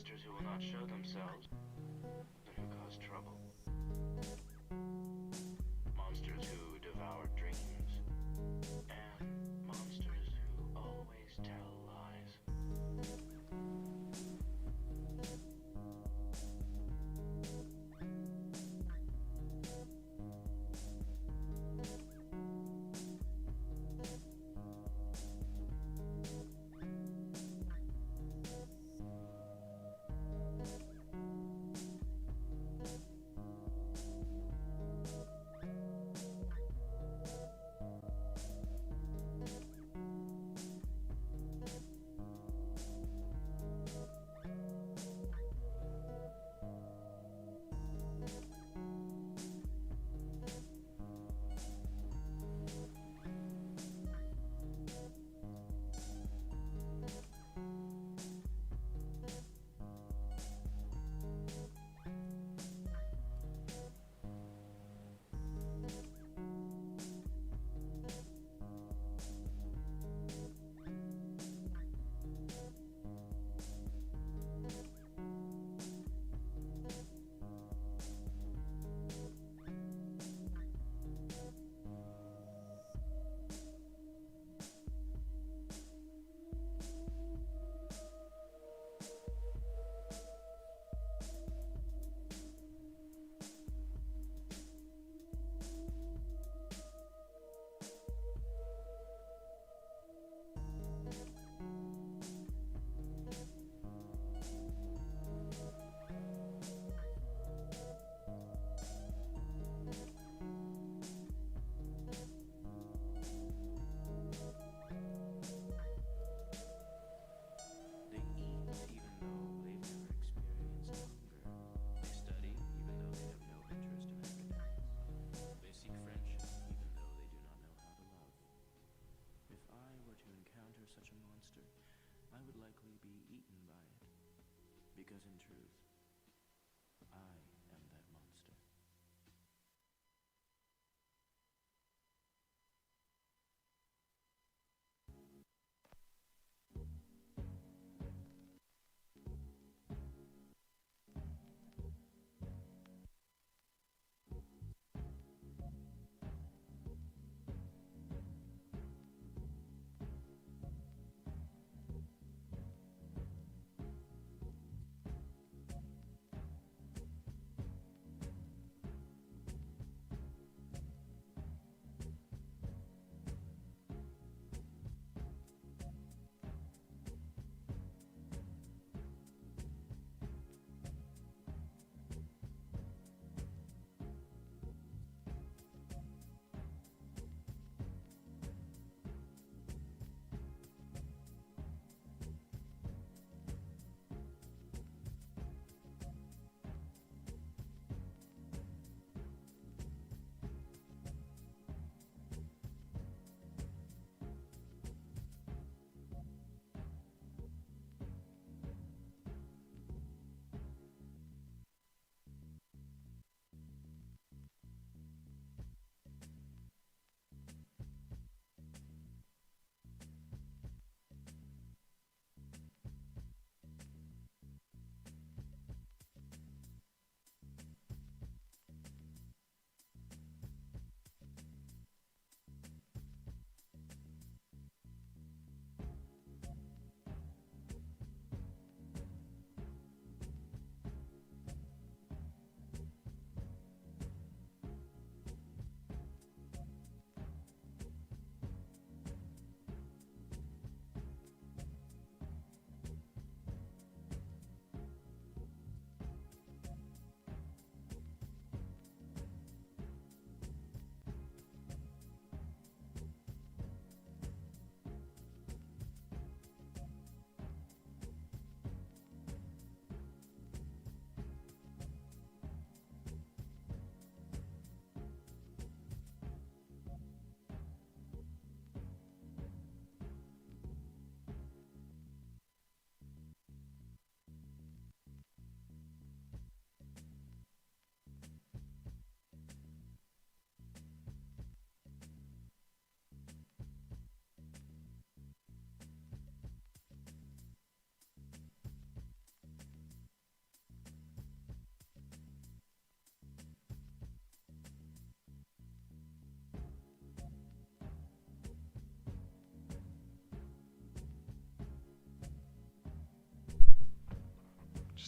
monsters who will not show themselves and who cause trouble. Monsters who devour dreams, and monsters who always tell lies.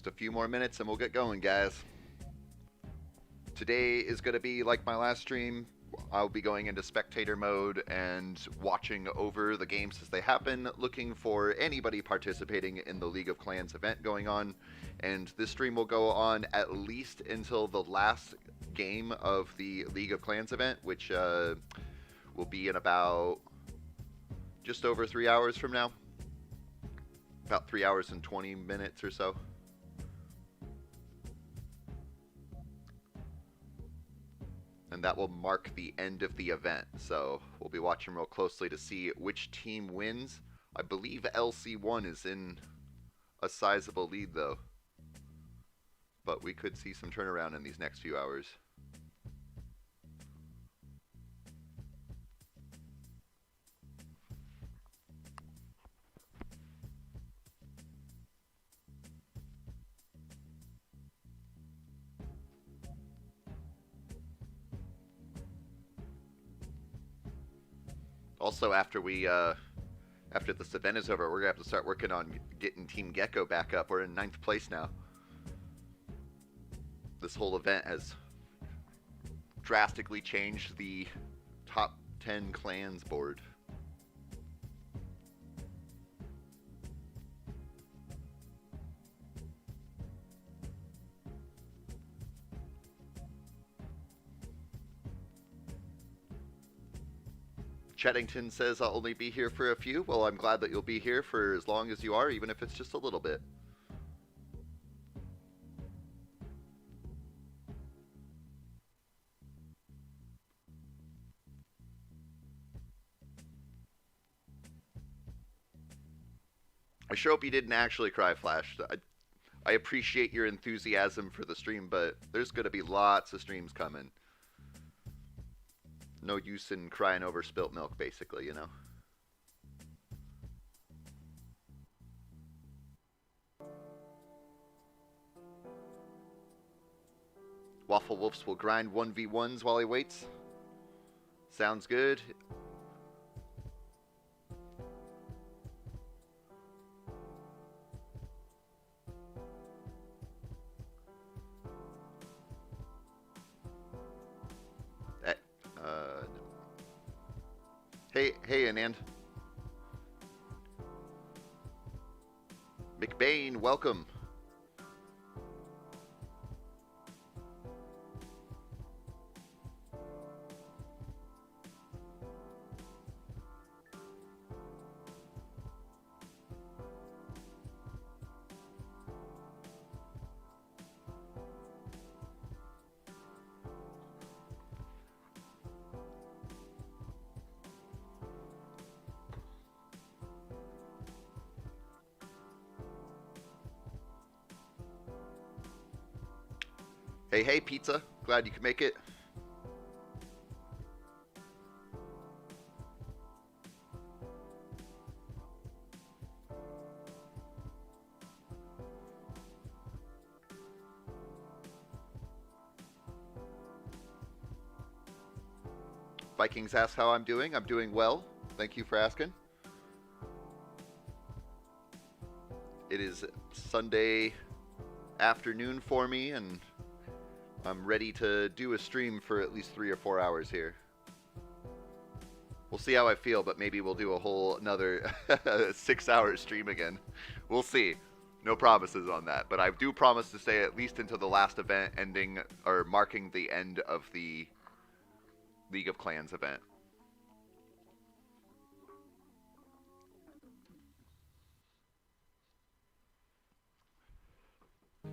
Just a few more minutes and we'll get going, guys. Today is going to be like my last stream. I'll be going into spectator mode and watching over the games as they happen, looking for anybody participating in the League of Clans event going on. And this stream will go on at least until the last game of the League of Clans event, which will be in about just over 3 hours from now. About 3 hours and 20 minutes or so. And that will mark the end of the event. So we'll be watching real closely to see which team wins. I believe LC1 is in a sizable lead though. But we could see some turnaround in these next few hours. Also, after this event is over, we're gonna have to start working on getting Team Geko back up. We're in 9th place now. This whole event has drastically changed the top 10 clans board. Chettington says I'll only be here for a few. Well, I'm glad that you'll be here for as long as you are, even if it's just a little bit. I sure hope you didn't actually cry, Flash. I appreciate your enthusiasm for the stream, but there's going to be lots of streams coming. No use in crying over spilt milk, basically, you know? Waffle Wolves will grind 1v1s while he waits. Sounds good. Hey, Anand. McBain, welcome. Hey, Pizza. Glad you could make it. Vikings asked how I'm doing. I'm doing well. Thank you for asking. It is Sunday afternoon for me, and I'm ready to do a stream for at least 3 or 4 hours here. We'll see how I feel, but maybe we'll do a whole another 6-hour stream again. We'll see. No promises on that, but I do promise to stay at least until the last event ending or marking the end of the League of Clans event.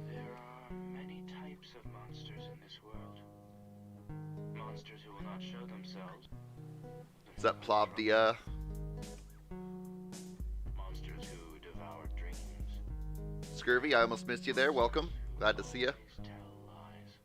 There are many types of monsters in this world. Monsters who will not show themselves. Is that Plavdia? Monsters who devour dreams. Scurvy, I almost missed you there. Welcome. Glad to see you. Tell lies.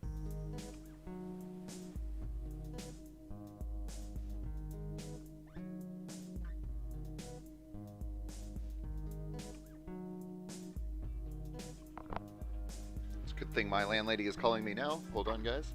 It's a good thing my landlady is calling me now. Hold on, guys.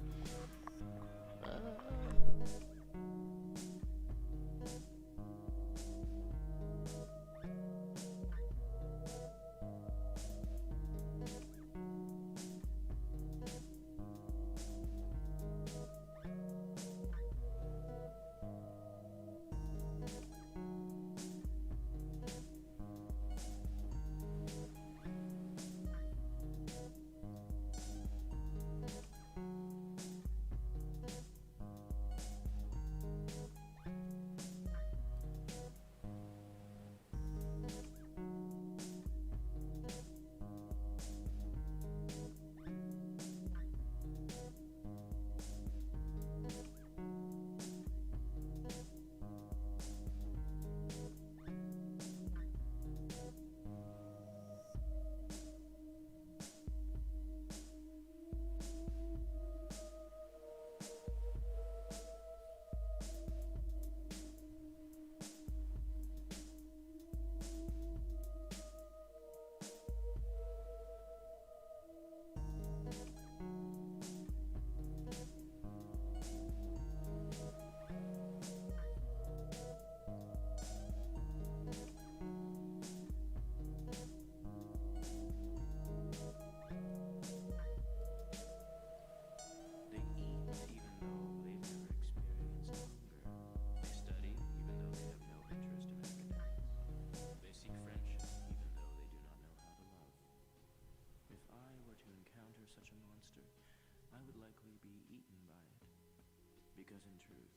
because in truth,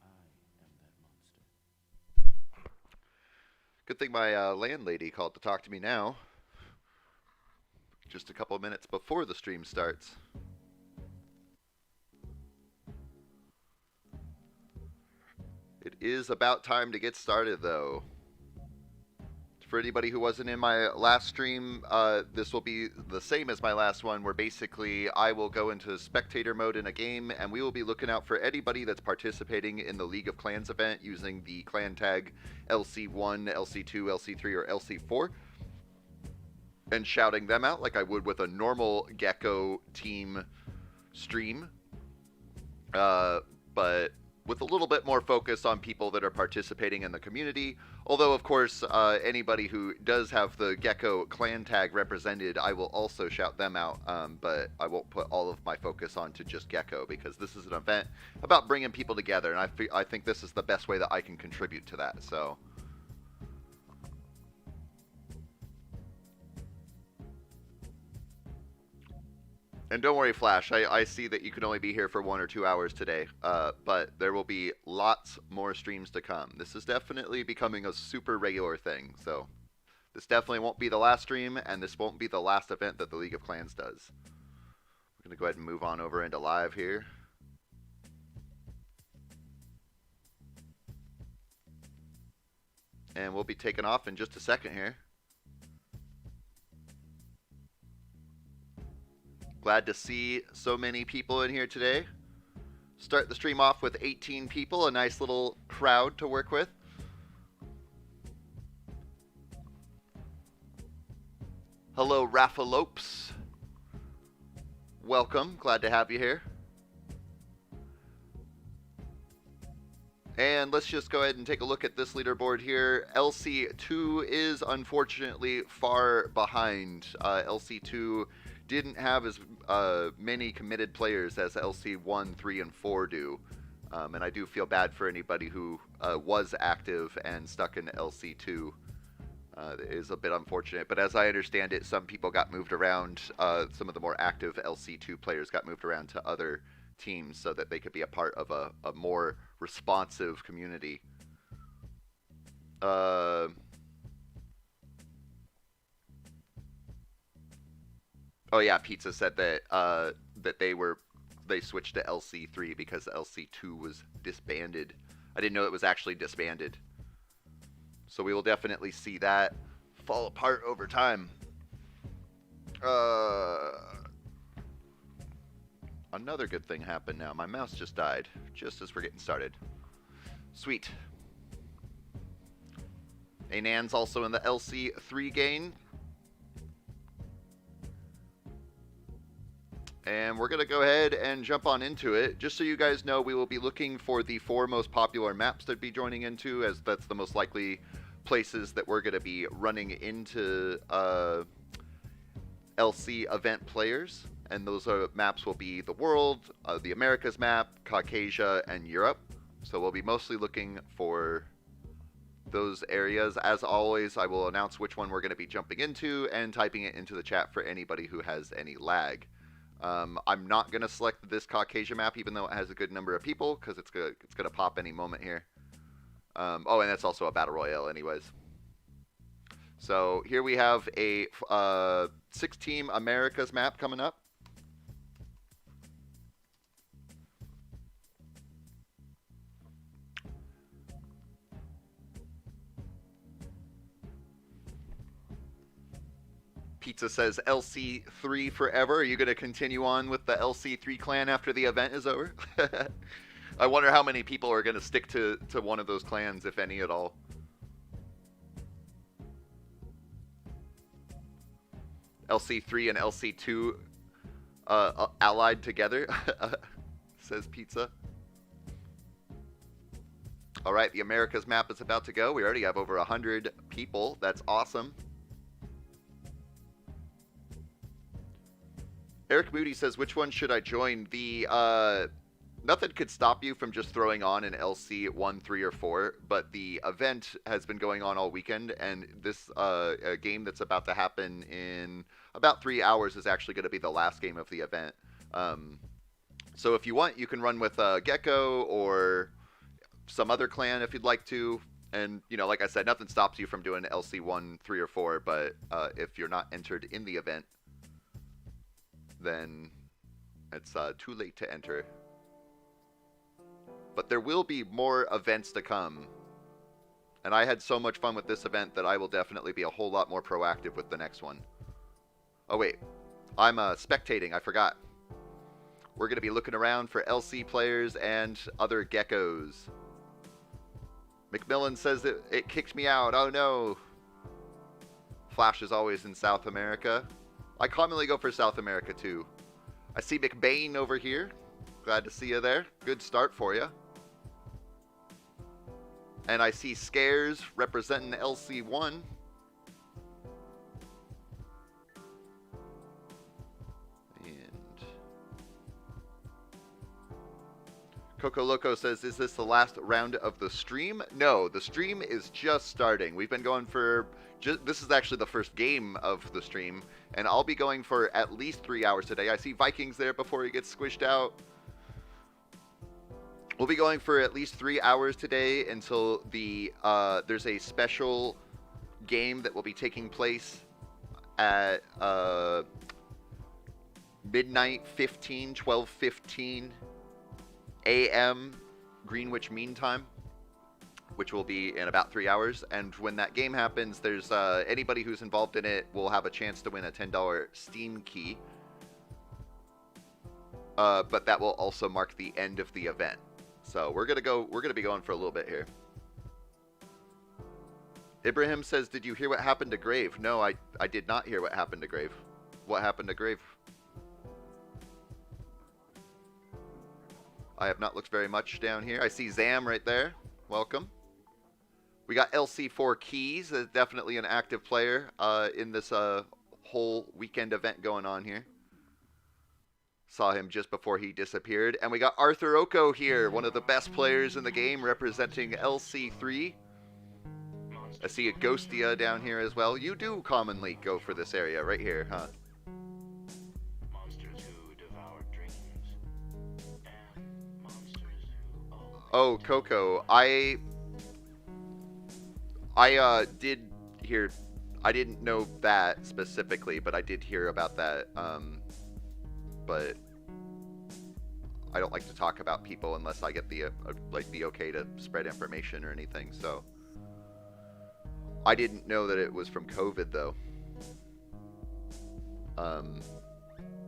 I am that monster. Good thing my landlady called to talk to me now, just a couple of minutes before the stream starts. It is about time to get started, though. For anybody who wasn't in my last stream, this will be the same as my last one, where basically I will go into spectator mode in a game, and we will be looking out for anybody that's participating in the League of Clans event using the clan tag LC1, LC2, LC3, or LC4, and shouting them out like I would with a normal Geko team stream, but with a little bit more focus on people that are participating in the community. Although, of course, anybody who does have the Geko clan tag represented, I will also shout them out, but I won't put all of my focus onto just Geko, because this is an event about bringing people together, and I think this is the best way that I can contribute to that, so... And don't worry, Flash, I see that you can only be here for 1 or 2 hours today, but there will be lots more streams to come. This is definitely becoming a super regular thing, so this definitely won't be the last stream, and this won't be the last event that the League of Clans does. We're going to go ahead and move on over into live here. And we'll be taking off in just a second here. Glad to see so many people in here today. Start the stream off with 18 people, a nice little crowd to work with. Hello, Rafa Lopes. Welcome, glad to have you here. And let's just go ahead and take a look at this leaderboard here. LC2 is unfortunately far behind. LC2 didn't have as many committed players as LC1, 3, and 4 do. And I do feel bad for anybody who was active and stuck in LC2. It is a bit unfortunate, but as I understand it, some people got moved around. Some of the more active LC2 players got moved around to other teams so that they could be a part of a more responsive community. Oh yeah, Pizza said that that they switched to LC3 because LC2 was disbanded. I didn't know it was actually disbanded. So we will definitely see that fall apart over time. Another good thing happened now. My mouse just died, just as we're getting started. Sweet. Anan's also in the LC3 game. And we're going to go ahead and jump on into it. Just so you guys know, we will be looking for the 4 most popular maps to be joining into, as that's the most likely places that we're going to be running into LC event players. And those maps will be the world, the Americas map, Caucasia, and Europe. So we'll be mostly looking for those areas. As always, I will announce which one we're going to be jumping into and typing it into the chat for anybody who has any lag. I'm not going to select this Caucasia map, even though it has a good number of people, because it's going to pop any moment here. Oh, and that's also a Battle Royale anyways. So here we have a 6-team Americas map coming up. Pizza says LC3 forever. Are you going to continue on with the LC3 clan after the event is over? I wonder how many people are going to stick to one of those clans, if any at all. LC3 and LC2 allied together, says Pizza. All right, the Americas map is about to go. We already have over 100 people. That's awesome. Eric Moody says, which one should I join? Nothing could stop you from just throwing on an LC 1, 3, or 4, but the event has been going on all weekend, and this game that's about to happen in about 3 hours is actually going to be the last game of the event. So if you want, you can run with Geko or some other clan if you'd like to. And, you know, like I said, nothing stops you from doing LC1, 3, or 4, but if you're not entered in the event, then it's too late to enter. But there will be more events to come. And I had so much fun with this event that I will definitely be a whole lot more proactive with the next one. Oh, wait. I'm spectating. I forgot. We're going to be looking around for LC players and other geckos. McMillan says that it kicked me out. Oh, no. Flash is always in South America. I commonly go for South America, too. I see McBain over here. Glad to see you there. Good start for you. And I see Scares representing LC1. And Coco Loco says, is this the last round of the stream? No, the stream is just starting. We've been going for... this is actually the first game of the stream. And I'll be going for at least 3 hours today. I see Vikings there before he gets squished out. We'll be going for at least 3 hours today until the there's a special game that will be taking place at midnight 12:15 a.m. Greenwich Mean Time, which will be in about 3 hours. And when that game happens, there's anybody who's involved in it will have a chance to win a $10 Steam key. But that will also mark the end of the event. So we're gonna be going for a little bit here. Ibrahim says, did you hear what happened to Grave? No, I did not hear what happened to Grave. What happened to Grave? I have not looked very much down here. I see Zam right there. Welcome. We got LC4 Keys, definitely an active player in this whole weekend event going on here. Saw him just before he disappeared. And we got Arthur Oko here, one of the best players in the game, representing LC3. I see a Ghostia down here as well. You do commonly go for this area right here, huh? Monsters who devour dreams. And monsters who Oh, Coco, I did hear... I didn't know that specifically, but I did hear about that. But I don't like to talk about people unless I get the the okay to spread information or anything. So I didn't know that it was from COVID though.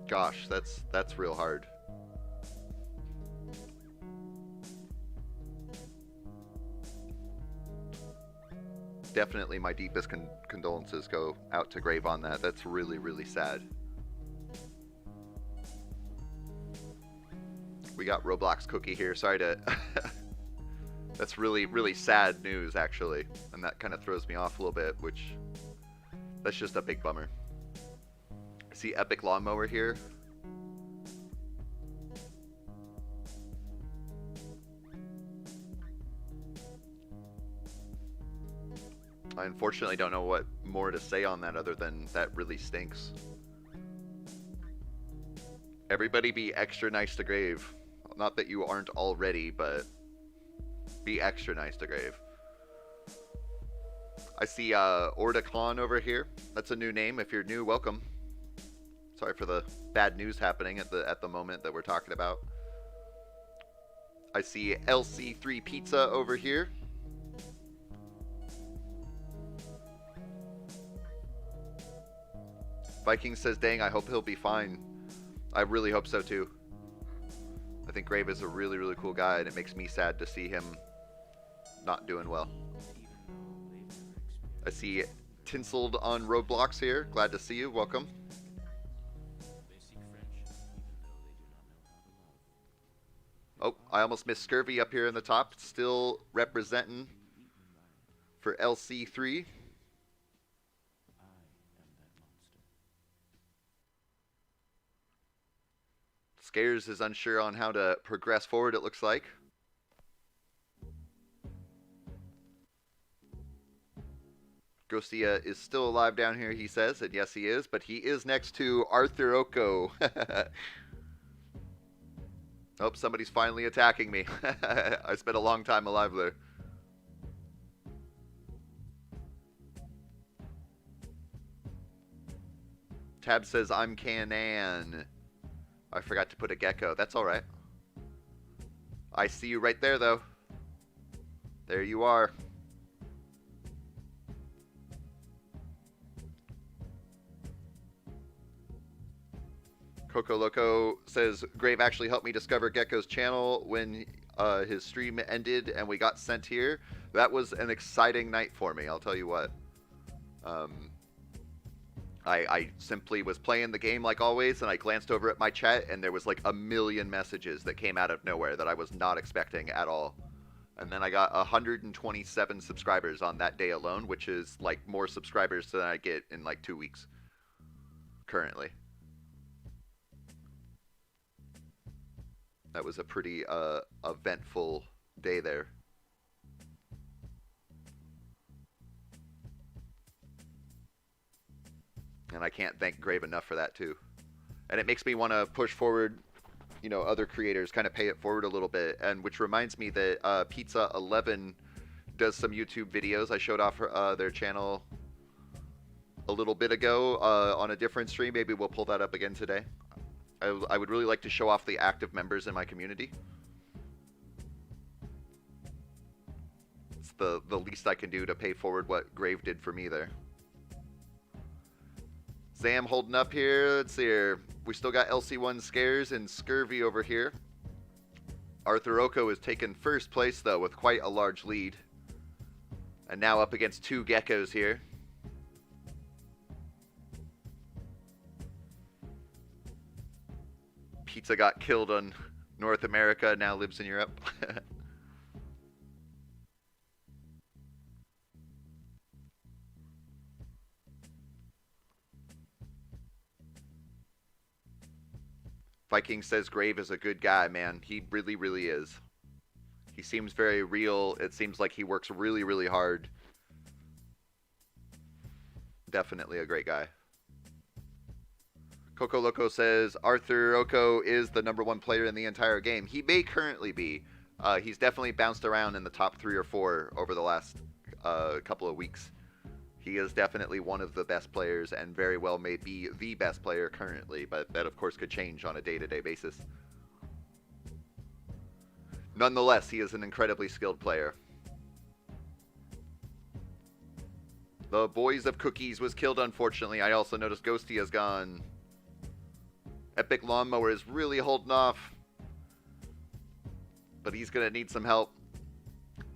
Gosh, that's real hard. Definitely my deepest condolences go out to Grave on that. That's really, really sad. We got Roblox Cookie here. Sorry to... That's really, really sad news, actually. And that kind of throws me off a little bit, which... That's just a big bummer. I see Epic Lawnmower here. I unfortunately don't know what more to say on that other than that really stinks. Everybody be extra nice to Grave. Not that you aren't already, but be extra nice to Grave. I see Ordicon over here. That's a new name. If you're new, welcome. Sorry for the bad news happening at the moment that we're talking about. I see LC3 Pizza over here. Viking says, dang, I hope he'll be fine. I really hope so too. I think Grave is a really, really cool guy, and it makes me sad to see him not doing well. I see Tinseled on Roblox here. Glad to see you. Welcome. Oh, I almost missed Scurvy up here in the top. Still representing for LC3. Scares is unsure on how to progress forward, it looks like. Ghostia is still alive down here, he says, and yes he is, but he is next to Arthur Oko. Oh, somebody's finally attacking me. I spent a long time alive there. Tab says, I'm Canan. I forgot to put a Geko. That's alright. I see you right there, though. There you are. Coco Loco says, Grave actually helped me discover Geko's channel when his stream ended and we got sent here. That was an exciting night for me, I'll tell you what. I simply was playing the game like always, and I glanced over at my chat, and there was like a million messages that came out of nowhere that I was not expecting at all. And then I got 127 subscribers on that day alone, which is like more subscribers than I get in like 2 weeks currently. That was a pretty eventful day there. And I can't thank Grave enough for that too. And it makes me want to push forward, you know, other creators, kind of pay it forward a little bit. And which reminds me that Pizza 11 does some YouTube videos. I showed off their channel a little bit ago on a different stream. Maybe we'll pull that up again today. I would really like to show off the active members in my community. It's the least I can do to pay forward what Grave did for me there. Sam holding up here. Let's see here. We still got LC1 Scares and Scurvy over here. Arthur Oko is taking first place, though, with quite a large lead. And now up against two Gekos here. Pizza got killed on North America, now lives in Europe. Viking says Grave is a good guy, man. He really, really is. He seems very real. It seems like he works really, really hard. Definitely a great guy. Coco Loco says Arthur Oko is the #1 player in the entire game. He may currently be. He's definitely bounced around in the top 3 or 4 over the last couple of weeks. He is definitely one of the best players and very well may be the best player currently, but that of course could change on a day-to-day basis. Nonetheless, he is an incredibly skilled player. The Boys of Cookies was killed, unfortunately. I also noticed Ghosty has gone. Epic Lawnmower is really holding off, but he's going to need some help.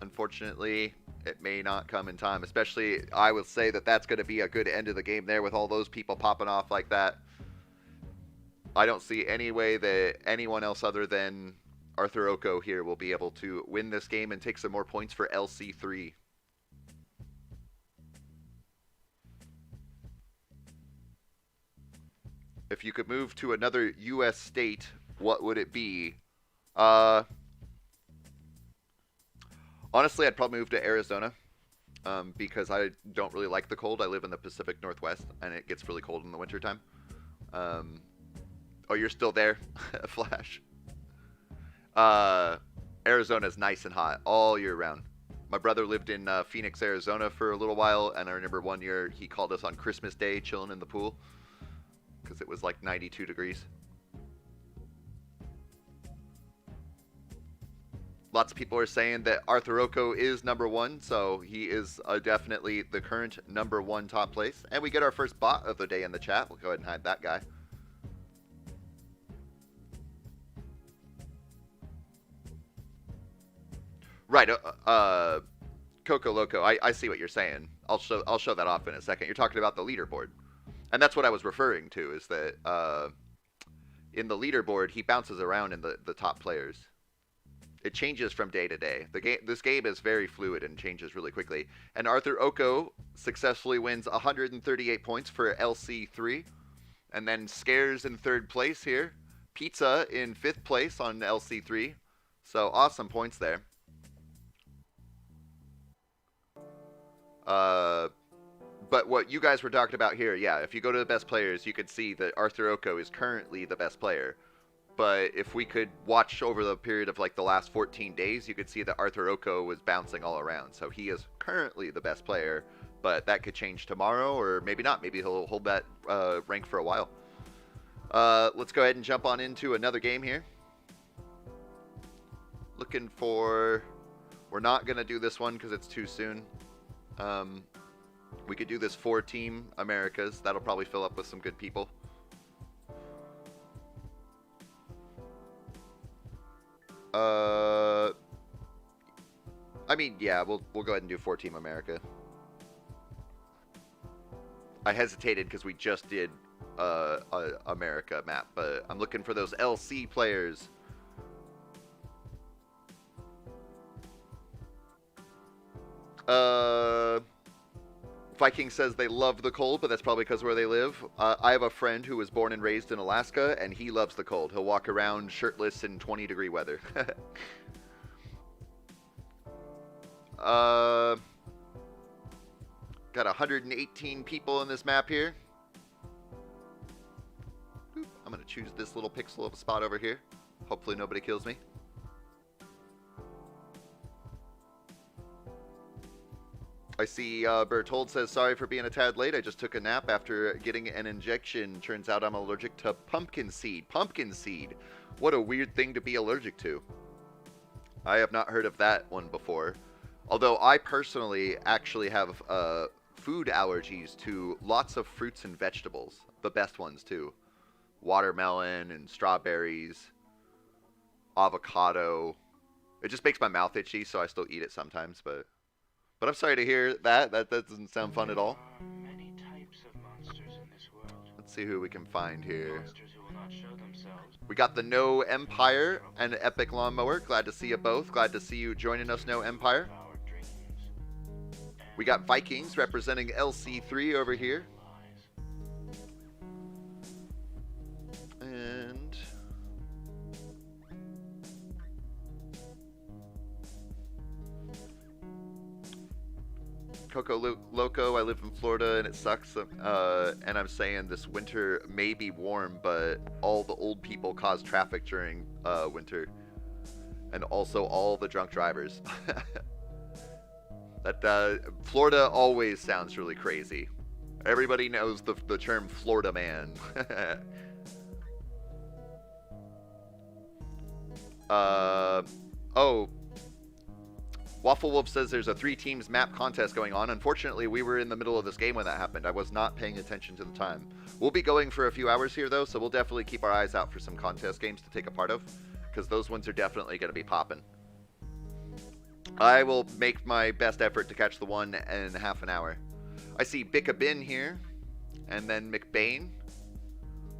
Unfortunately, it may not come in time, especially I would say that that's going to be a good end of the game there with all those people popping off like that. I don't see any way that anyone else other than Arthur Oko here will be able to win this game and take some more points for LC3. If you could move to another U.S. state, what would it be? Honestly, I'd probably move to Arizona because I don't really like the cold. I live in the Pacific Northwest, and it gets really cold in the wintertime. Oh, you're still there, Flash? Arizona's nice and hot all year round. My brother lived in Phoenix, Arizona for a little while, and I remember one year he called us on Christmas Day chilling in the pool because it was like 92 degrees. Lots of people are saying that Arthur Oko is #1, so he is definitely the current #1 top place. And we get our first bot of the day in the chat. We'll go ahead and hide that guy. Right, Coco Loco, I see what you're saying. I'll show that off in a second. You're talking about the leaderboard. And that's what I was referring to, is that in the leaderboard, he bounces around in the top players. It changes from day to day. This game is very fluid and changes really quickly. And Arthur Oko successfully wins 138 points for LC3. And then Scares in 3rd place here. Pizza in 5th place on LC3. So awesome points there. But what you guys were talking about here, yeah, if you go to the best players, you can see that Arthur Oko is currently the best player. But if we could watch over the period of like the last 14 days, you could see that Arthur Oko was bouncing all around. So he is currently the best player, but that could change tomorrow, or maybe not. Maybe he'll hold that rank for a while. Let's go ahead and jump on into another game here. Looking for... We're not going to do this one because it's too soon. We could do this 4-team Americas. That'll probably fill up with some good people. I mean, yeah, we'll go ahead and do 4-team America. I hesitated because we just did a America map, but I'm looking for those LC players. Viking says they love the cold, but that's probably because where they live. I have a friend who was born and raised in Alaska, and he loves the cold. He'll walk around shirtless in 20-degree weather. Got 118 people in this map here. I'm going to choose this little pixel of a spot over here. Hopefully nobody kills me. I see Bertold says, sorry for being a tad late. I just took a nap after getting an injection. Turns out I'm allergic to pumpkin seed. Pumpkin seed. What a weird thing to be allergic to. I have not heard of that one before. Although I personally actually have food allergies to lots of fruits and vegetables. The best ones too. Watermelon and strawberries. Avocado. It just makes my mouth itchy, so I still eat it sometimes, but I'm sorry to hear that. That doesn't sound fun at all. There are many types of monsters in this world. Let's see who we can find here. Monsters who will not show themselves. We got the No Empire and Epic Lawnmower. Glad to see you both. Glad to see you joining us, No Empire. We got Vikings representing LC3 over here. And Coco Loco, I live in Florida and it sucks. And I'm saying this winter may be warm, but all the old people cause traffic during winter. And also all the drunk drivers. That Florida always sounds really crazy. Everybody knows the term Florida man. Oh, Waffle Wolf says there's a 3-teams map contest going on. Unfortunately, we were in the middle of this game when that happened. I was not paying attention to the time. We'll be going for a few hours here, though, so we'll definitely keep our eyes out for some contest games to take a part of, because those ones are definitely going to be popping. I will make my best effort to catch the one in half an hour. I see Bickabin here, and then McBain.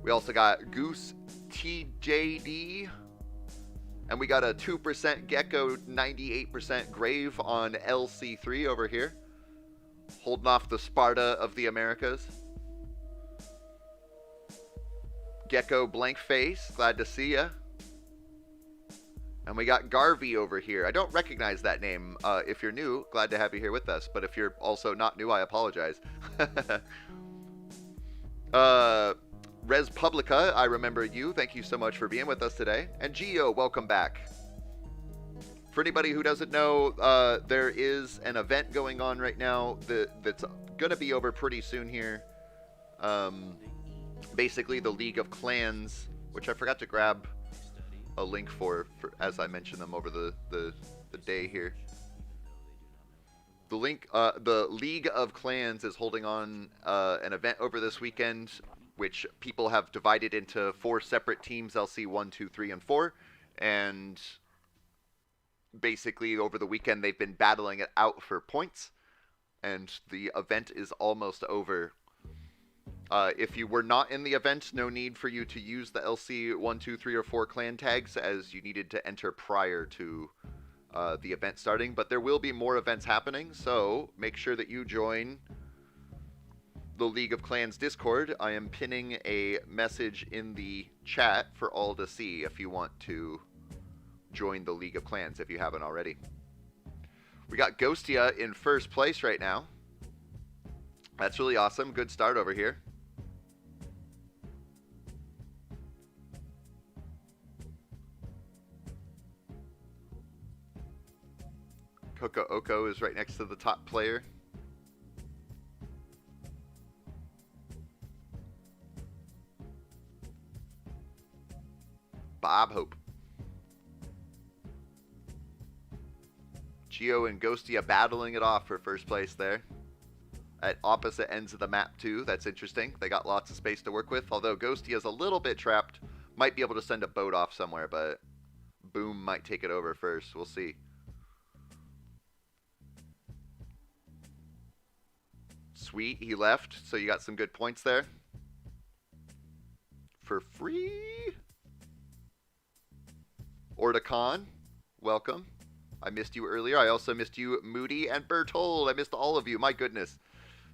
We also got Goose TJD. And we got a 2% Geko, 98% Grave on LC3 over here. Holding off the Sparta of the Americas. Geko Blank Face, glad to see ya. And we got Garvey over here. I don't recognize that name. If you're new, glad to have you here with us. But if you're also not new, I apologize. Res Publica, I remember you. Thank you so much for being with us today. And Gio, welcome back. For anybody who doesn't know, there is an event going on right now that's going to be over pretty soon here. Basically, the League of Clans, which I forgot to grab a link for as I mentioned them over the day here. The link, the League of Clans is holding on an event over this weekend, which people have divided into 4 separate teams, LC 1, 2, 3, and 4. And basically, over the weekend, they've been battling it out for points. And the event is almost over. If you were not in the event, no need for you to use the LC 1, 2, 3, or 4 clan tags, as you needed to enter prior to the event starting. But there will be more events happening, so make sure that you join the League of Clans Discord. I am pinning a message in the chat for all to see if you want to join the League of Clans if you haven't already. We got Ghostia in first place right now. That's really awesome. Good start over here. Oko is right next to the top player. Bob Hope. Geo and Ghostia battling it off for first place there. At opposite ends of the map too. That's interesting. They got lots of space to work with. Although Ghostia is a little bit trapped. Might be able to send a boat off somewhere, but Boom might take it over first. We'll see. Sweet, he left, so you got some good points there. For free. Orticon, welcome. I missed you earlier. I also missed you, Moody and Bertold. I missed all of you. My goodness.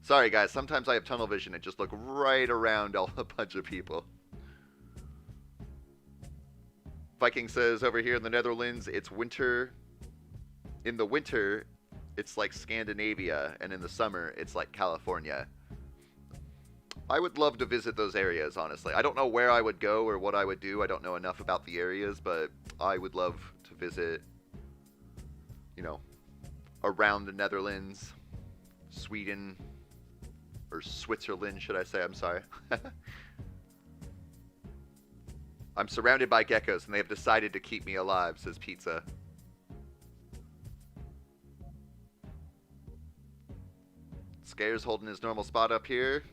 Sorry, guys. Sometimes I have tunnel vision and just look right around a bunch of people. Viking says over here in the Netherlands, it's winter. In the winter, it's like Scandinavia, and in the summer, it's like California. I would love to visit those areas, honestly. I don't know where I would go or what I would do. I don't know enough about the areas, but I would love to visit, you know, around the Netherlands, Sweden, or Switzerland, should I say? I'm sorry. I'm surrounded by geckos, and they have decided to keep me alive, says Pizza. Scare's holding his normal spot up here.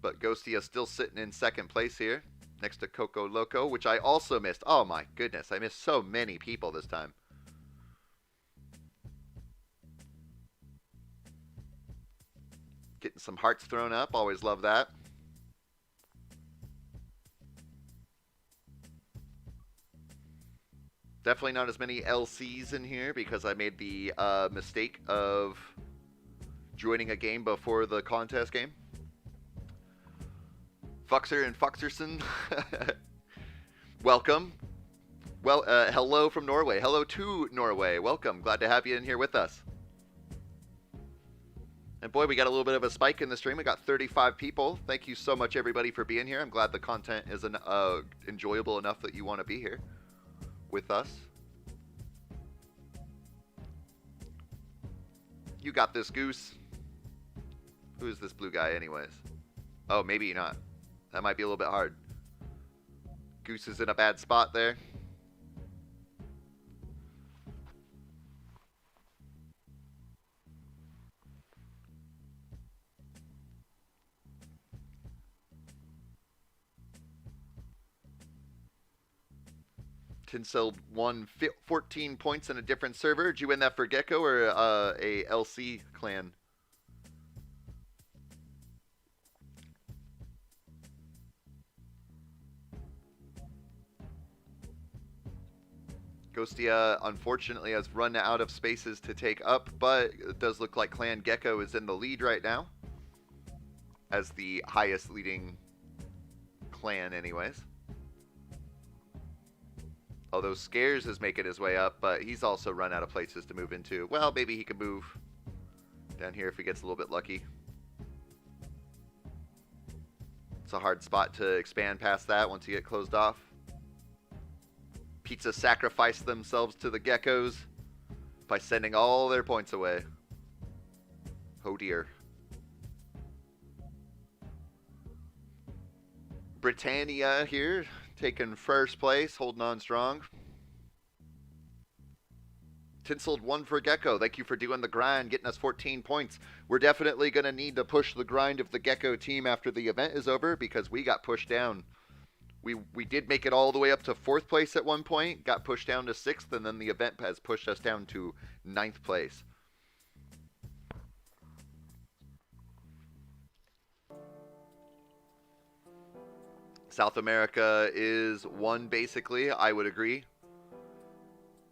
But Ghostia is still sitting in second place here, next to Coco Loco, which I also missed. Oh my goodness, I missed so many people this time. Getting some hearts thrown up, always love that. Definitely not as many LCs in here because I made the mistake of joining a game before the contest game. Fuxer and Fuxerson, welcome. Well, hello from Norway. Hello to Norway. Welcome. Glad to have you in here with us. And boy, we got a little bit of a spike in the stream. We got 35 people. Thank you so much, everybody, for being here. I'm glad the content is enjoyable enough that you want to be here with us. You got this, Goose. Who is this blue guy anyways? Oh, maybe not. That might be a little bit hard. Goose is in a bad spot there. Tinsel won 14 points in a different server. Did you win that for Geko or a LC clan? Ghostia, unfortunately, has run out of spaces to take up, but it does look like Clan Geko is in the lead right now. As the highest leading clan, anyways. Although Scares is making his way up, but he's also run out of places to move into. Well, maybe he can move down here if he gets a little bit lucky. It's a hard spot to expand past that once you get closed off. Pizza sacrificed themselves to the geckos by sending all their points away. Oh dear. Britannia here, taking first place, holding on strong. Tinseled one for Geko. Thank you for doing the grind, getting us 14 points. We're definitely going to need to push the grind of the Geko team after the event is over because we got pushed down. We did make it all the way up to 4th place at one point, got pushed down to 6th, and then the event has pushed us down to 9th place. South America is one, basically, I would agree.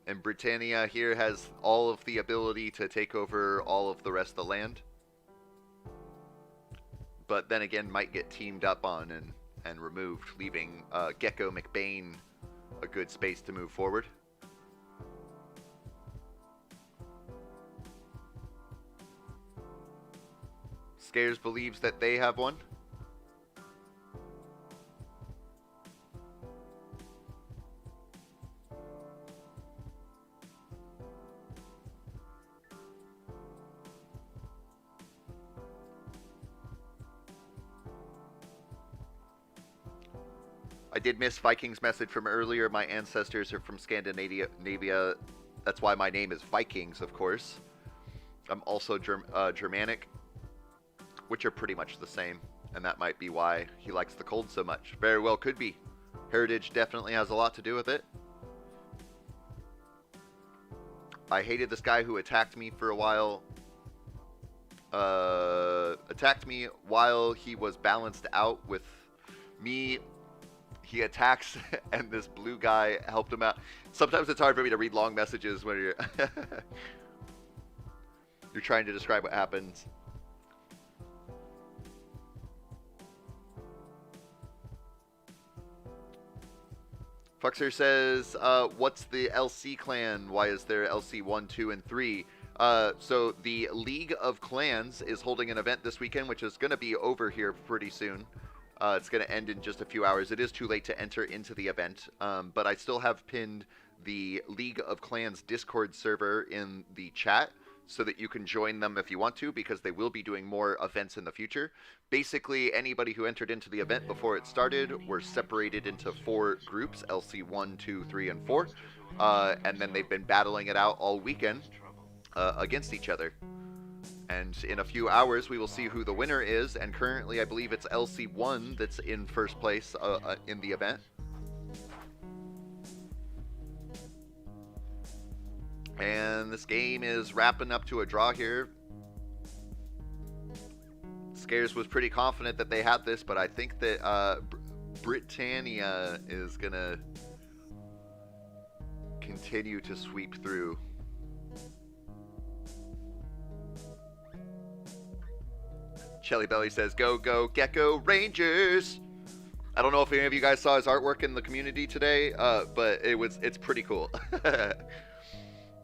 And Britannia here has all of the ability to take over all of the rest of the land. But then again, might get teamed up on and removed, leaving Geko McBain a good space to move forward. Scares believes that they have one. I did miss Viking's message from earlier. My ancestors are from Scandinavia. That's why my name is Vikings, of course. I'm also Germanic, which are pretty much the same. And that might be why he likes the cold so much. Very well could be. Heritage definitely has a lot to do with it. I hated this guy who attacked me for a while. Attacked me while he was balanced out with me. He attacks, and this blue guy helped him out. Sometimes it's hard for me to read long messages when you're you're trying to describe what happens. Fuxer says, what's the LC clan? Why is there LC 1, 2, and 3? So the League of Clans is holding an event this weekend, which is going to be over here pretty soon. It's going to end in just a few hours. It is too late to enter into the event, but I still have pinned the League of Clans Discord server in the chat so that you can join them if you want to, because they will be doing more events in the future. Basically, anybody who entered into the event before it started were separated into 4 groups, LC 1, 2, 3, and 4, and then they've been battling it out all weekend against each other. And in a few hours, we will see who the winner is, and currently I believe it's LC1 that's in first place in the event. And this game is wrapping up to a draw here. Scares was pretty confident that they had this, but I think that Britannia is going to continue to sweep through. Shelly Belly says, go, go, Geko Rangers. I don't know if any of you guys saw his artwork in the community today, but it's pretty cool.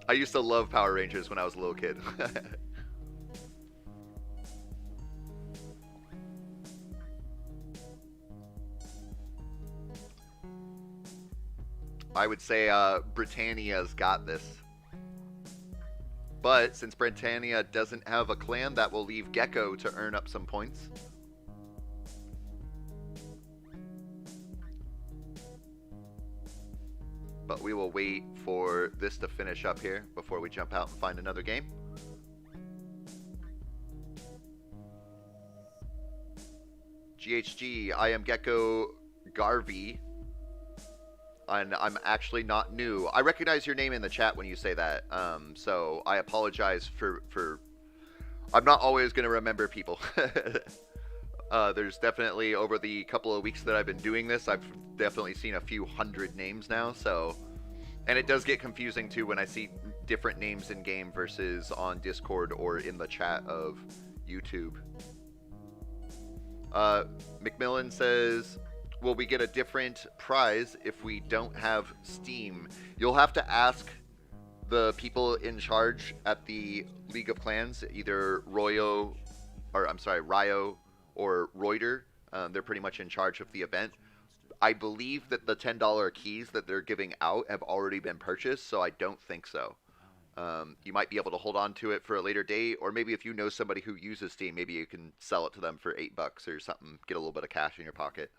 I used to love Power Rangers when I was a little kid. I would say Britannia's got this. But since Britannia doesn't have a clan, that will leave Geko to earn up some points. But we will wait for this to finish up here before we jump out and find another game. GHG, I am Geko Garvey. And I'm actually not new. I recognize your name in the chat when you say that. So I apologize for... I'm not always going to remember people. There's definitely, over the couple of weeks that I've been doing this, I've definitely seen a few hundred names now, so... And it does get confusing, too, when I see different names in-game versus on Discord or in the chat of YouTube. Macmillan says, will we get a different prize if we don't have Steam? You'll have to ask the people in charge at the League of Clans, either Ryo or Reuter. They're pretty much in charge of the event. I believe that the $10 keys that they're giving out have already been purchased, so I don't think so. You might be able to hold on to it for a later date, or maybe if you know somebody who uses Steam, maybe you can sell it to them for $8 or something, get a little bit of cash in your pocket.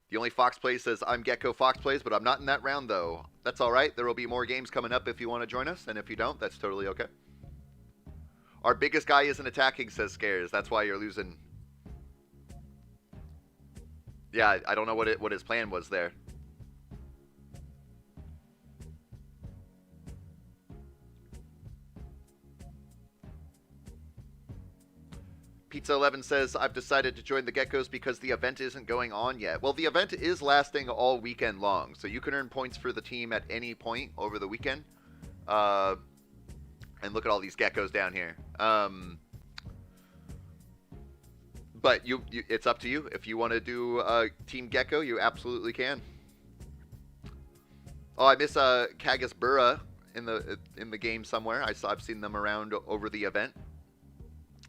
The only Fox Plays says, I'm Geko Fox Plays, but I'm not in that round, though. That's all right. There will be more games coming up if you want to join us, and if you don't, that's totally okay. Our biggest guy isn't attacking, says Scares. That's why you're losing. Yeah, I don't know what his plan was there. Pizza 11 says, I've decided to join the Gekos because the event isn't going on yet. Well, the event is lasting all weekend long, so you can earn points for the team at any point over the weekend. And look at all these Gekos down here. But it's up to you. If you want to do Team Geko, you absolutely can. Oh, I miss Kagas Burra in the game somewhere. I've seen them around over the event.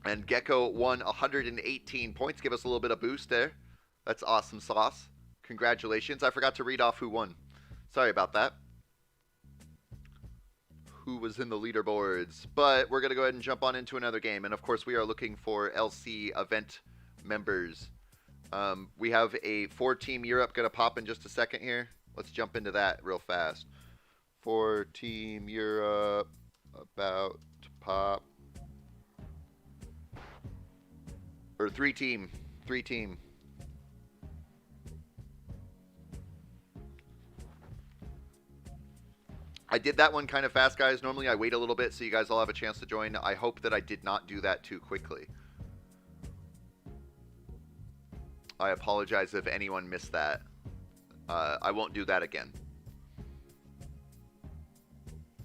And Geko won 118 points. Give us a little bit of boost there. That's awesome sauce. Congratulations. I forgot to read off who won. Sorry about that. who was in the leaderboards. But we're going to go ahead and jump on into another game. And of course, we are looking for LC event members. We have a 4-team Europe going to pop in just a second here. Let's jump into that real fast. 4-team Europe about to pop. Or 3-team. 3-team. I did that one kind of fast, guys. Normally I wait a little bit so you guys all have a chance to join. I hope that I did not do that too quickly. I apologize if anyone missed that. I won't do that again.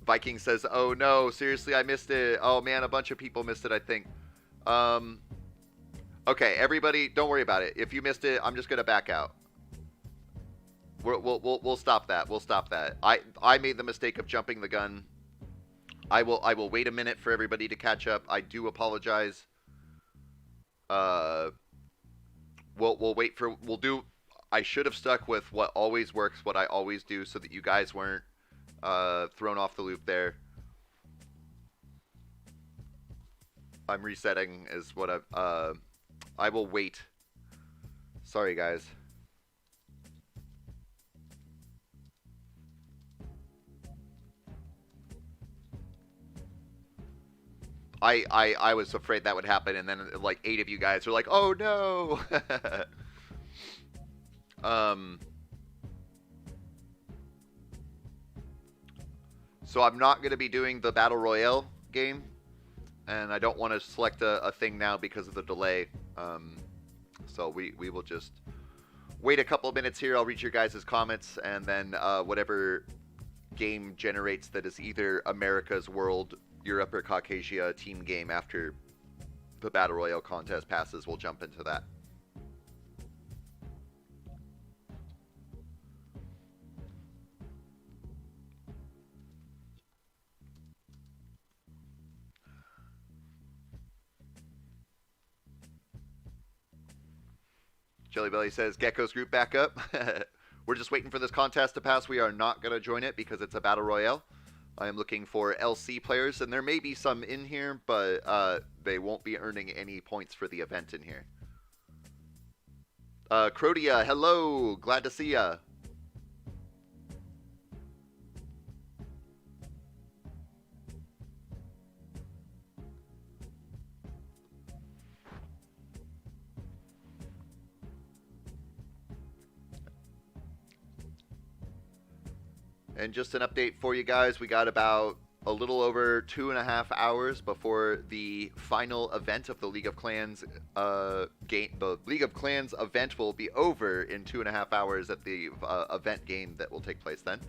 Viking says, oh no, seriously, I missed it. Oh man, a bunch of people missed it, I think. Okay, everybody, don't worry about it. If you missed it, I'm just going to back out. We'll stop that. We'll stop that. I made the mistake of jumping the gun. I will wait a minute for everybody to catch up. I do apologize. We'll wait for I should have stuck with what always works, what I always do, so that you guys weren't thrown off the loop there. I'm resetting is what I will wait. Sorry, guys. I was afraid that would happen, and then like 8 of you guys were like, "Oh no!" So I'm not going to be doing the Battle Royale game, and I don't want to select a thing now because of the delay. So we will just wait a couple of minutes here. I'll read your guys' comments, and then whatever game generates that is either America's World, Europe, or Caucasia team game after the Battle Royale contest passes, we'll jump into that. Jelly Belly says, Geko's group back up. We're just waiting for this contest to pass. We are not going to join it because it's a Battle Royale. I am looking for LC players, and there may be some in here, but they won't be earning any points for the event in here. Crodia, hello. Glad to see ya. And just an update for you guys, we got about a little over 2.5 hours before the final event of the League of Clans game. The League of Clans event will be over in 2.5 hours at the event game that will take place then.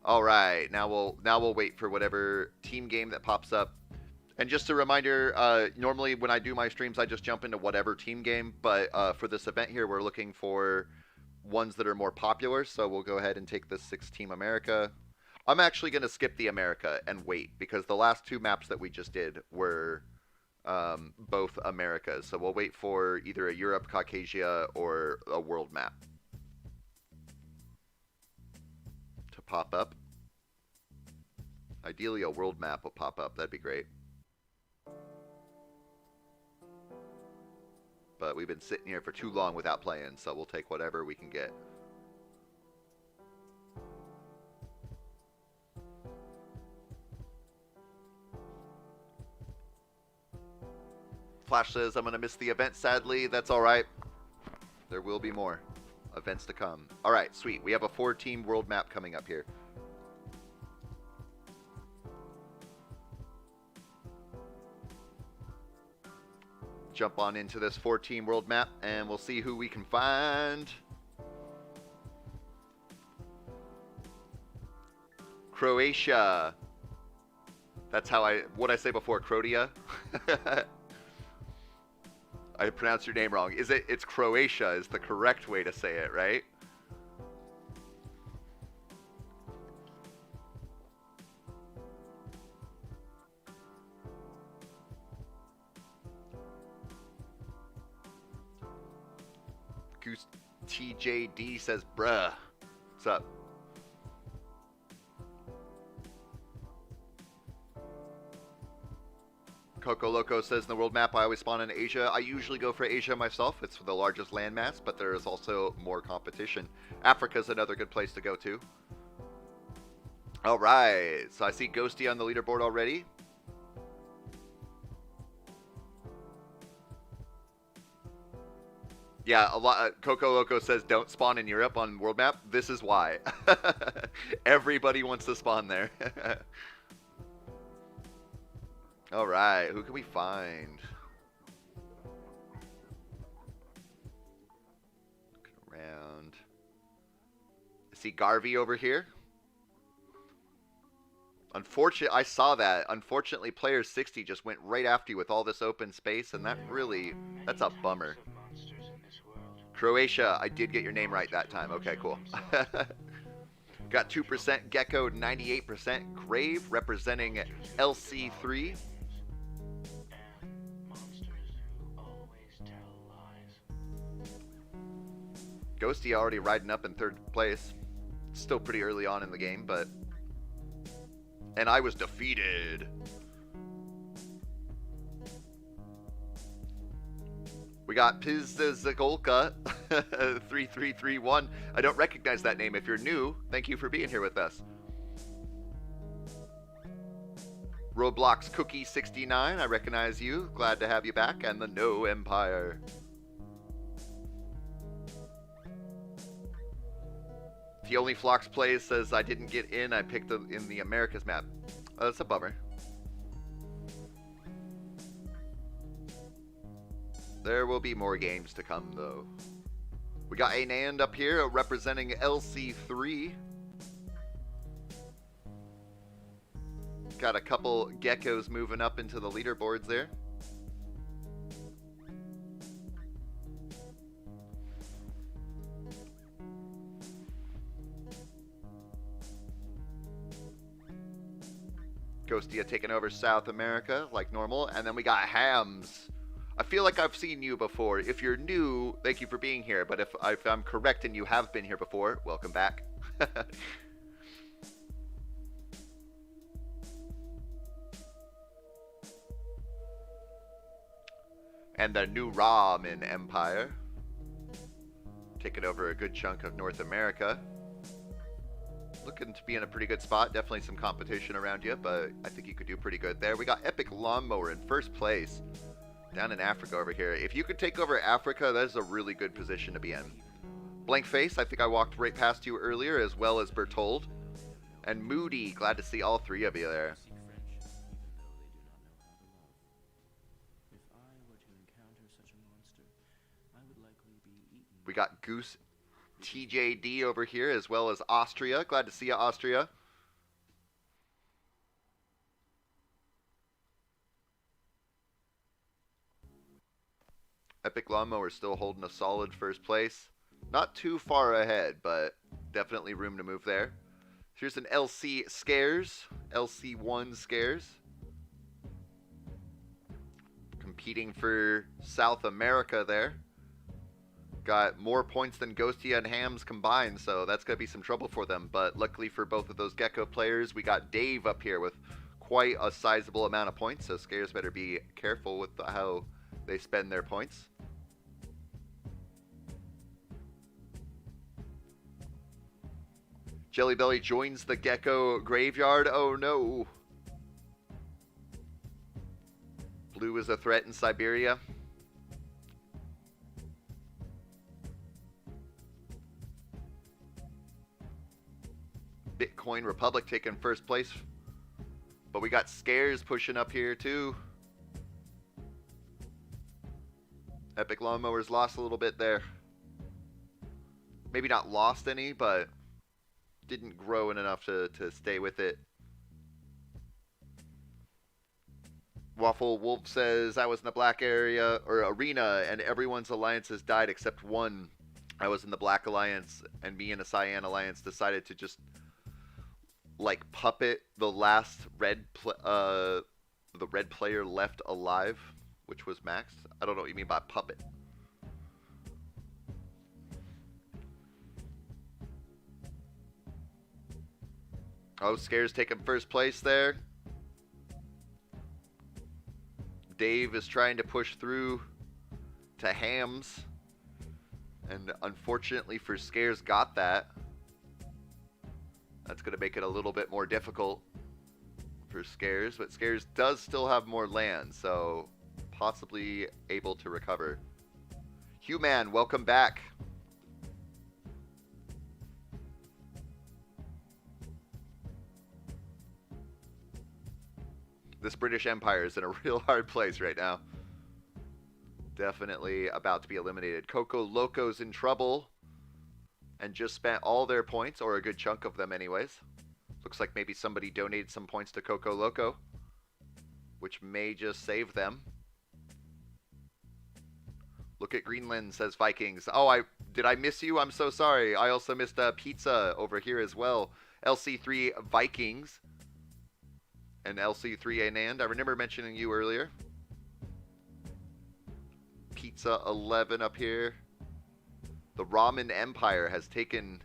All right, now we'll wait for whatever team game that pops up. And just a reminder, normally when I do my streams, I just jump into whatever team game. But for this event here, we're looking for ones that are more popular, so we'll go ahead and take this 6-team America. I'm actually going to skip the America and wait, because the last 2 maps that we just did were both Americas, so we'll wait for either a Europe, Caucasia, or a world map to pop up. Ideally, a world map will pop up. That'd be great. But we've been sitting here for too long without playing, so we'll take whatever we can get. Flash says, I'm going to miss the event, sadly. That's all right. There will be more events to come. All right, sweet. We have a 4-team world map coming up here. Jump on into this 4-team world map, and we'll see who we can find. Croatia. That's how what I say before, Croatia. I pronounced your name wrong. It's Croatia is the correct way to say it, right? Goose TJD says, bruh. What's up? Coco Loco says in the world map, I always spawn in Asia. I usually go for Asia myself. It's the largest landmass, but there is also more competition. Africa's another good place to go to. All right, so I see Ghosty on the leaderboard already. Yeah, a lot. Coco Loco says don't spawn in Europe on world map. This is why. Everybody wants to spawn there. All right, who can we find? Looking around. I see Garvey over here. Unfortunately, I saw that. Unfortunately, player 60 just went right after you with all this open space, and that really, that's a bummer. Croatia, I did get your name right that time. Okay, cool. Got 2% Geko, 98% Grave, representing LC3. Ghosty already riding up in 3rd place. Still pretty early on in the game, but... And I was defeated. We got Pizzagolka 3331. I don't recognize that name. If you're new, thank you for being here with us. Roblox Cookie 69. I recognize you. Glad to have you back. And the No Empire. The Only Flocks Plays says I didn't get in. I picked in the Americas map. Oh, that's a bummer. There will be more games to come, though. We got Anand up here representing LC3. Got a couple geckos moving up into the leaderboards there. Ghostia taking over South America like normal. And then we got Hams. I feel like I've seen you before. If you're new, thank you for being here. But if I'm correct and you have been here before, welcome back. And the new Ramen Empire. Taking over a good chunk of North America. Looking to be in a pretty good spot. Definitely some competition around you, but I think you could do pretty good there. We got Epic Lawnmower in 1st place. Down in Africa over here. If you could take over Africa, that is a really good position to be in. Blank Face, I think I walked right past you earlier, as well as Bertold. And Moody, glad to see all 3 of you there. We got Goose TJD over here, as well as Austria. Glad to see you, Austria. Epic Lawnmower still holding a solid 1st place. Not too far ahead, but definitely room to move there. Here's an LC Scares. LC1 Scares. Competing for South America there. Got more points than Ghostia and Hams combined, so that's going to be some trouble for them. But luckily for both of those Geko players, we got Dave up here with quite a sizable amount of points, so Scares better be careful with how they spend their points. Jellybelly joins the Geko graveyard. Oh no. Blue is a threat in Siberia. Bitcoin Republic taking 1st place. But we got Scares pushing up here too. Epic Lawnmowers lost a little bit there. Maybe not lost any, but didn't grow in enough to stay with it. Waffle Wolf says, I was in the black area or arena and everyone's alliances died except one. I was in the black alliance and me and a cyan alliance decided to just like puppet the last red player left alive, which was Max. I don't know what you mean by puppet. Oh, Scare's taking 1st place there. Dave is trying to push through to Hams. And unfortunately for Scares, got that. That's going to make it a little bit more difficult for Scares. But Scares does still have more land, so possibly able to recover. Human, welcome back. This British Empire is in a real hard place right now. Definitely about to be eliminated. Coco Loco's in trouble and just spent all their points, or a good chunk of them anyways. Looks like maybe somebody donated some points to Coco Loco, which may just save them. Look at Greenland, says Vikings. Oh, did I miss you? I'm so sorry. I also missed pizza over here as well. LC3 Vikings and LC3 Anand. I remember mentioning you earlier. Pizza 11 up here. The Ramen Empire has taken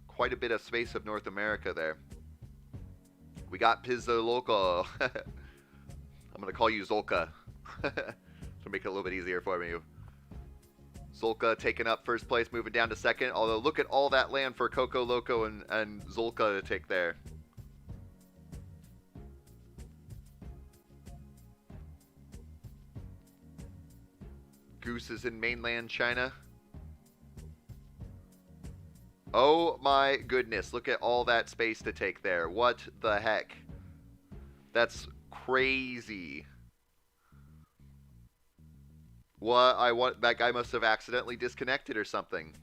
quite a bit of space of North America there. We got Pizza Loco. I'm going to call you Zolka to make it a little bit easier for me. Zolka taking up first place, moving down to second. Although look at all that land for Coco Loco and Zolka to take there. Goose is in mainland China. Oh my goodness, look at all that space to take there. What the heck? That's crazy. What? That guy must have accidentally disconnected or something.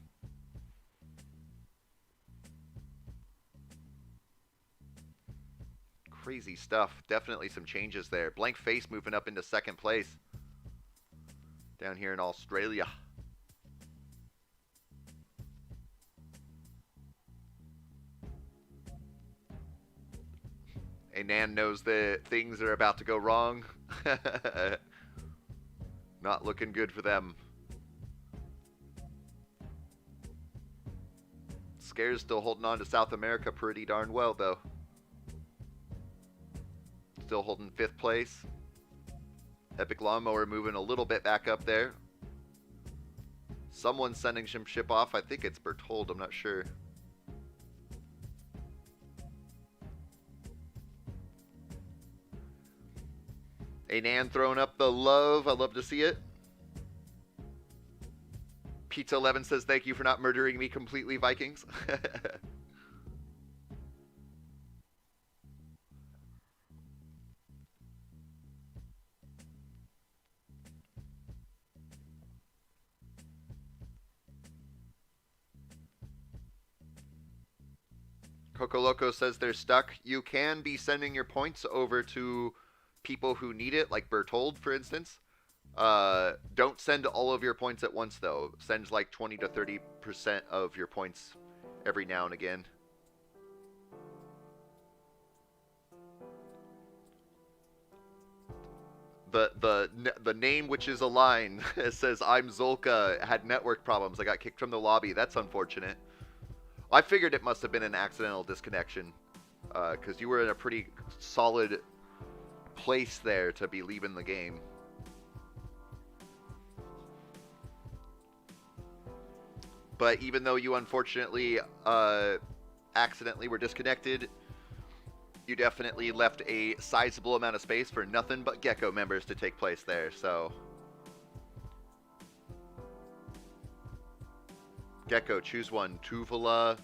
Crazy stuff. Definitely some changes there. Blank Face moving up into second place. Down here in Australia. Nan knows that things are about to go wrong. Not looking good for them. Scare's still holding on to South America pretty darn well, though. Still holding 5th place. Epic Lawnmower moving a little bit back up there. Someone's sending some ship off. I think it's Berthold. I'm not sure. Anan throwing up the love. I love to see it. Pizza 11 says, thank you for not murdering me completely, Vikings. Coco Loco says they're stuck. You can be sending your points over to people who need it, like Berthold, for instance. Don't send all of your points at once, though. Send like 20 to 30% of your points every now and again. The name, which is a line, says, I'm Zolka, had network problems. I got kicked from the lobby. That's unfortunate. I figured it must have been an accidental disconnection, because you were in a pretty solid place there to be leaving the game. But even though you unfortunately accidentally were disconnected, you definitely left a sizable amount of space for nothing but Geko members to take place there, so... Geko, choose one. Tuvala,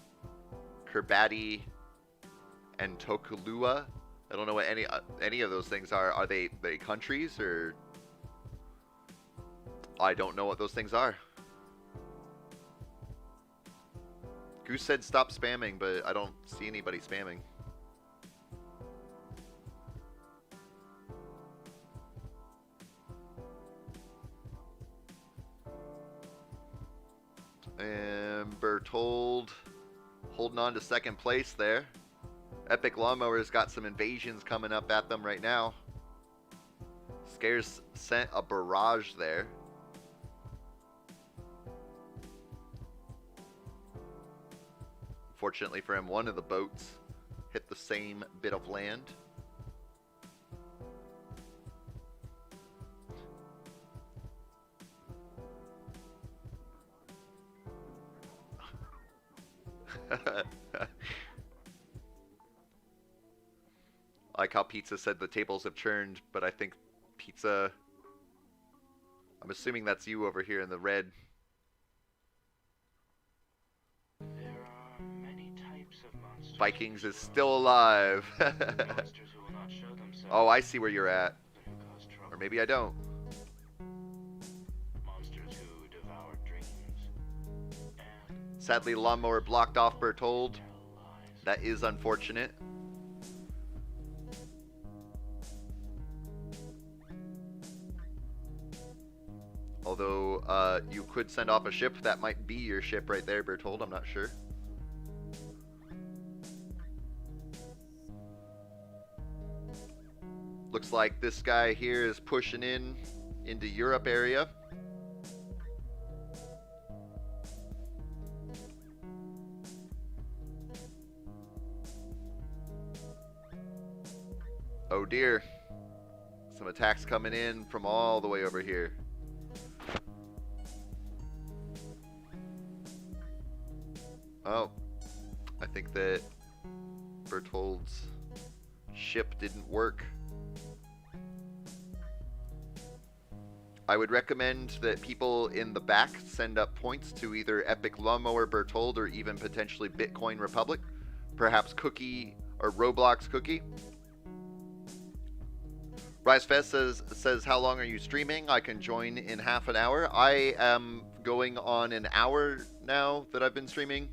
Kerbati, and Tokulua. I don't know what any of those things are. Are they countries, or... I don't know what those things are. Goose said stop spamming, but I don't see anybody spamming. And Berthold holding on to second place there. Epic Lawnmower's got some invasions coming up at them right now. Scares sent a barrage there. Fortunately for him, one of the boats hit the same bit of land. Like how Pizza said the tables have churned, but I think Pizza... I'm assuming that's you over here in the red. There are many types of monsters. Vikings is still alive. Monsters who will not show themselves. Oh, I see where you're at. Who cause trouble. Or maybe I don't. Monsters who devour dreams. And Sadly, Lawnmower blocked off Bertold. tell lies. That is unfortunate. Although, you could send off a ship. That might be your ship right there, Bertold. I'm not sure. Looks like this guy here is pushing into Europe area. Oh dear. Some attacks coming in from all the way over here. Oh, I think that Bertold's ship didn't work. I would recommend that people in the back send up points to either Epic Lawnmower Bertold or even potentially Bitcoin Republic. Perhaps Cookie or Roblox Cookie. RiseFest says, how long are you streaming? I can join in half an hour. I am going on an hour now that I've been streaming.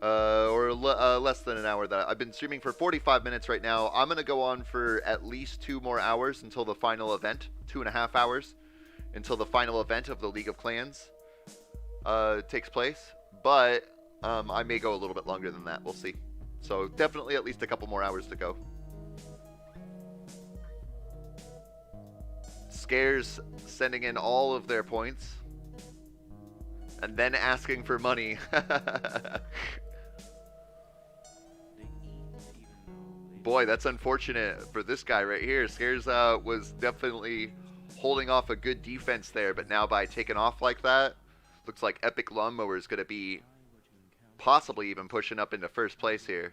Less than an hour. That I've been streaming for 45 minutes right now. I'm going to go on for at least 2 more hours until the final event. 2.5 hours until the final event of the League of Clans takes place. But I may go a little bit longer than that. We'll see. So definitely at least a couple more hours to go. Scares sending in all of their points and then asking for money. Boy, that's unfortunate for this guy right here. Scares was definitely holding off a good defense there, but now by taking off like that, looks like Epic Lawnmower is going to be possibly even pushing up into first place here.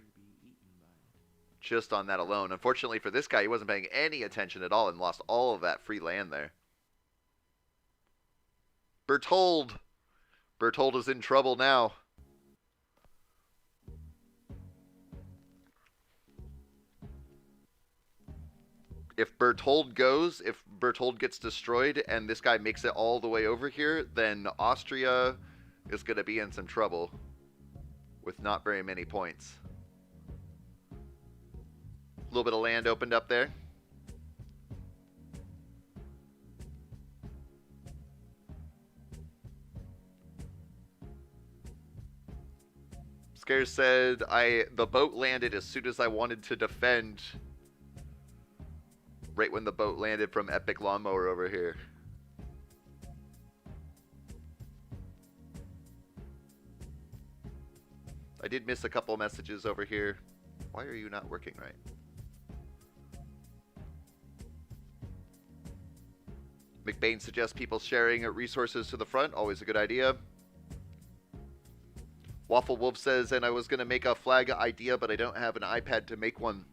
Just on that alone. Unfortunately for this guy, he wasn't paying any attention at all and lost all of that free land there. Bertold. Bertold is in trouble now. If Bertold goes, if Bertold gets destroyed and this guy makes it all the way over here, then Austria is going to be in some trouble with not very many points. A little bit of land opened up there. Scares said, the boat landed as soon as I wanted to defend. Right when the boat landed from Epic Lawnmower over here. I did miss a couple messages over here. Why are you not working right? McBain suggests people sharing resources to the front. Always a good idea. Waffle Wolf says, and I was going to make a flag idea, but I don't have an iPad to make one.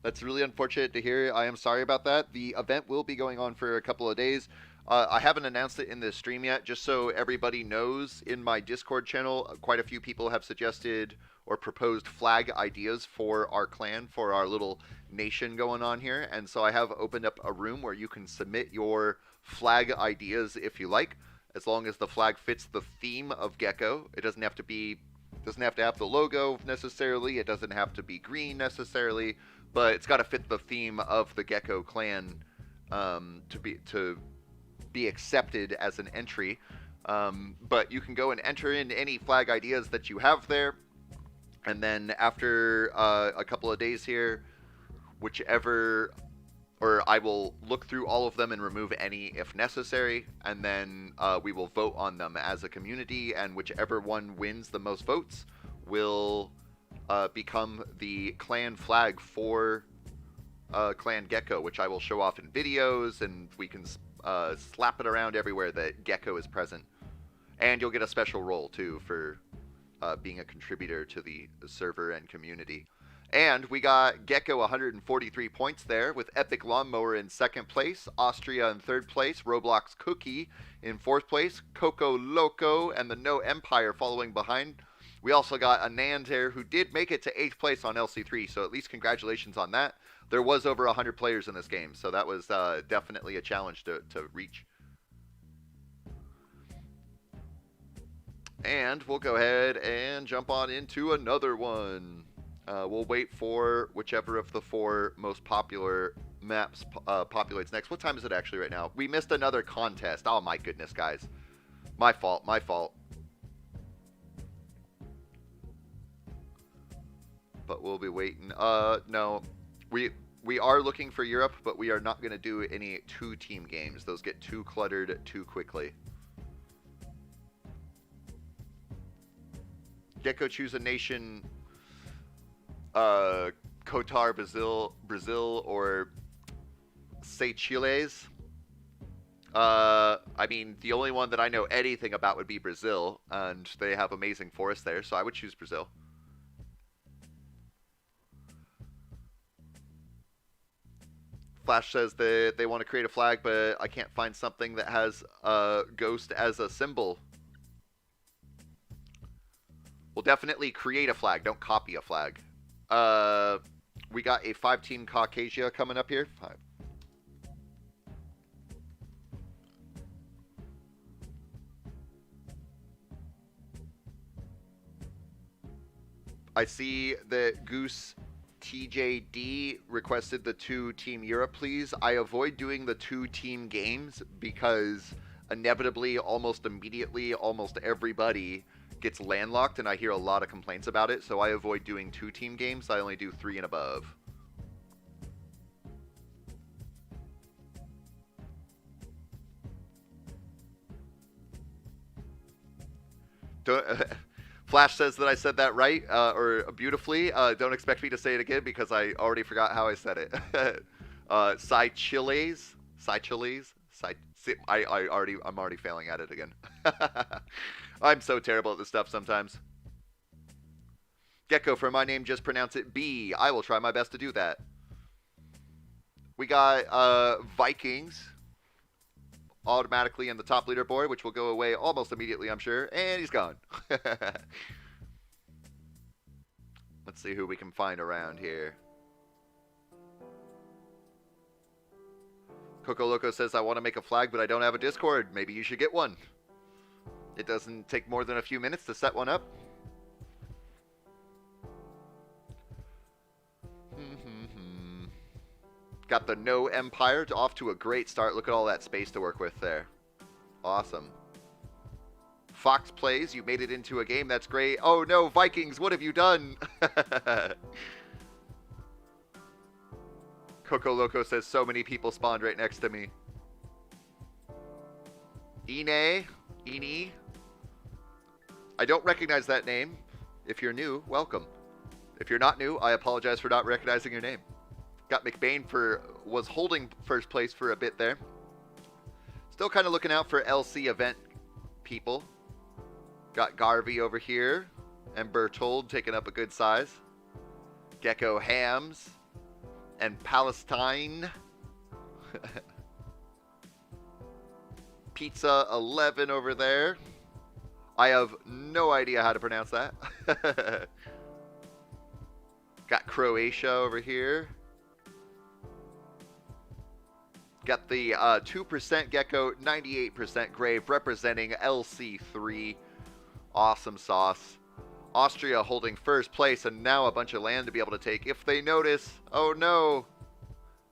That's really unfortunate to hear. I am sorry about that. The event will be going on for a couple of days. I haven't announced it in this stream yet, just so everybody knows. In my Discord channel, quite a few people have suggested or proposed flag ideas for our clan, for our little nation going on here. And so I have opened up a room where you can submit your flag ideas if you like, as long as the flag fits the theme of Geko. It doesn't have to have the logo necessarily. It doesn't have to be green necessarily, but it's got to fit the theme of the Geko clan to be accepted as an entry. But you can go and enter in any flag ideas that you have there, and then after a couple of days here, I will look through all of them and remove any if necessary, and then we will vote on them as a community, and whichever one wins the most votes will become the clan flag for Clan Geko, which I will show off in videos, and we can slap it around everywhere that Geko is present. And you'll get a special role too for being a contributor to the server and community. And we got Geko 143 points there, with Epic Lawnmower in second place, Austria in third place, Roblox Cookie in fourth place, Coco Loco and the No Empire following behind. We also got Anand here, who did make it to 8th place on LC3, so at least congratulations on that. There was over 100 players in this game, so that was definitely a challenge to reach. And we'll go ahead and jump on into another one. We'll wait for whichever of the 4 most popular maps populates next. What time is it actually right now? We missed another contest. Oh my goodness, guys. My fault, my fault. But we'll be waiting. No. We are looking for Europe, but we are not going to do any 2-team games. Those get too cluttered too quickly. Geko, choose a nation. Qatar, Brazil, or Seychelles. I mean, the only one that I know anything about would be Brazil, and they have amazing forests there, so I would choose Brazil. Flash says that they want to create a flag, but I can't find something that has a ghost as a symbol. We'll definitely create a flag, don't copy a flag. We got a 5-team Caucasia coming up here. 5. I see that Goose TJD requested the 2-team Europe, please. I avoid doing the 2-team games because inevitably, almost immediately, almost everybody gets landlocked, and I hear a lot of complaints about it, so I avoid doing 2-team games. I only do 3 and above. Don't... Flash says that I said that right, or beautifully. Don't expect me to say it again because I already forgot how I said it. Seychelles? I'm already failing at it again. I'm so terrible at this stuff sometimes. Geko, for my name, just pronounce it B. I will try my best to do that. We got Vikings automatically in the top leaderboard, which will go away almost immediately, I'm sure. And he's gone. Let's see who we can find around here. Coco Loco says, I want to make a flag, but I don't have a Discord. Maybe you should get one. It doesn't take more than a few minutes to set one up. Got the No Empire off to a great start. Look at all that space to work with there. Awesome. Fox plays. You made it into a game. That's great. Oh no, Vikings, what have you done? Coco Loco says so many people spawned right next to me. Ine. I don't recognize that name. If you're new, welcome. If you're not new, I apologize for not recognizing your name. Got McBain was holding first place for a bit there. Still kind of looking out for LC event people. Got Garvey over here. And Bertold taking up a good size. Geko Hams. And Palestine. Pizza 11 over there. I have no idea how to pronounce that. Got Croatia over here. Got the 2% Geko, 98% Grave, representing LC3. Awesome sauce. Austria holding first place, and now a bunch of land to be able to take. If they notice, oh no.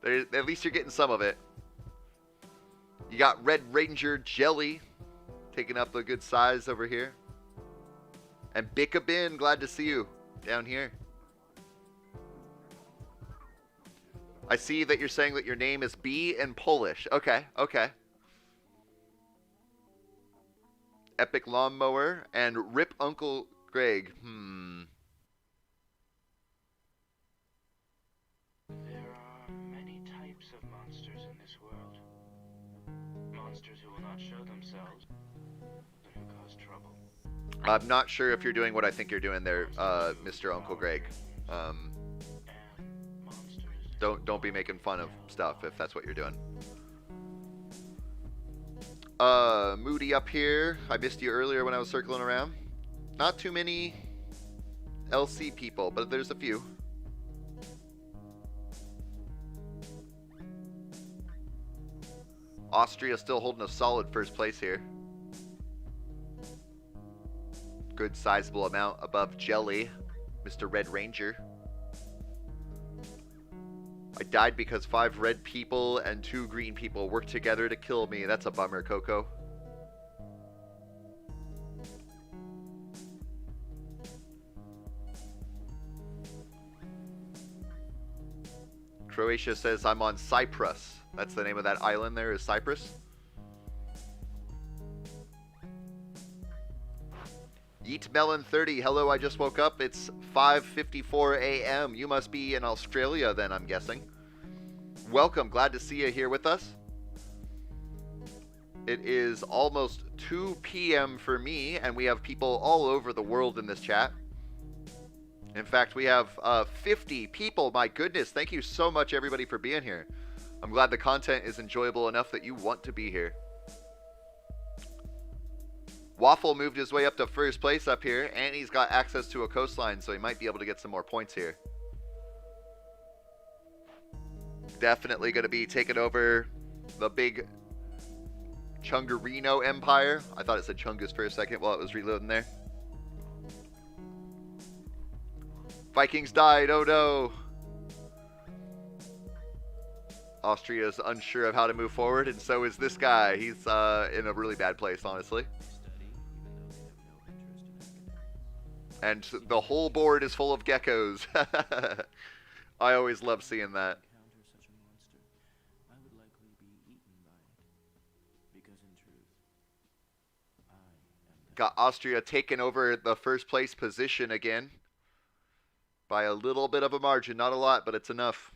At least you're getting some of it. You got Red Ranger Jelly taking up a good size over here. And Bikabin, glad to see you down here. I see that you're saying that your name is B in Polish. Okay. Epic Lawnmower and Rip Uncle Greg. There are many types of monsters in this world. Monsters who will not show themselves and who cause trouble. I'm not sure if you're doing what I think you're doing there, Mr. Uncle Greg. Don't be making fun of stuff if that's what you're doing. Moody up here. I missed you earlier when I was circling around. Not too many LC people, but there's a few. Austria still holding a solid first place here. Good sizable amount above Jelly, Mr. Red Ranger. I died because 5 red people and 2 green people worked together to kill me. That's a bummer, Coco. Croatia says I'm on Cyprus. That's the name of that island there, is Cyprus. Eat Melon 30. Hello, I just woke up. It's 5:54 a.m. You must be in Australia then, I'm guessing. Welcome. Glad to see you here with us. It is almost 2 p.m. for me, and we have people all over the world in this chat. In fact, we have 50 people. My goodness. Thank you so much, everybody, for being here. I'm glad the content is enjoyable enough that you want to be here. Waffle moved his way up to first place up here, and he's got access to a coastline, so he might be able to get some more points here. Definitely going to be taking over the big Chungarino Empire. I thought it said Chungus for a second while it was reloading there. Vikings died, oh no. Austria's unsure of how to move forward, and so is this guy. He's in a really bad place, honestly. And the whole board is full of geckos. I always love seeing that. Got Austria taking over the first place position again. By a little bit of a margin. Not a lot, but it's enough.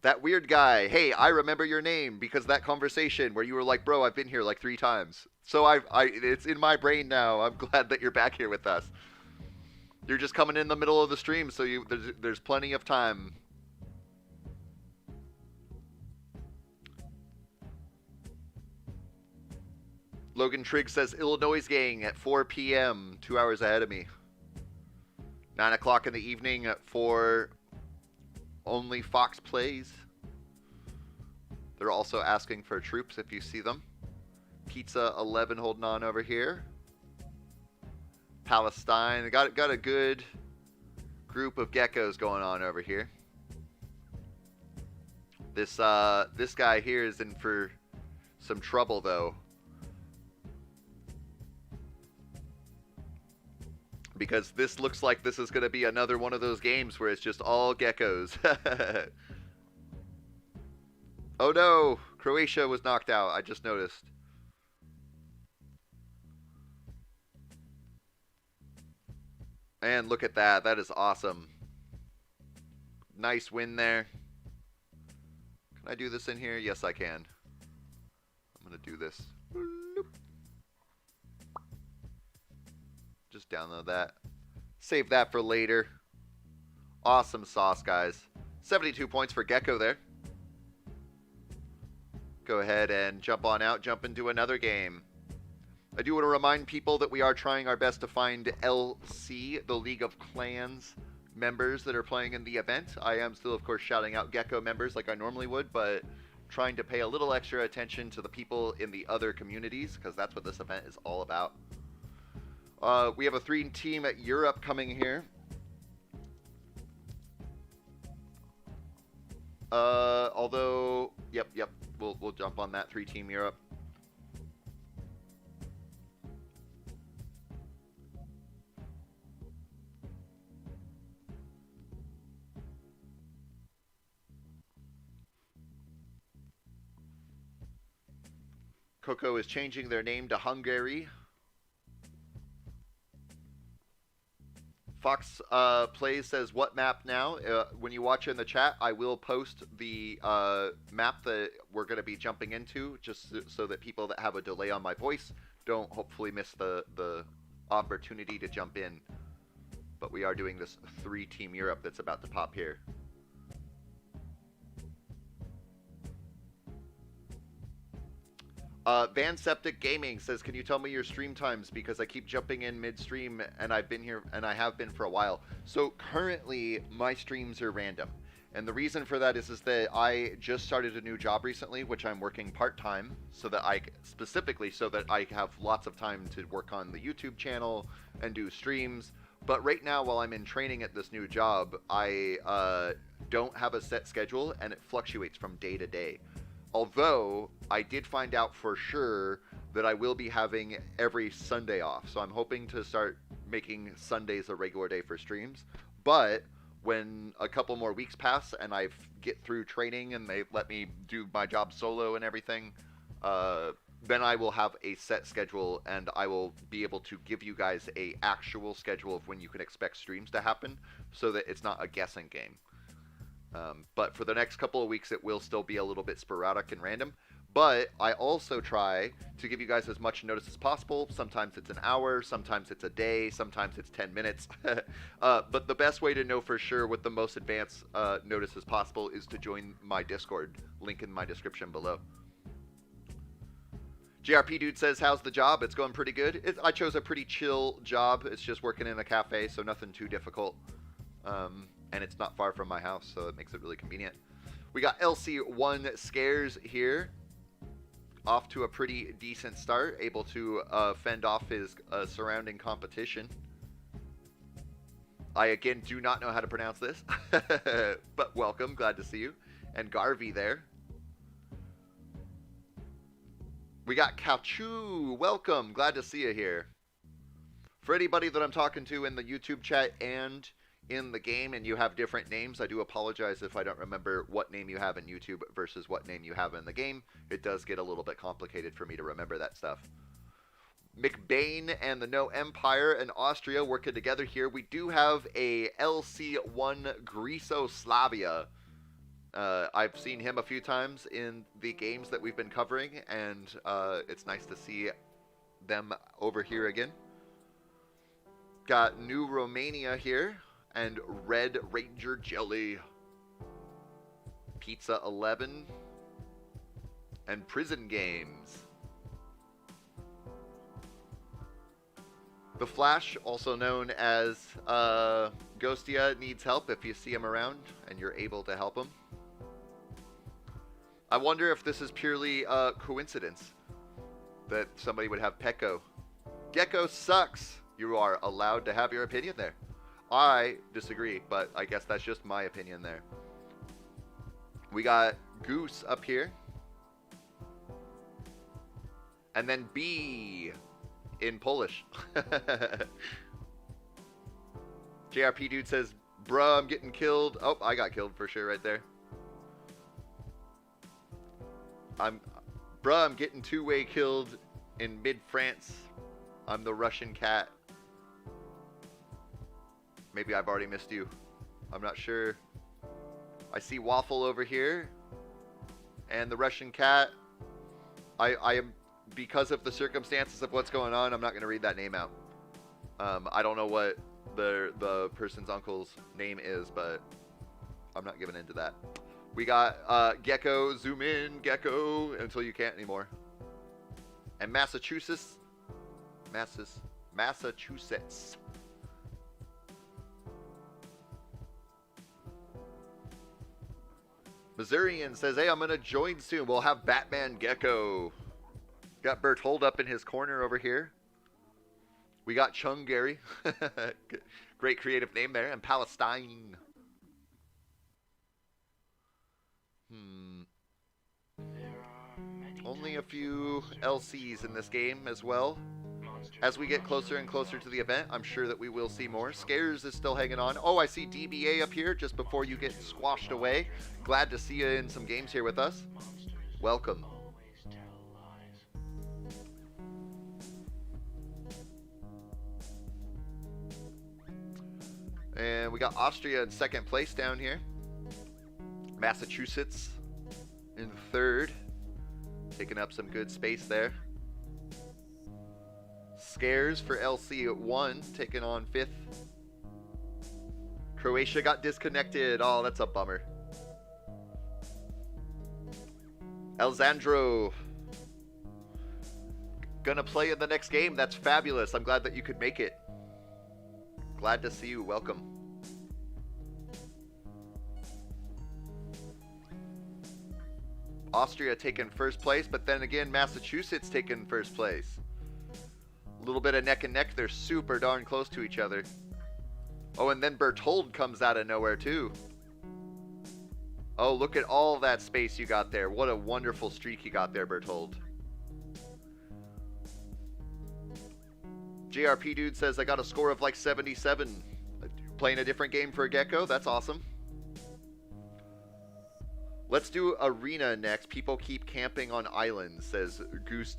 That weird guy. Hey, I remember your name because of that conversation where you were like, bro, I've been here like 3 times. So it's in my brain now. I'm glad that you're back here with us. You're just coming in the middle of the stream, so there's plenty of time. Logan Trigg says Illinois gang at 4 p.m., 2 hours ahead of me. 9 o'clock in the evening for Only Fox Plays. They're also asking for troops if you see them. Pizza 11 holding on over here. Palestine. Got a good group of geckos going on over here. This guy here is in for some trouble though. Because this looks like this is going to be another one of those games where it's just all geckos. Oh no! Croatia was knocked out. I just noticed. And look at that. That is awesome. Nice win there. Can I do this in here? Yes, I can. I'm going to do this. Just download that. Save that for later. Awesome sauce, guys. 72 points for Geko there. Go ahead and jump on out, jump into another game. I do want to remind people that we are trying our best to find LC, the League of Clans members that are playing in the event. I am still, of course, shouting out Geko members like I normally would, but trying to pay a little extra attention to the people in the other communities, because that's what this event is all about. We have a 3-team at Europe coming here. Although, yep, we'll jump on that 3-team Europe. Coco is changing their name to Hungary. Fox Plays says, what map now? When you watch in the chat, I will post the map that we're going to be jumping into, just so that people that have a delay on my voice don't hopefully miss the opportunity to jump in. But we are doing this 3-team Europe that's about to pop here. Van Septic Gaming says, can you tell me your stream times, because I keep jumping in midstream and I've been here and I have been for a while. So currently my streams are random, and the reason for that is that I just started a new job recently, which I'm working part-time, so that I have lots of time to work on the YouTube channel and do streams. But right now, while I'm in training at this new job, I don't have a set schedule, and it fluctuates from day to day. Although, I did find out for sure that I will be having every Sunday off. So I'm hoping to start making Sundays a regular day for streams. But when a couple more weeks pass and I get through training and they let me do my job solo and everything, then I will have a set schedule, and I will be able to give you guys a actual schedule of when you can expect streams to happen, so that it's not a guessing game. But for the next couple of weeks, it will still be a little bit sporadic and random. But I also try to give you guys as much notice as possible. Sometimes it's an hour, sometimes it's a day, sometimes it's 10 minutes. But the best way to know for sure with the most advanced notice as possible is to join my Discord. Link in my description below. JRP Dude says, how's the job? It's going pretty good. I chose a pretty chill job. It's just working in a cafe, so nothing too difficult. And it's not far from my house, so it makes it really convenient. We got LC1 Scares here. Off to a pretty decent start, able to fend off his surrounding competition. I, again, do not know how to pronounce this, but welcome, glad to see you. And Garvey there. We got Kachu, welcome, glad to see you here. For anybody that I'm talking to in the YouTube chat and in the game and you have different names, I do apologize if I don't remember what name you have in YouTube versus what name you have in the game. It does get a little bit complicated for me to remember that stuff. McBain and the No Empire and Austria working together here. We do have a LC1 Grisoslavia. I've seen him a few times in the games that we've been covering, and it's nice to see them over here again. Got New Romania here, and Red Ranger Jelly. Pizza 11, and Prison Games. The Flash, also known as Ghostia, needs help if you see him around and you're able to help him. I wonder if this is purely a coincidence that somebody would have Pecco. Geko sucks. You are allowed to have your opinion there. I disagree, but I guess that's just my opinion there. We got Goose up here. And then B in Polish. JRP Dude says, bruh, I'm getting killed. Oh, I got killed for sure right there. Bruh, I'm getting two-way killed in mid-France. I'm the Russian cat. Maybe I've already missed you. I'm not sure. I see Waffle over here. And the Russian cat. I am, because of the circumstances of what's going on, I'm not going to read that name out. I don't know what the person's uncle's name is, but I'm not giving into that. We got Geko, zoom in, Geko, until you can't anymore. And Massachusetts. Massachusetts. Missourian says, hey, I'm going to join soon. We'll have Batman Geko. Got Berthold up in his corner over here. We got Chung Gary. Great creative name there. And Palestine. Only a few LCs in this game as well. As we get closer and closer to the event, I'm sure that we will see more. Scares is still hanging on. Oh, I see DBA up here just before you get squashed away. Glad to see you in some games here with us. Welcome. And we got Austria in second place down here. Massachusetts in third. Taking up some good space there. Scares for LC at 1, taking on 5th. Croatia got disconnected. Oh, that's a bummer. Alessandro gonna play in the next game. That's fabulous. I'm glad that you could make it. Glad to see you. Welcome. Austria taking first place, but then again, Massachusetts taking first place. A little bit of neck and neck. They're super darn close to each other. Oh, and then Berthold comes out of nowhere, too. Oh, look at all that space you got there. What a wonderful streak you got there, Berthold. JRP Dude says, I got a score of like 77. Playing a different game for Geko. That's awesome. Let's do arena next. People keep camping on islands, says Goose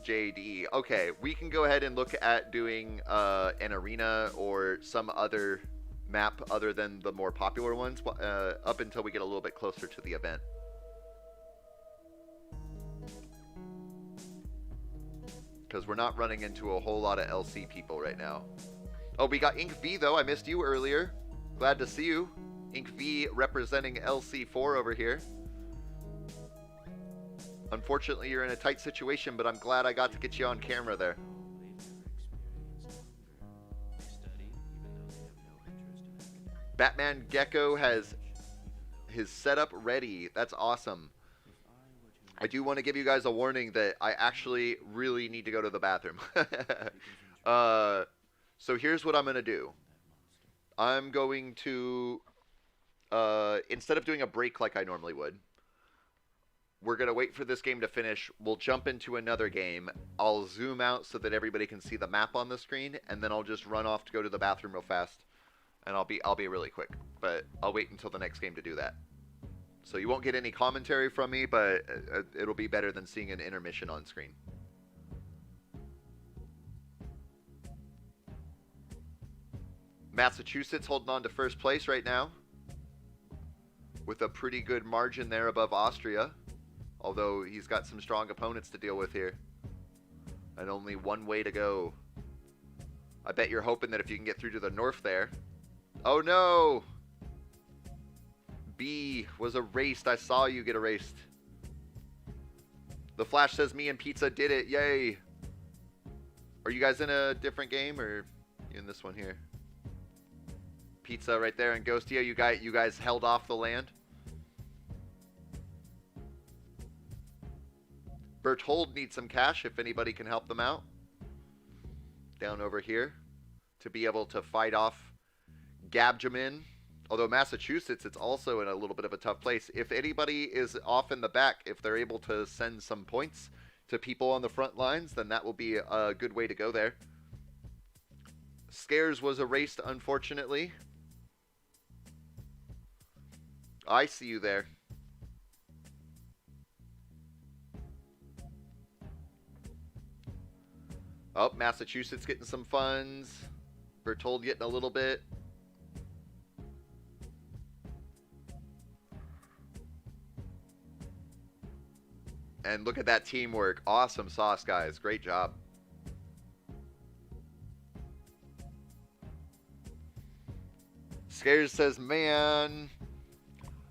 JD. Okay, we can go ahead and look at doing an arena or some other map other than the more popular ones up until we get a little bit closer to the event. Because we're not running into a whole lot of LC people right now. Oh, we got Ink V though. I missed you earlier. Glad to see you. Ink V representing LC4 over here. Unfortunately, you're in a tight situation, but I'm glad I got to get you on camera there. Batman Geko has his setup ready. That's awesome. I do want to give you guys a warning that I actually really need to go to the bathroom. So here's what I'm going to do. I'm going to, instead of doing a break like I normally would, we're going to wait for this game to finish. We'll jump into another game. I'll zoom out so that everybody can see the map on the screen, and then I'll just run off to go to the bathroom real fast. And I'll be really quick, but I'll wait until the next game to do that. So you won't get any commentary from me, but it'll be better than seeing an intermission on screen. Massachusetts holding on to first place right now with a pretty good margin there above Austria, although he's got some strong opponents to deal with here and only one way to go. I bet you're hoping that if you can get through to the north there. Oh no! B was erased. I saw you get erased. The Flash says me and Pizza did it. Yay! Are you guys in a different game or in this one here? Pizza right there and Ghostia, you guys held off the land. Berthold needs some cash if anybody can help them out. Down over here to be able to fight off Gabjamin. Although Massachusetts, it's also in a little bit of a tough place. If anybody is off in the back, if they're able to send some points to people on the front lines, then that will be a good way to go there. Scares was erased, unfortunately. I see you there. Oh, Massachusetts getting some funds. Berthold getting a little bit. And look at that teamwork. Awesome sauce, guys. Great job. Scares says, man,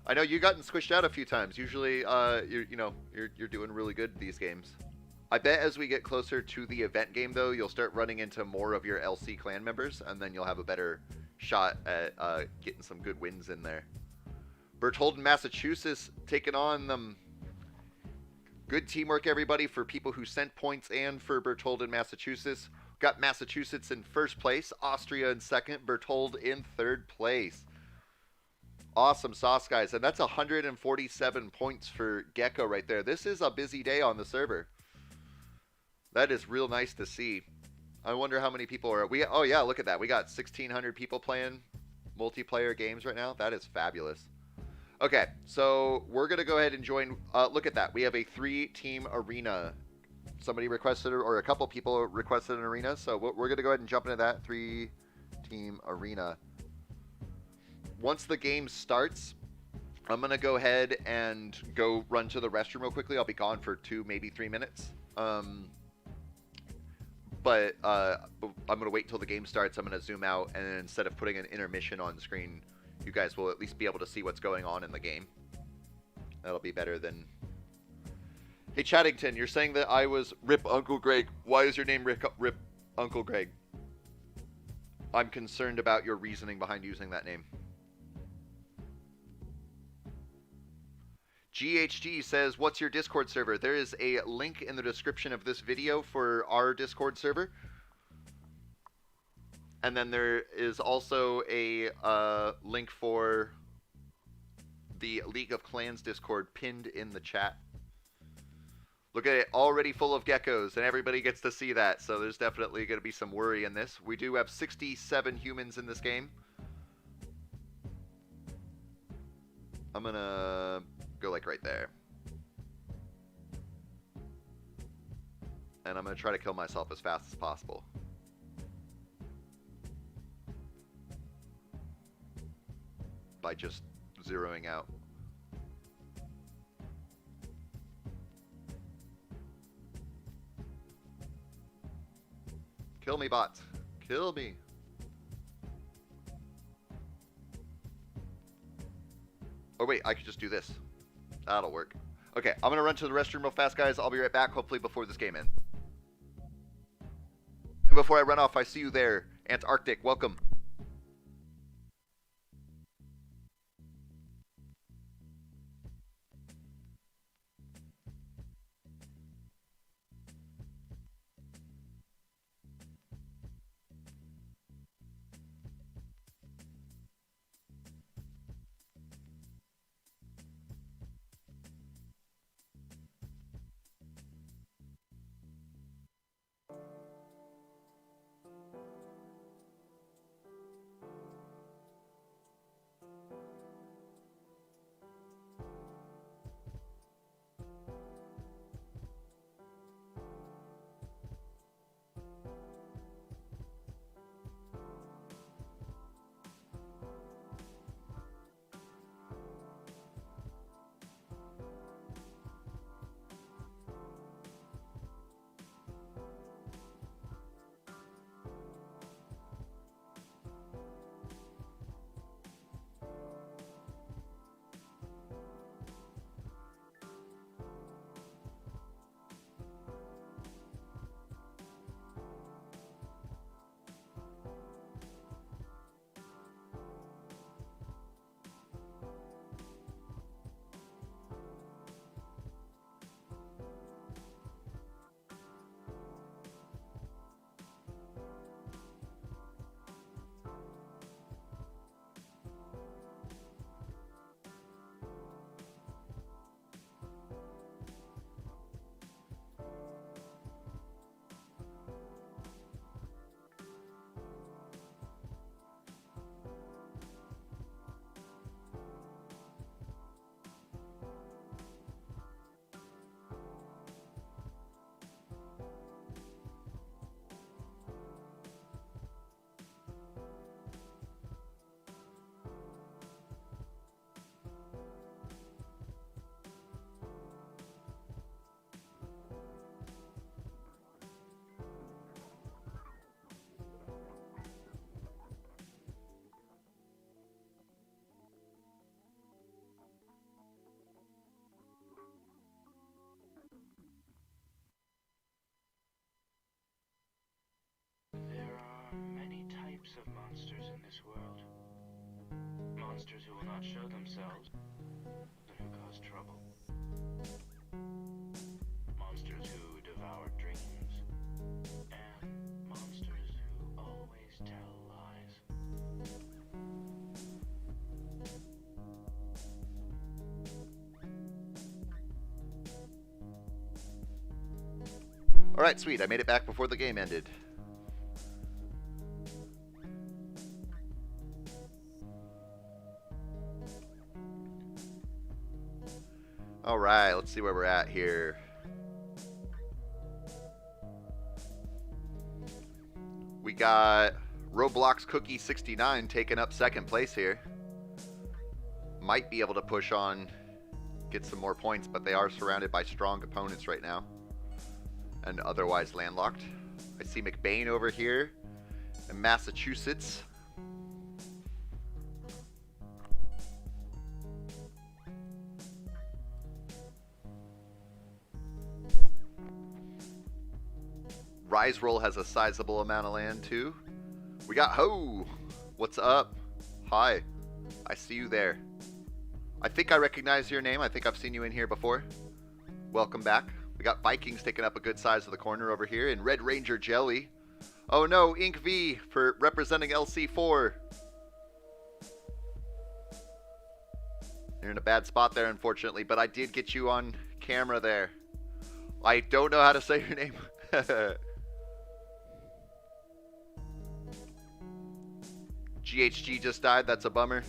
I know you gotten squished out a few times. Usually, you're doing really good these games. I bet as we get closer to the event game, though, you'll start running into more of your LC clan members, and then you'll have a better shot at getting some good wins in there. Berthold in Massachusetts taking on them. Good teamwork, everybody, for people who sent points and for Berthold in Massachusetts. Got Massachusetts in first place, Austria in second, Berthold in third place. Awesome sauce, guys. And that's 147 points for Geko right there. This is a busy day on the server. That is real nice to see. I wonder how many people are... Oh, yeah, look at that. We got 1,600 people playing multiplayer games right now. That is fabulous. Okay, so we're going to go ahead and join... look at that. We have a 3-team arena. Somebody requested, or a couple people requested an arena, so we're going to go ahead and jump into that 3-team arena. once the game starts, I'm going to go ahead and go run to the restroom real quickly. I'll be gone for 2, maybe 3 minutes. But I'm going to wait till the game starts. I'm going to zoom out, and instead of putting an intermission on screen, you guys will at least be able to see what's going on in the game. That'll be better than... Hey, Chaddington, you're saying that I was Rip Uncle Greg. Why is your name Rip Uncle Greg? I'm concerned about your reasoning behind using that name. GHG says, what's your Discord server? There is a link in the description of this video for our Discord server. And then there is also a link for the League of Clans Discord pinned in the chat. Look at it, already full of geckos, and everybody gets to see that, so there's definitely going to be some worry in this. We do have 67 humans in this game. I'm going to go like right there. And I'm going to try to kill myself as fast as possible. By just zeroing out. Kill me, bots. Kill me. Oh, wait. I could just do this. That'll work. Okay. I'm going to run to the restroom real fast, guys. I'll be right back, hopefully, before this game ends. And before I run off, I see you there. Antarctic, welcome. There are many types of monsters in this world. Monsters who will not show themselves and who cause trouble. Monsters who devour dreams. And monsters who always tell lies. Alright, sweet. I made it back before the game ended. Alright, let's see where we're at here. We got Roblox Cookie 69 taking up second place here. might be able to push on, get some more points, but they are surrounded by strong opponents right now and otherwise landlocked. I see McBain over here in Massachusetts. Rise Roll has a sizable amount of land too. We got Ho! What's up? Hi. I see you there. I think I recognize your name. I think I've seen you in here before. Welcome back. We got Vikings taking up a good size of the corner over here, and Red Ranger Jelly. Oh no, Ink V for representing LC4. You're in a bad spot there, unfortunately, but I did get you on camera there. I don't know how to say your name. GHG just died. That's a bummer.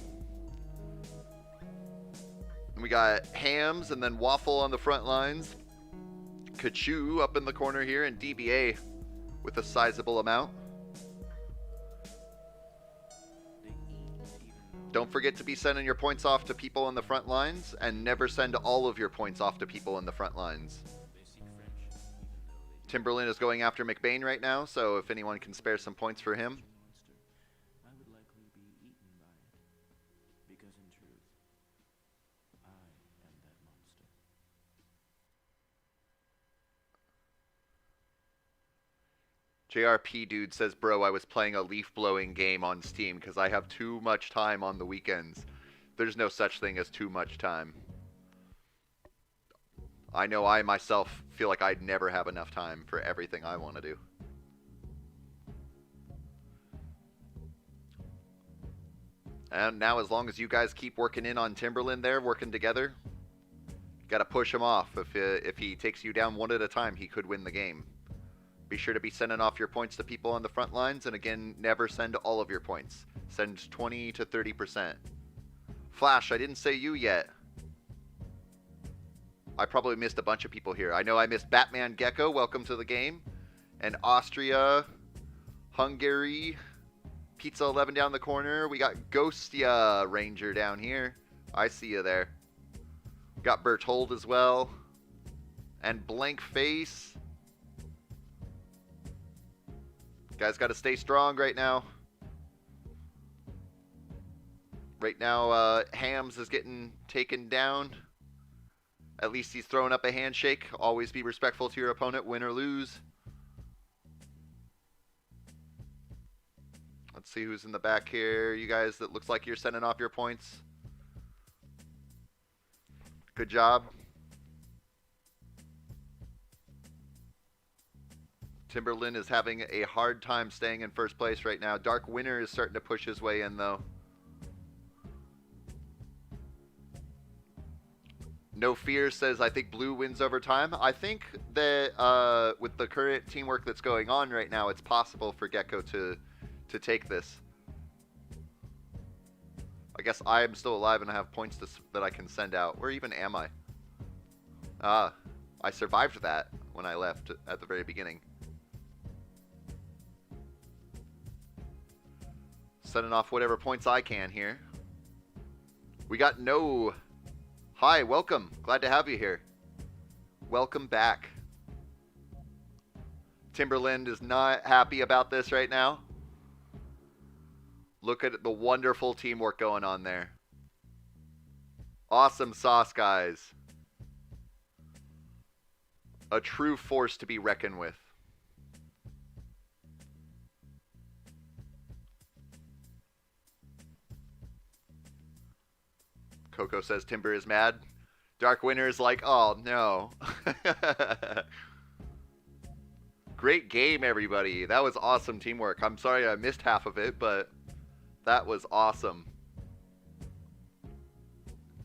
We got Hams and then Waffle on the front lines. Kachu up in the corner here, and DBA with a sizable amount. Don't forget to be sending your points off to people on the front lines, and never send all of your points off to people in the front lines. Timberland is going after McBain right now, so if anyone can spare some points for him. JRP dude says, bro, I was playing a leaf blowing game on Steam because I have too much time on the weekends. There's no such thing as too much time. I know I myself feel like I'd never have enough time for everything I want to do. And now as long as you guys keep working in on Timberland there, working together, got to push him off. If he takes you down one at a time, he could win the game. Be sure to be sending off your points to people on the front lines, and again, never send all of your points. Send 20 to 30%. Flash, I didn't say you yet. I probably missed a bunch of people here. I know I missed Batman Geko, welcome to the game. And Austria, Hungary, Pizza 11 down the corner. We got Ghostia Ranger down here. I see you there. Got Berthold as well. And Blank Face. Guys got to stay strong right now. Right now, Hams is getting taken down. At least he's throwing up a handshake. Always be respectful to your opponent, win or lose. Let's see who's in the back here. You guys, that looks like you're sending off your points. Good job. Timberland is having a hard time staying in first place right now. Dark Winter is starting to push his way in, though. No Fear says, I think blue wins over time. I think that with the current teamwork that's going on right now, it's possible for Geko to take this. I guess I am still alive and I have points that I can send out. Where even am I? I survived that when I left at the very beginning. Sending off whatever points I can here. We got No. Hi, welcome. Glad to have you here. Welcome back. Timberland is not happy about this right now. Look at the wonderful teamwork going on there. Awesome sauce, guys. A true force to be reckoned with. Coco says Timber is mad. Dark Winter is like, oh no. Great game, everybody. That was awesome teamwork. I'm sorry I missed half of it, but that was awesome.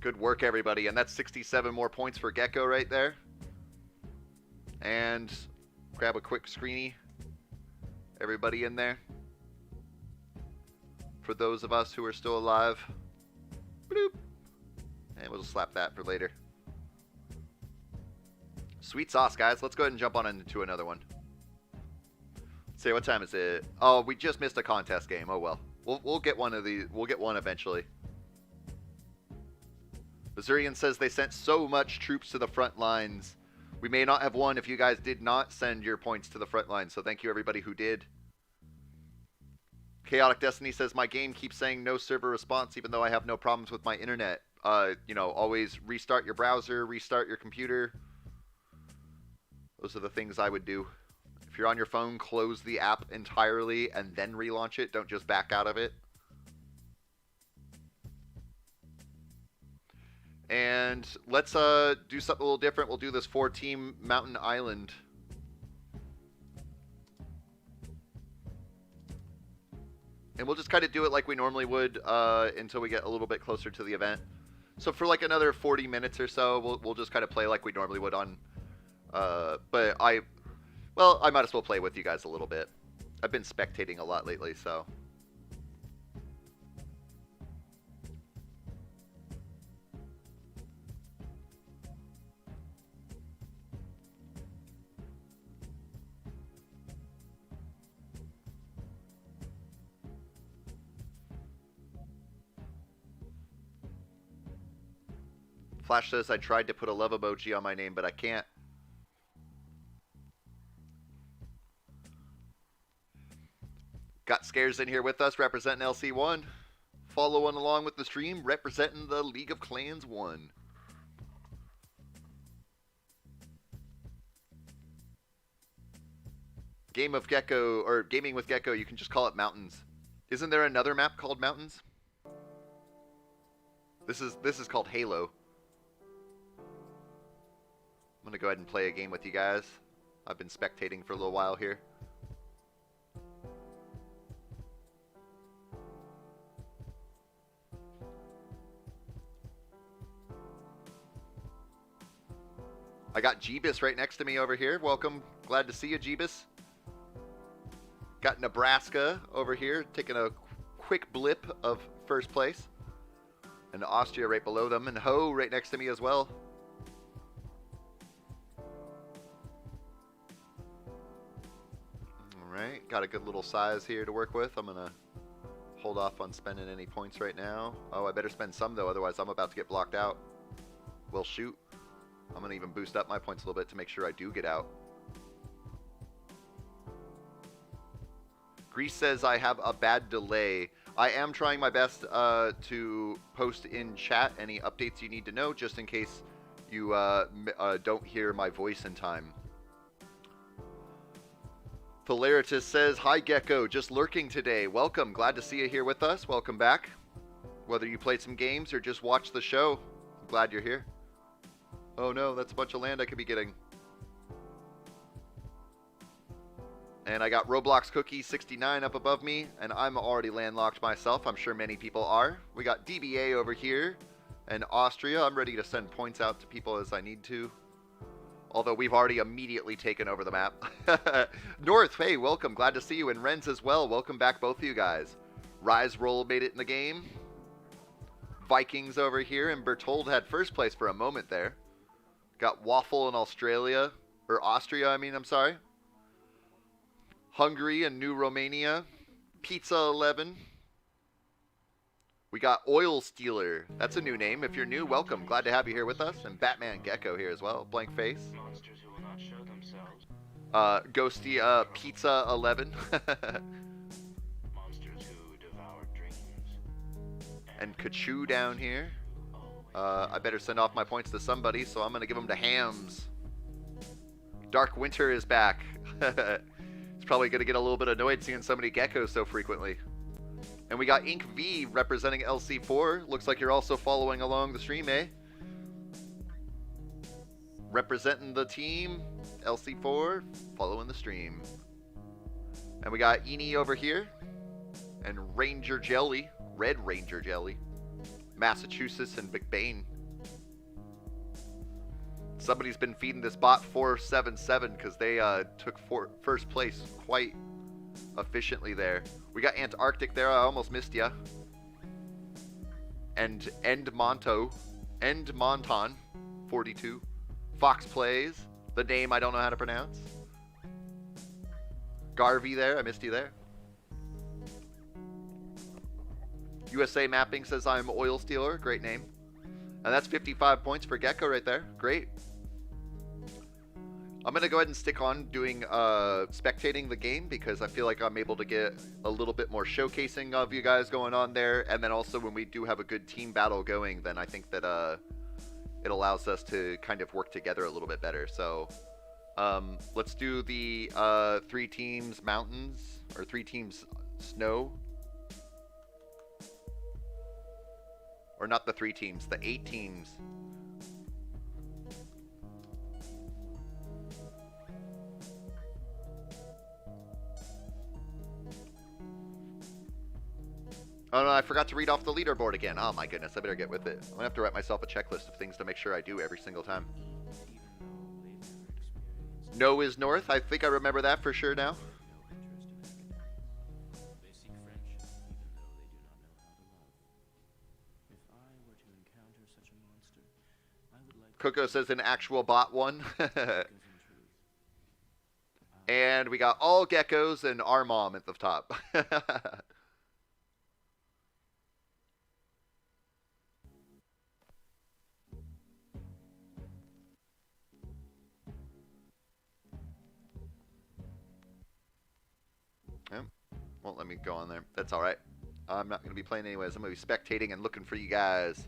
Good work, everybody. And that's 67 more points for Geko right there. And grab a quick screeny. Everybody in there. For those of us who are still alive. Bloop. And we'll slap that for later. Sweet sauce, guys. Let's go ahead and jump on into another one. Let's see, what time is it? Oh, we just missed a contest game. Oh well. We'll get one of these. We'll get one eventually. Missourian says they sent so much troops to the front lines. We may not have won if you guys did not send your points to the front lines, so thank you everybody who did. Chaotic Destiny says, my game keeps saying no server response even though I have no problems with my internet. You know, always restart your browser, restart your computer. Those are the things I would do. If you're on your phone, close the app entirely and then relaunch it. Don't just back out of it. And let's do something a little different. We'll do this 4-team Mountain Island. And we'll just kind of do it like we normally would until we get a little bit closer to the event. So for like another 40 minutes or so, we'll just kind of play like we normally would on... but I might as well play with you guys a little bit. I've been spectating a lot lately, so... Flash says I tried to put a love emoji on my name, but I can't. Got Scares in here with us, representing LC1. Following along with the stream, representing the League of Clans 1. Game of Geko, or Gaming with Geko, you can just call it Mountains. Isn't there another map called Mountains? This is called Halo. I'm going to go ahead and play a game with you guys. I've been spectating for a little while here. I got Jeebus right next to me over here. Welcome. Glad to see you, Jeebus. Got Nebraska over here, taking a quick blip of first place. And Austria right below them. And Ho right next to me as well. Alright, got a good little size here to work with. I'm going to hold off on spending any points right now. Oh, I better spend some though, otherwise I'm about to get blocked out. Well, shoot. I'm going to even boost up my points a little bit to make sure I do get out. Greece says I have a bad delay. I am trying my best to post in chat any updates you need to know, just in case you don't hear my voice in time. Polaritus says, hi Geko, just lurking today. Welcome, glad to see you here with us. Welcome back. Whether you played some games or just watched the show, I'm glad you're here. Oh no, that's a bunch of land I could be getting. And I got Roblox Cookie 69 up above me, and I'm already landlocked myself. I'm sure many people are. We got DBA over here, and Austria. I'm ready to send points out to people as I need to. Although we've already immediately taken over the map. North, hey, welcome. Glad to see you. And Renz as well. Welcome back, both of you guys. Rise Roll made it in the game. Vikings over here, and Bertold had first place for a moment there. Got Waffle in Australia, or Austria, I mean, I'm sorry. Hungary and New Romania. Pizza 11. We got Oil Stealer. That's a new name. If you're new, welcome. Glad to have you here with us. And Batman Geko here as well. Blank face. Monsters who will not show themselves. Ghosty Pizza 11. Monsters who devour dreams. And Kachu down here. I better send off my points to somebody, so I'm going to give them to Hams. Dark Winter is back. He's probably going to get a little bit annoyed seeing so many geckos so frequently. And we got Ink V representing LC4. Looks like you're also following along the stream, eh? Representing the team, LC4, following the stream. And we got Eni over here. And Ranger Jelly, Red Ranger Jelly. Massachusetts and McBain. Somebody's been feeding this bot 477 because they took first place quite efficiently there. We got Antarctic there. I almost missed ya. And Monton 42. Fox Plays, the name I don't know how to pronounce. Garvey there. I missed you there. USA Mapping says I'm Oil Stealer. Great name. And that's 55 points for Geko right there. Great. I'm going to go ahead and stick on doing spectating the game because I feel like I'm able to get a little bit more showcasing of you guys going on there. And then also when we do have a good team battle going, then I think that it allows us to kind of work together a little bit better. So let's do the 3 teams mountains or 3 teams snow. Or not the 3 teams, the 8 teams. Oh no, I forgot to read off the leaderboard again. Oh my goodness, I better get with it. I'm gonna have to write myself a checklist of things to make sure I do every single time. No is north. I think I remember that for sure now. Coco says an actual bot one. And we got all geckos and our mom at the top. Yep. Won't let me go on there. That's alright. I'm not going to be playing anyways. I'm going to be spectating and looking for you guys.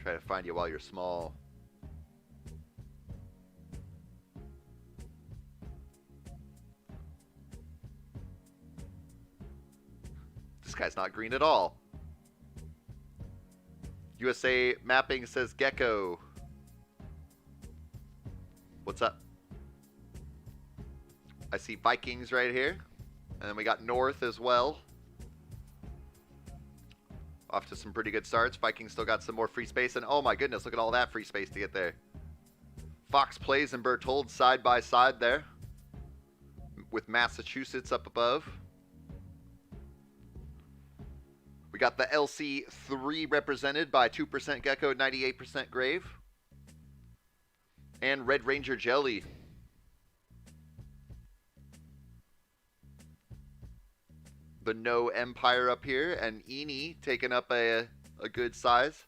Try to find you while you're small. This guy's not green at all. USA mapping says Geko. What's up? I see Vikings right here. And then we got North as well. Off to some pretty good starts. Vikings still got some more free space. And oh my goodness, look at all that free space to get there. Fox Plays and Berthold side by side there. With Massachusetts up above. We got the LC3 represented by 2% Geko, 98% Grave. And Red Ranger Jelly. The No Empire up here. And Eenie taking up a good size.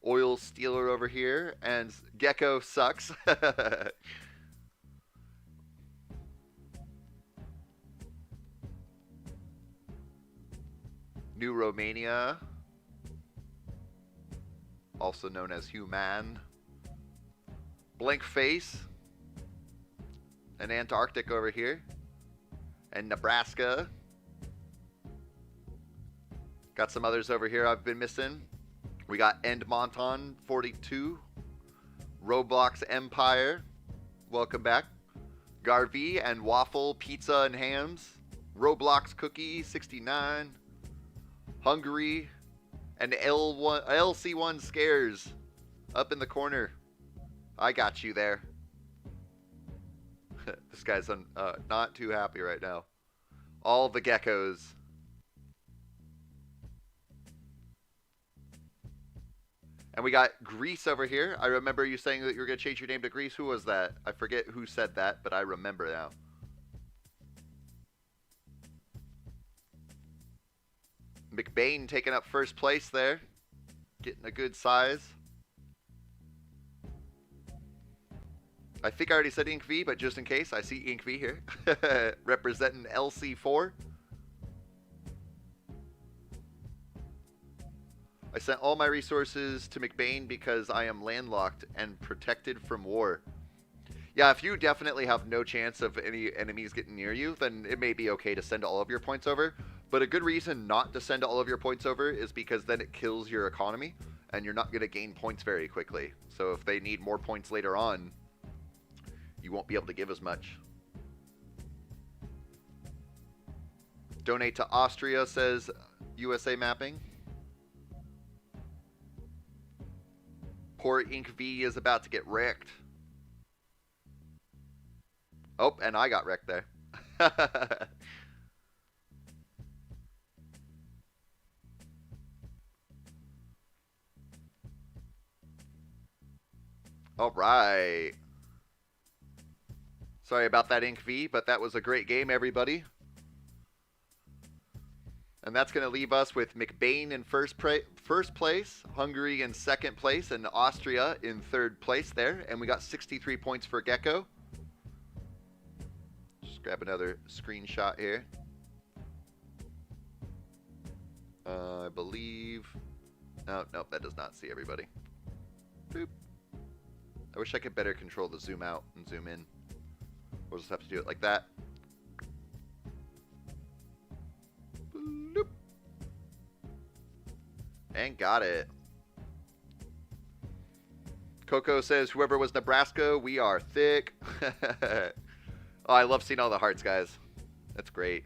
Oil Stealer over here. And Geko sucks. New Romania, also known as Human. Blank Face, and Antarctic over here, and Nebraska. Got some others over here I've been missing. We got End Monton 42, Roblox Empire, welcome back. Garvey and Waffle Pizza and Hams, Roblox Cookie 69. Hungary, and LC1 Scares up in the corner. I got you there. This guy's not too happy right now. All the geckos. And we got Greece over here. I remember you saying that you were going to change your name to Greece. Who was that? I forget who said that, but I remember now. McBain taking up first place there. Getting a good size. I think I already said Ink V, but just in case, I see Ink V here. Representing LC4. I sent all my resources to McBain because I am landlocked and protected from war. Yeah, if you definitely have no chance of any enemies getting near you, then it may be okay to send all of your points over. But a good reason not to send all of your points over is because then it kills your economy, and you're not going to gain points very quickly. So if they need more points later on, you won't be able to give as much. Donate to Austria, says USA Mapping. Poor Ink V is about to get wrecked. Oh, and I got wrecked there. All right. Sorry about that, Ink V, but that was a great game, everybody. And that's going to leave us with McBain in first place, Hungary in second place, and Austria in third place there. And we got 63 points for Geko. Just grab another screenshot here. I believe... Oh, nope, that does not see everybody. Boop. I wish I could better control the zoom out and zoom in. We'll just have to do it like that. Boop. And got it. Coco says, whoever was Nebraska, we are thick. Oh, I love seeing all the hearts, guys. That's great.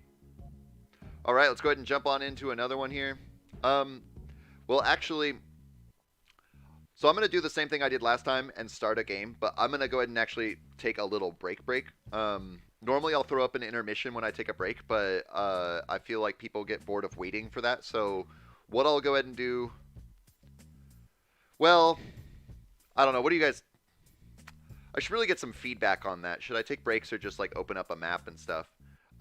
All right, let's go ahead and jump on into another one here. Well, actually, so I'm going to do the same thing I did last time and start a game, but I'm going to go ahead and actually take a little break. Normally I'll throw up an intermission when I take a break, but I feel like people get bored of waiting for that. So what I'll go ahead and do, well, I don't know. What do you guys, I should really get some feedback on that. Should I take breaks or just like open up a map and stuff?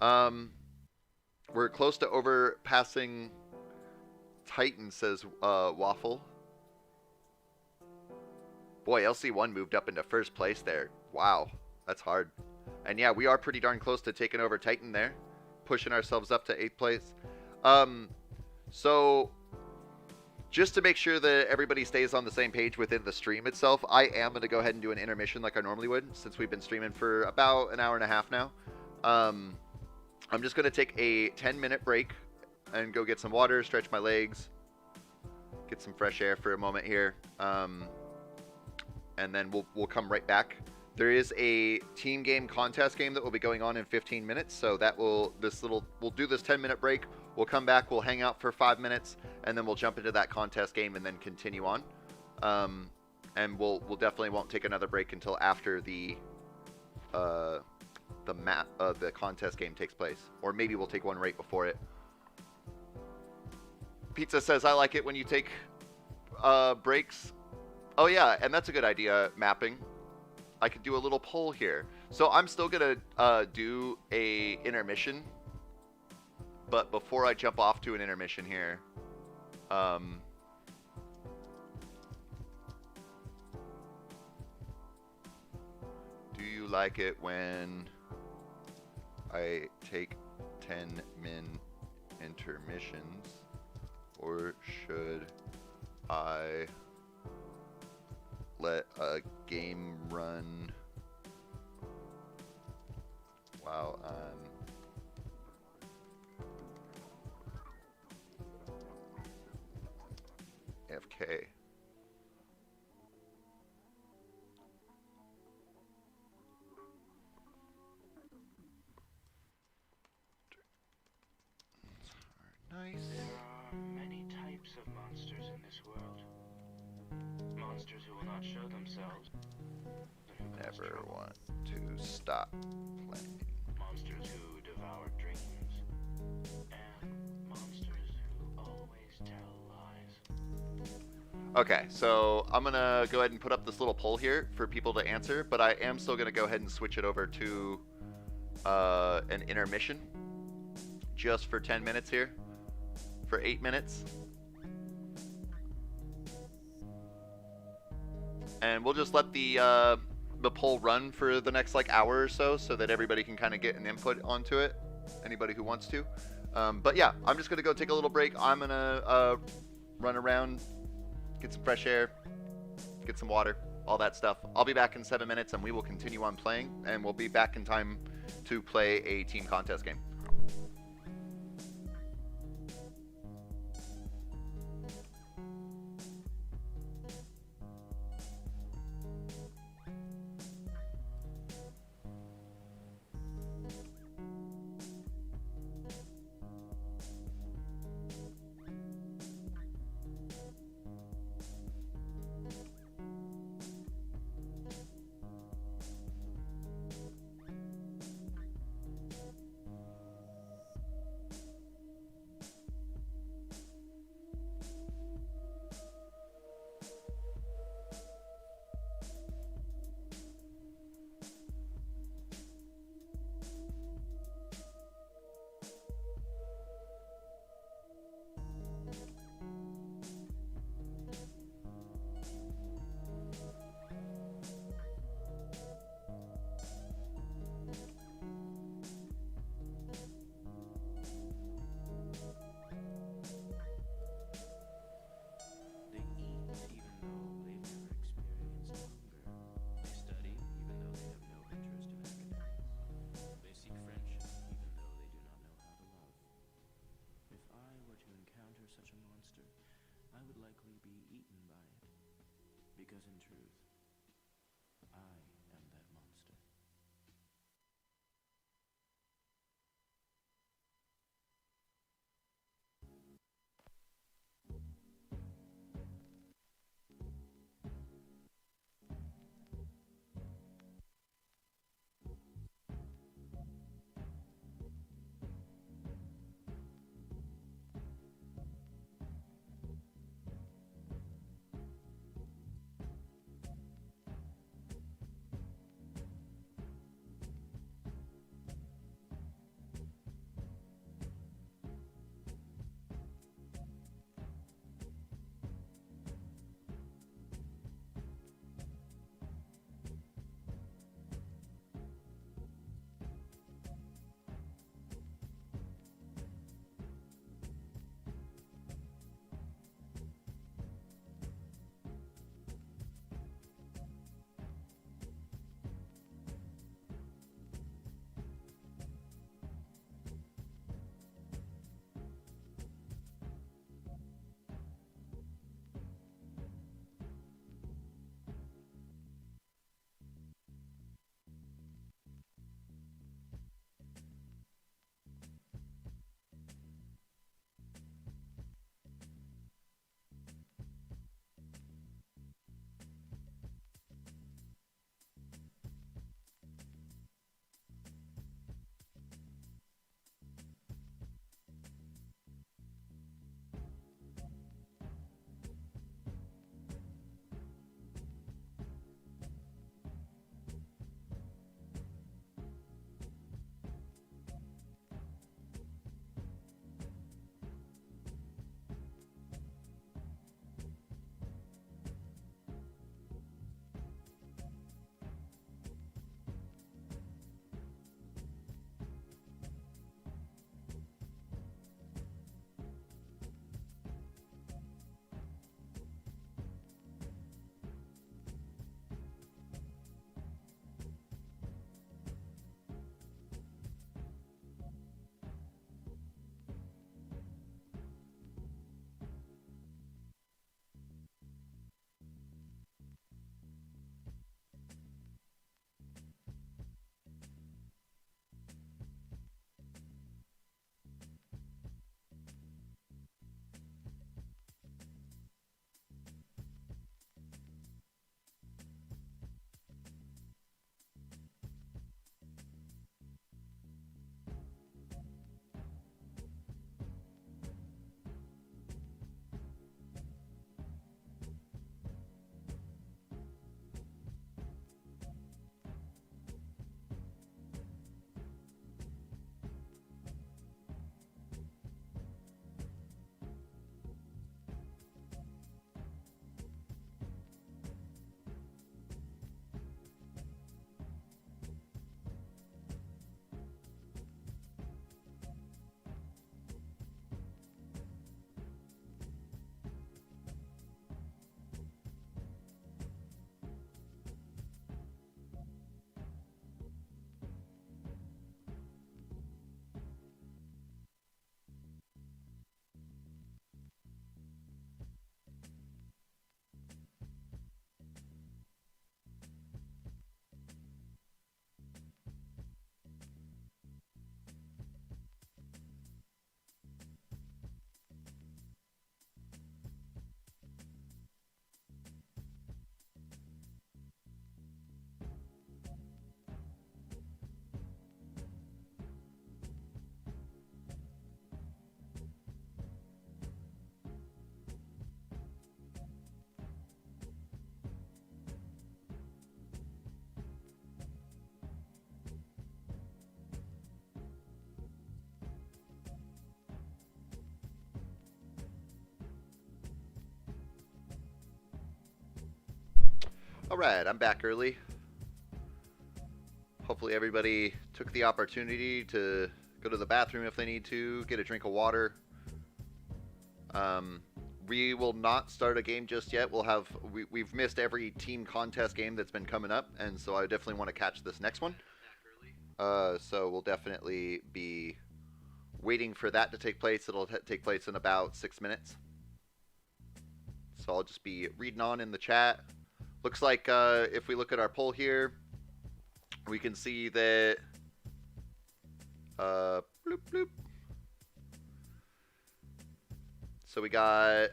We're close to overpassing Titan, says Waffle. Boy, LC1 moved up into first place there. Wow, that's hard. And yeah, we are pretty darn close to taking over Titan there. Pushing ourselves up to 8th place. So, just to make sure that everybody stays on the same page within the stream itself, I am going to go ahead and do an intermission like I normally would, since we've been streaming for about an hour and a half now. I'm just going to take a 10-minute break and go get some water, stretch my legs, get some fresh air for a moment here, and then we'll come right back. There is a team game contest game that will be going on in 15 minutes, so that we'll do this 10-minute break. We'll come back, we'll hang out for 5 minutes, and then we'll jump into that contest game and then continue on. And we'll definitely won't take another break until after the contest game takes place, or maybe we'll take one right before it. Pizza says, I like it when you take breaks. Oh yeah, and that's a good idea, mapping. I could do a little poll here. So I'm still gonna do a intermission, but before I jump off to an intermission here, do you like it when I take 10-min intermissions, or should I let a game run while I'm AFK? Nice. There are many types of monsters in this world. Monsters who will not show themselves. Never want to stop playing. Monsters who devour dreams. And monsters who always tell lies. Okay, so I'm gonna go ahead and put up this little poll here for people to answer, but I am still gonna go ahead and switch it over to an intermission just for 10 minutes here, for 8 minutes. And we'll just let the poll run for the next like hour or so that everybody can kind of get an input onto it, anybody who wants to. But yeah, I'm just going to go take a little break. I'm going to run around, get some fresh air, get some water, all that stuff. I'll be back in 7 minutes and we will continue on playing, and we'll be back in time to play a team contest game. such a monster, I would likely be eaten by it. Because in truth, I am that monster. Alright, I'm back early. Hopefully everybody took the opportunity to go to the bathroom if they need to, get a drink of water. We will not start a game just yet. We've missed every team contest game that's been coming up, and so I definitely want to catch this next one. So we'll definitely be waiting for that to take place. It'll take place in about 6 minutes. So I'll just be reading on in the chat. Looks like if we look at our poll here, we can see that bloop, bloop. So we got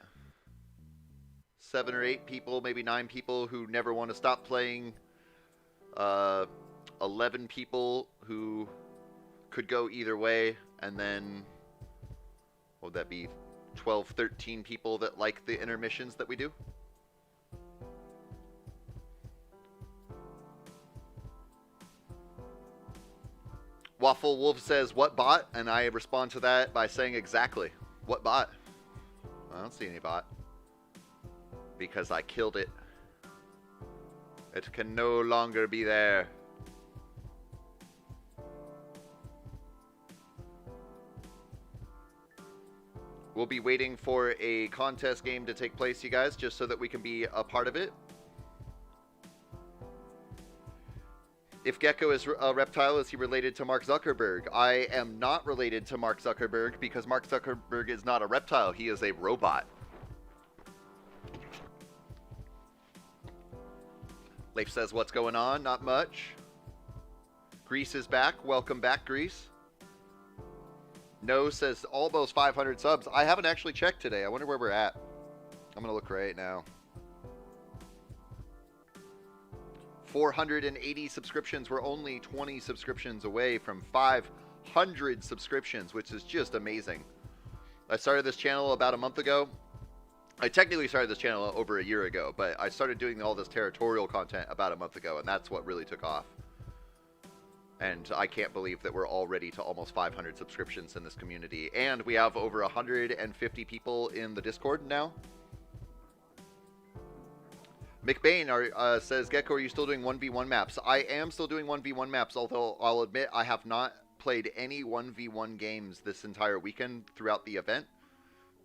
7 or 8 people, maybe 9 people who never want to stop playing. 11 people who could go either way, and then what would that be? 12, 13 people that like the intermissions that we do. Waffle Wolf says, what bot? And I respond to that by saying exactly. What bot? I don't see any bot. Because I killed it. It can no longer be there. We'll be waiting for a contest game to take place, you guys, just so that we can be a part of it. If Geko is a reptile, is he related to Mark Zuckerberg? I am not related to Mark Zuckerberg because Mark Zuckerberg is not a reptile. He is a robot. Leif says, what's going on? Not much. Grease is back. Welcome back, Grease. No says almost 500 subs. I haven't actually checked today. I wonder where we're at. I'm going to look right now. 480 subscriptions. We're only 20 subscriptions away from 500 subscriptions, which is just amazing. I started this channel about a month ago. I technically started this channel over a year ago, but I started doing all this territorial content about a month ago, and that's what really took off. And I can't believe that we're already to almost 500 subscriptions in this community. And we have over 150 people in the Discord now. McBain says, Geko, are you still doing 1v1 maps? I am still doing 1v1 maps, although I'll admit I have not played any 1v1 games this entire weekend throughout the event.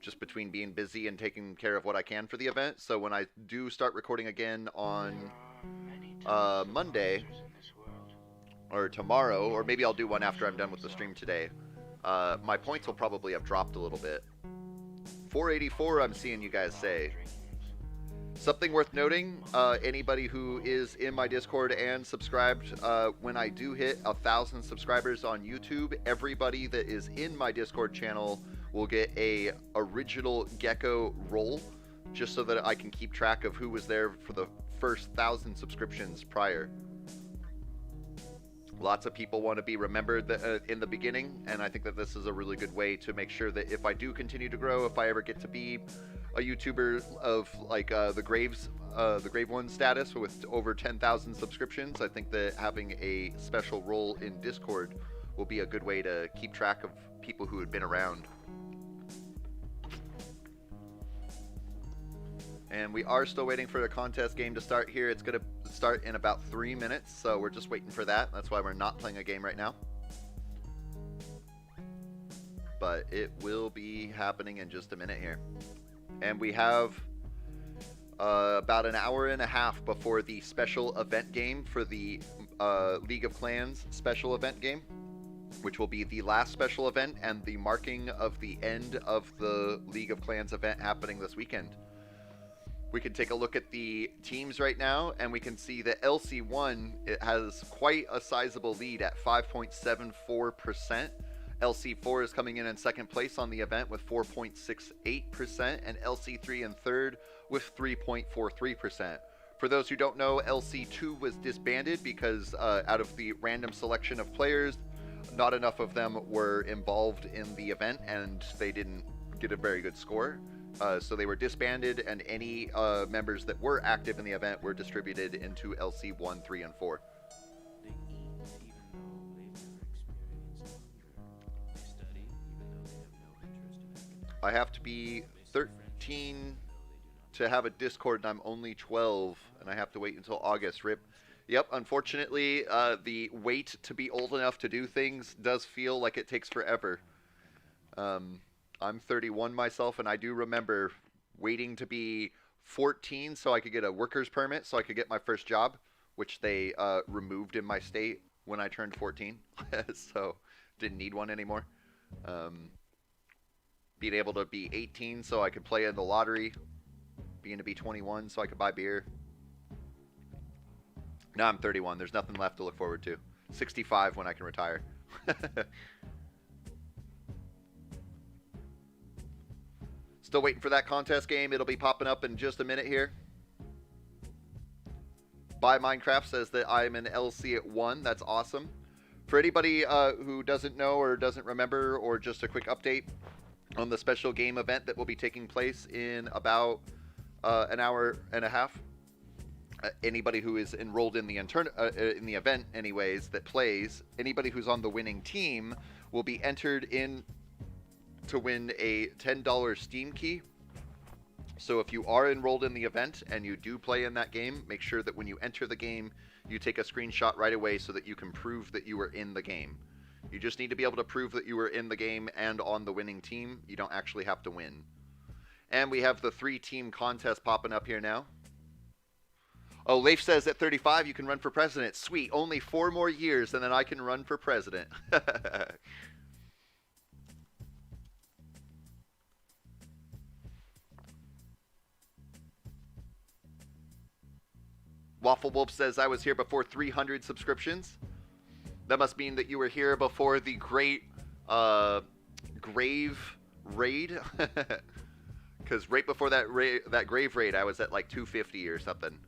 Just between being busy and taking care of what I can for the event. So when I do start recording again on Monday, or tomorrow, or maybe I'll do one after I'm done with the stream today, my points will probably have dropped a little bit. 484 I'm seeing you guys say. Something worth noting, anybody who is in my Discord and subscribed, when I do hit 1,000 subscribers on YouTube, everybody that is in my Discord channel will get a original Geko role, just so that I can keep track of who was there for the first 1,000 subscriptions prior. Lots of people want to be remembered in the beginning, and I think that this is a really good way to make sure that if I do continue to grow, if I ever get to be a YouTuber of like the Grave One status with over 10,000 subscriptions, I think that having a special role in Discord will be a good way to keep track of people who had been around. And we are still waiting for the contest game to start here. It's going to start in about 3 minutes, so we're just waiting for that. That's why we're not playing a game right now. But it will be happening in just a minute here. And we have about an hour and a half before the special event game for the League of Clans special event game, which will be the last special event and the marking of the end of the League of Clans event happening this weekend. We can take a look at the teams right now, and we can see that LC1 it has quite a sizable lead at 5.74%. LC4 is coming in second place on the event with 4.68%, and LC3 in third with 3.43%. For those who don't know, LC2 was disbanded because out of the random selection of players, not enough of them were involved in the event, and they didn't get a very good score. So they were disbanded, and any members that were active in the event were distributed into LC1, 3, and 4. I have to be 13 to have a Discord, and I'm only 12, and I have to wait until August. RIP. Yep, unfortunately, the wait to be old enough to do things does feel like it takes forever. I'm 31 myself, and I do remember waiting to be 14 so I could get a worker's permit, so I could get my first job, which they removed in my state when I turned 14, so didn't need one anymore. Being able to be 18 so I could play in the lottery. Being to be 21 so I could buy beer. Now I'm 31. There's nothing left to look forward to. 65 when I can retire. Still waiting for that contest game. It'll be popping up in just a minute here. Buy Minecraft says that I'm an LC at 1. That's awesome. For anybody who doesn't know or doesn't remember, or just a quick update on the special game event that will be taking place in about an hour and a half. Anybody who is enrolled in the event, anyways, that plays, anybody who's on the winning team will be entered in to win a $10 Steam key. So if you are enrolled in the event and you do play in that game, make sure that when you enter the game, you take a screenshot right away so that you can prove that you were in the game. You just need to be able to prove that you were in the game and on the winning team. You don't actually have to win. And we have the 3-team contest popping up here now. Oh, Leif says at 35 you can run for president. Sweet. Only 4 more years and then I can run for president. Waffle Wolf says I was here before 300 subscriptions. That must mean that you were here before the great grave raid. Because right before that grave raid, I was at like 250 or something.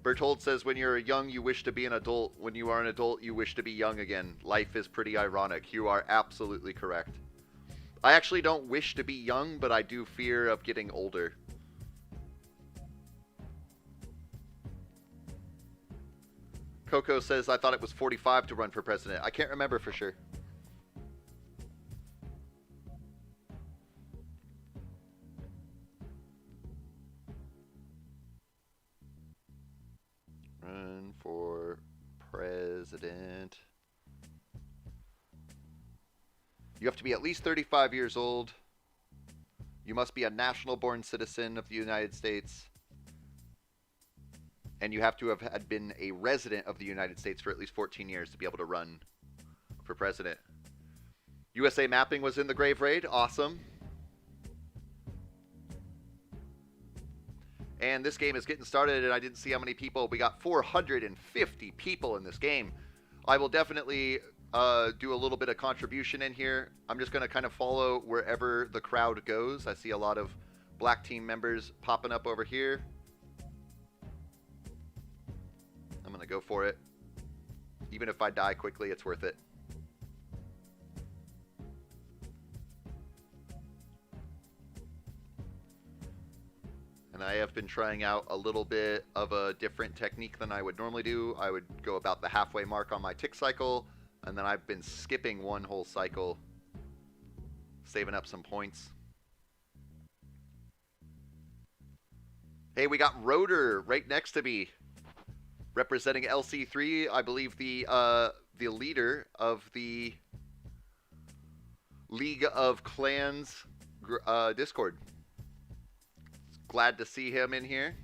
Bertold says, when you're young, you wish to be an adult. When you are an adult, you wish to be young again. Life is pretty ironic. You are absolutely correct. I actually don't wish to be young, but I do fear of getting older. Coco says, I thought it was 45 to run for president. I can't remember for sure. Run for president. You have to be at least 35 years old. You must be a national-born citizen of the United States. And you have to have had been a resident of the United States for at least 14 years to be able to run for president. USA Mapping was in the grave raid. Awesome. And this game is getting started, and I didn't see how many people. We got 450 people in this game. I will definitely do a little bit of contribution in here. I'm just going to kind of follow wherever the crowd goes. I see a lot of black team members popping up over here. I'm going to go for it. Even if I die quickly, it's worth it. And I have been trying out a little bit of a different technique than I would normally do. I would go about the halfway mark on my tick cycle, and then I've been skipping one whole cycle, saving up some points. Hey, we got Rotor right next to me, representing LC3. I believe the leader of the League of Clans Discord. Glad to see him in here.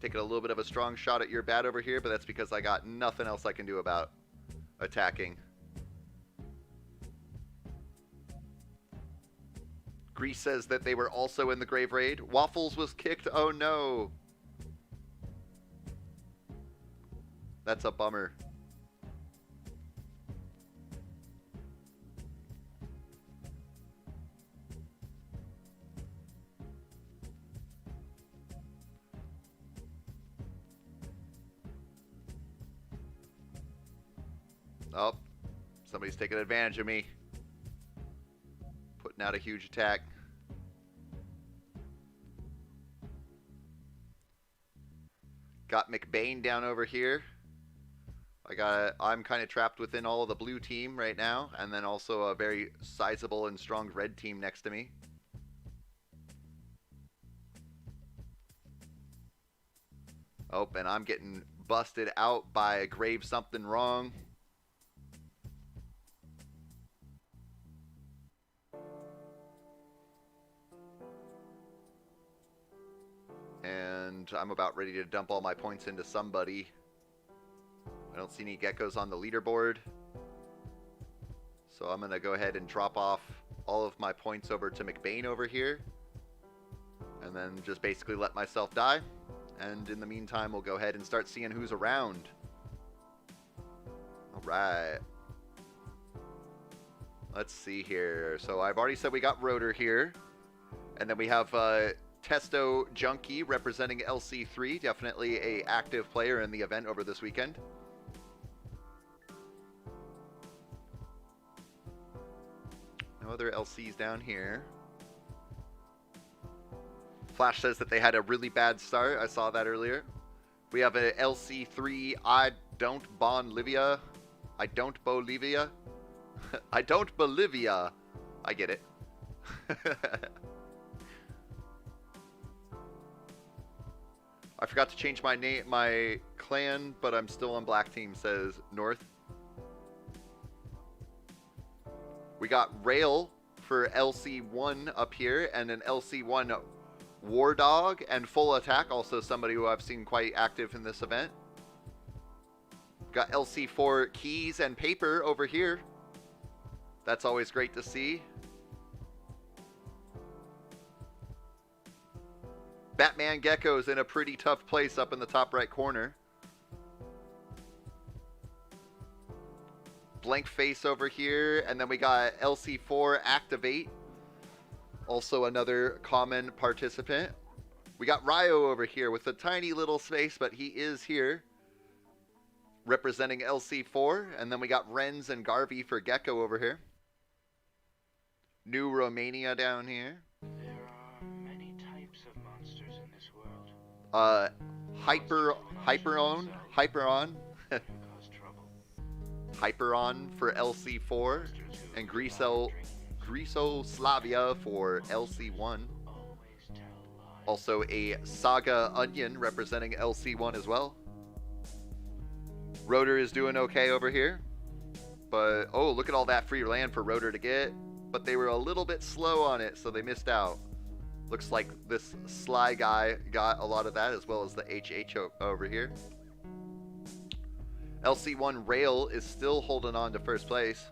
Taking a little bit of a strong shot at your bat over here, but that's because I got nothing else I can do about attacking. Grease says that they were also in the grave raid. Waffles was kicked. Oh no. That's a bummer. Oh, somebody's taking advantage of me. Putting out a huge attack. Got McBain down over here. I'm kind of trapped within all of the blue team right now, and then also a very sizable and strong red team next to me. Oh, and I'm getting busted out by a grave something wrong. and I'm about ready to dump all my points into somebody. I don't see any Gekos on the leaderboard. So I'm going to go ahead and drop off all of my points over to McBain over here. And then just basically let myself die. And in the meantime, we'll go ahead and start seeing who's around. Alright. Let's see here. So I've already said we got Rotor here. And then we have Testo Junkie representing LC3. Definitely a active player in the event over this weekend. No other LCs down here. Flash says that they had a really bad start. I saw that earlier. We have a LC3. I don't Bolivia. I don't Bolivia. I don't Bolivia. I get it. I forgot to change my name, my clan, but I'm still on black team, says North. We got Rail for LC1 up here, and an LC1 War Dog and Full Attack, also somebody who I've seen quite active in this event. Got LC4 Keys and Paper over here. That's always great to see. Batman Gecko's in a pretty tough place up in the top right corner. Blank Face over here, and then we got LC4 Activate. Also another common participant. We got Ryo over here with a tiny little space, but he is here. Representing LC4. And then we got Renz and Garvey for Geko over here. New Romania down here. There are many types of monsters in this world. Hyperon. Cause trouble. Hyperon for LC4. And Grisoslavia for LC1. Also a Saga Onion representing LC1 as well. Rotor is doing okay over here. But, oh, look at all that free land for Rotor to get. But they were a little bit slow on it, so they missed out. Looks like this Sly guy got a lot of that, as well as the HH over here. LC1 Rail is still holding on to first place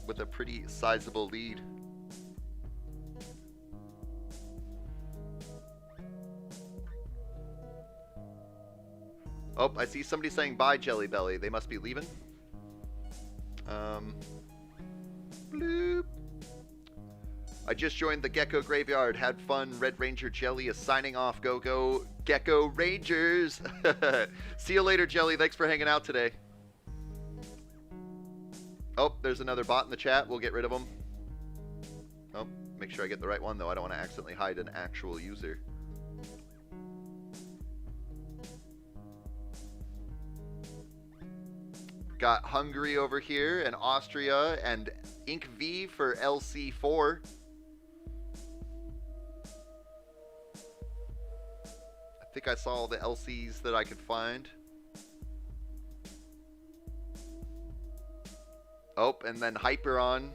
with a pretty sizable lead. Oh, I see somebody saying bye, Jelly Belly. They must be leaving. Bloop. I just joined the Geko Graveyard. Had fun. Red Ranger Jelly is signing off. Go, go, Geko Rangers. See you later, Jelly. Thanks for hanging out today. Oh, there's another bot in the chat. We'll get rid of him. Oh, make sure I get the right one, though. I don't want to accidentally hide an actual user. Got Hungary over here, and Austria, and Ink V for LC4. I think I saw all the LCs that I could find. Oh, and then Hyperon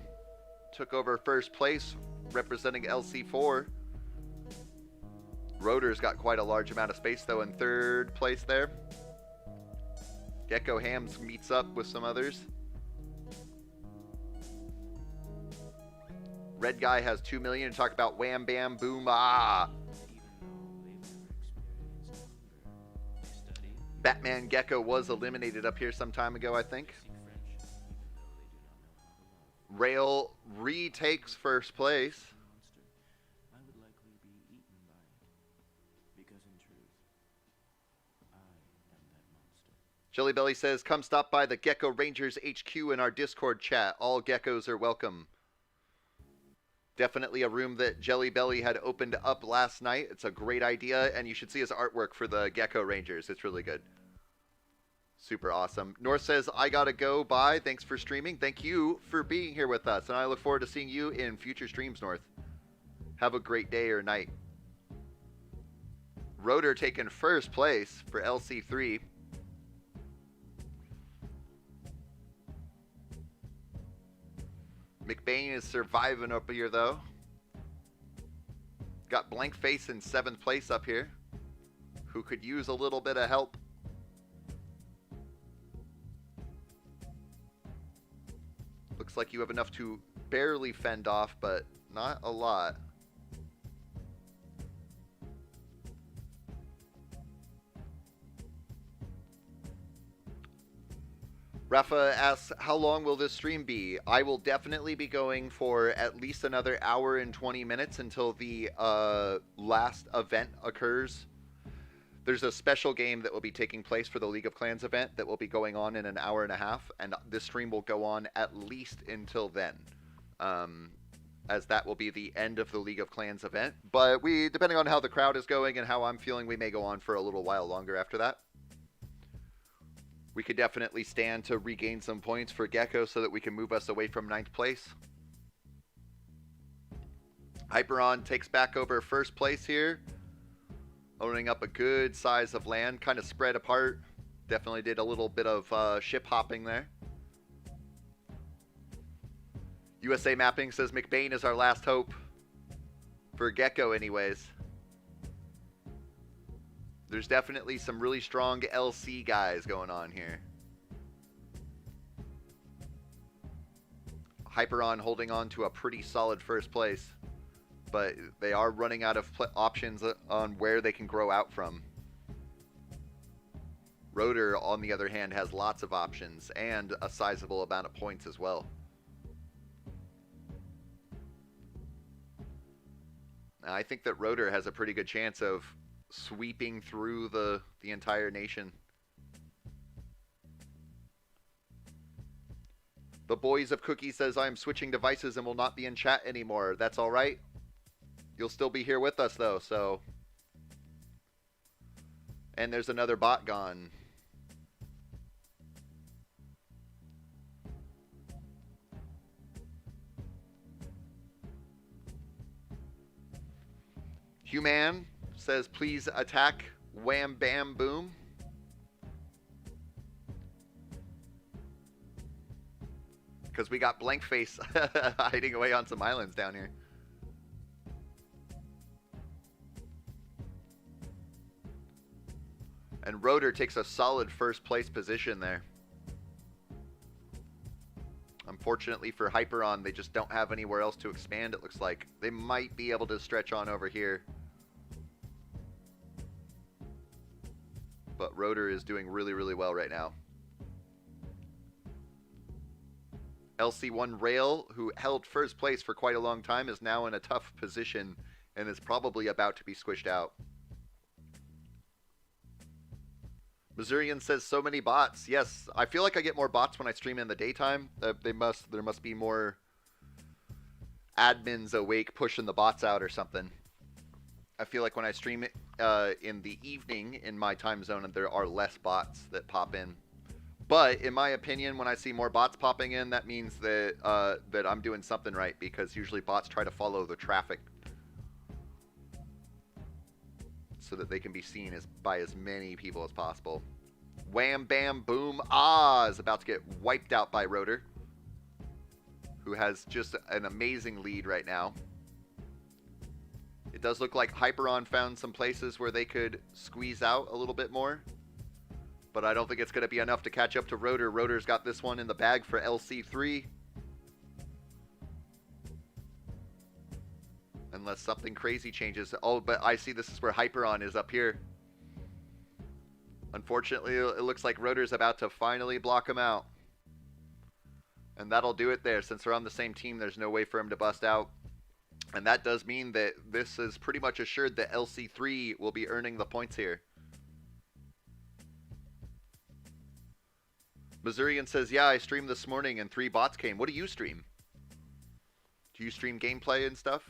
took over first place, representing LC4. Rotor's got quite a large amount of space, though, in third place there. Gecko Hams meets up with some others. Red Guy has 2 million to talk about Wham Bam Boom Ah. Batman Gecko was eliminated up here some time ago, I think. Rail retakes first place. Jelly Belly says, come stop by the Geko Rangers HQ in our Discord chat. All geckos are welcome. Definitely a room that Jelly Belly had opened up last night. It's a great idea, and you should see his artwork for the Geko Rangers. It's really good. Super awesome. North says, I gotta go. Bye. Thanks for streaming. Thank you for being here with us, and I look forward to seeing you in future streams, North. Have a great day or night. Rotor taking first place for LC3. McBain is surviving up here, though. got Blank Face in 7th place up here, who could use a little bit of help. Looks like you have enough to barely fend off, but not a lot. Rafa asks, how long will this stream be? I will definitely be going for at least another hour and 20 minutes until the last event occurs. There's a special game that will be taking place for the League of Clans event that will be going on in an hour and a half, and this stream will go on at least until then, as that will be the end of the League of Clans event. But depending on how the crowd is going and how I'm feeling, we may go on for a little while longer after that. We could definitely stand to regain some points for Geko so that we can move us away from 9th place. Hyperon takes back over 1st place here, owning up a good size of land, kind of spread apart. Definitely did a little bit of ship hopping there. USA Mapping says McBain is our last hope. For Geko anyways. There's definitely some really strong LC guys going on here. Hyperon holding on to a pretty solid 1st place, but they are running out of options on where they can grow out from. Rotor, on the other hand, has lots of options and a sizable amount of points as well. Now, I think that Rotor has a pretty good chance of sweeping through the entire nation. The Boys of Cookie says, I am switching devices and will not be in chat anymore. That's all right. You'll still be here with us, though, so. And there's another bot gone. Human says, please attack Wham Bam Boom. Because we got Blank Face hiding away on some islands down here. And Rotor takes a solid 1st place position there. Unfortunately for Hyperon, they just don't have anywhere else to expand, it looks like. They might be able to stretch on over here. But Rotor is doing really, really well right now. LC1 Rail, who held 1st place for quite a long time, is now in a tough position and is probably about to be squished out. Missourian says, so many bots. Yes, I feel like I get more bots when I stream in the daytime. There must be more admins awake pushing the bots out or something. I feel like when I stream it in the evening in my time zone, there are less bots that pop in. But in my opinion, when I see more bots popping in, that means that that I'm doing something right, because usually bots try to follow the traffic so that they can be seen by as many people as possible. Wham Bam Boom is about to get wiped out by Rotor, who has just an amazing lead right now. It does look like Hyperon found some places where they could squeeze out a little bit more, but I don't think it's going to be enough to catch up to Rotor. Rotor's got this one in the bag for LC3. Unless something crazy changes. Oh, but I see this is where Hyperon is up here. Unfortunately, it looks like Rotor's about to finally block him out. And that'll do it there. Since they're on the same team, there's no way for him to bust out. And that does mean that this is pretty much assured that LC3 will be earning the points here. Missourian says, yeah, I streamed this morning and 3 bots came. What do you stream? Do you stream gameplay and stuff?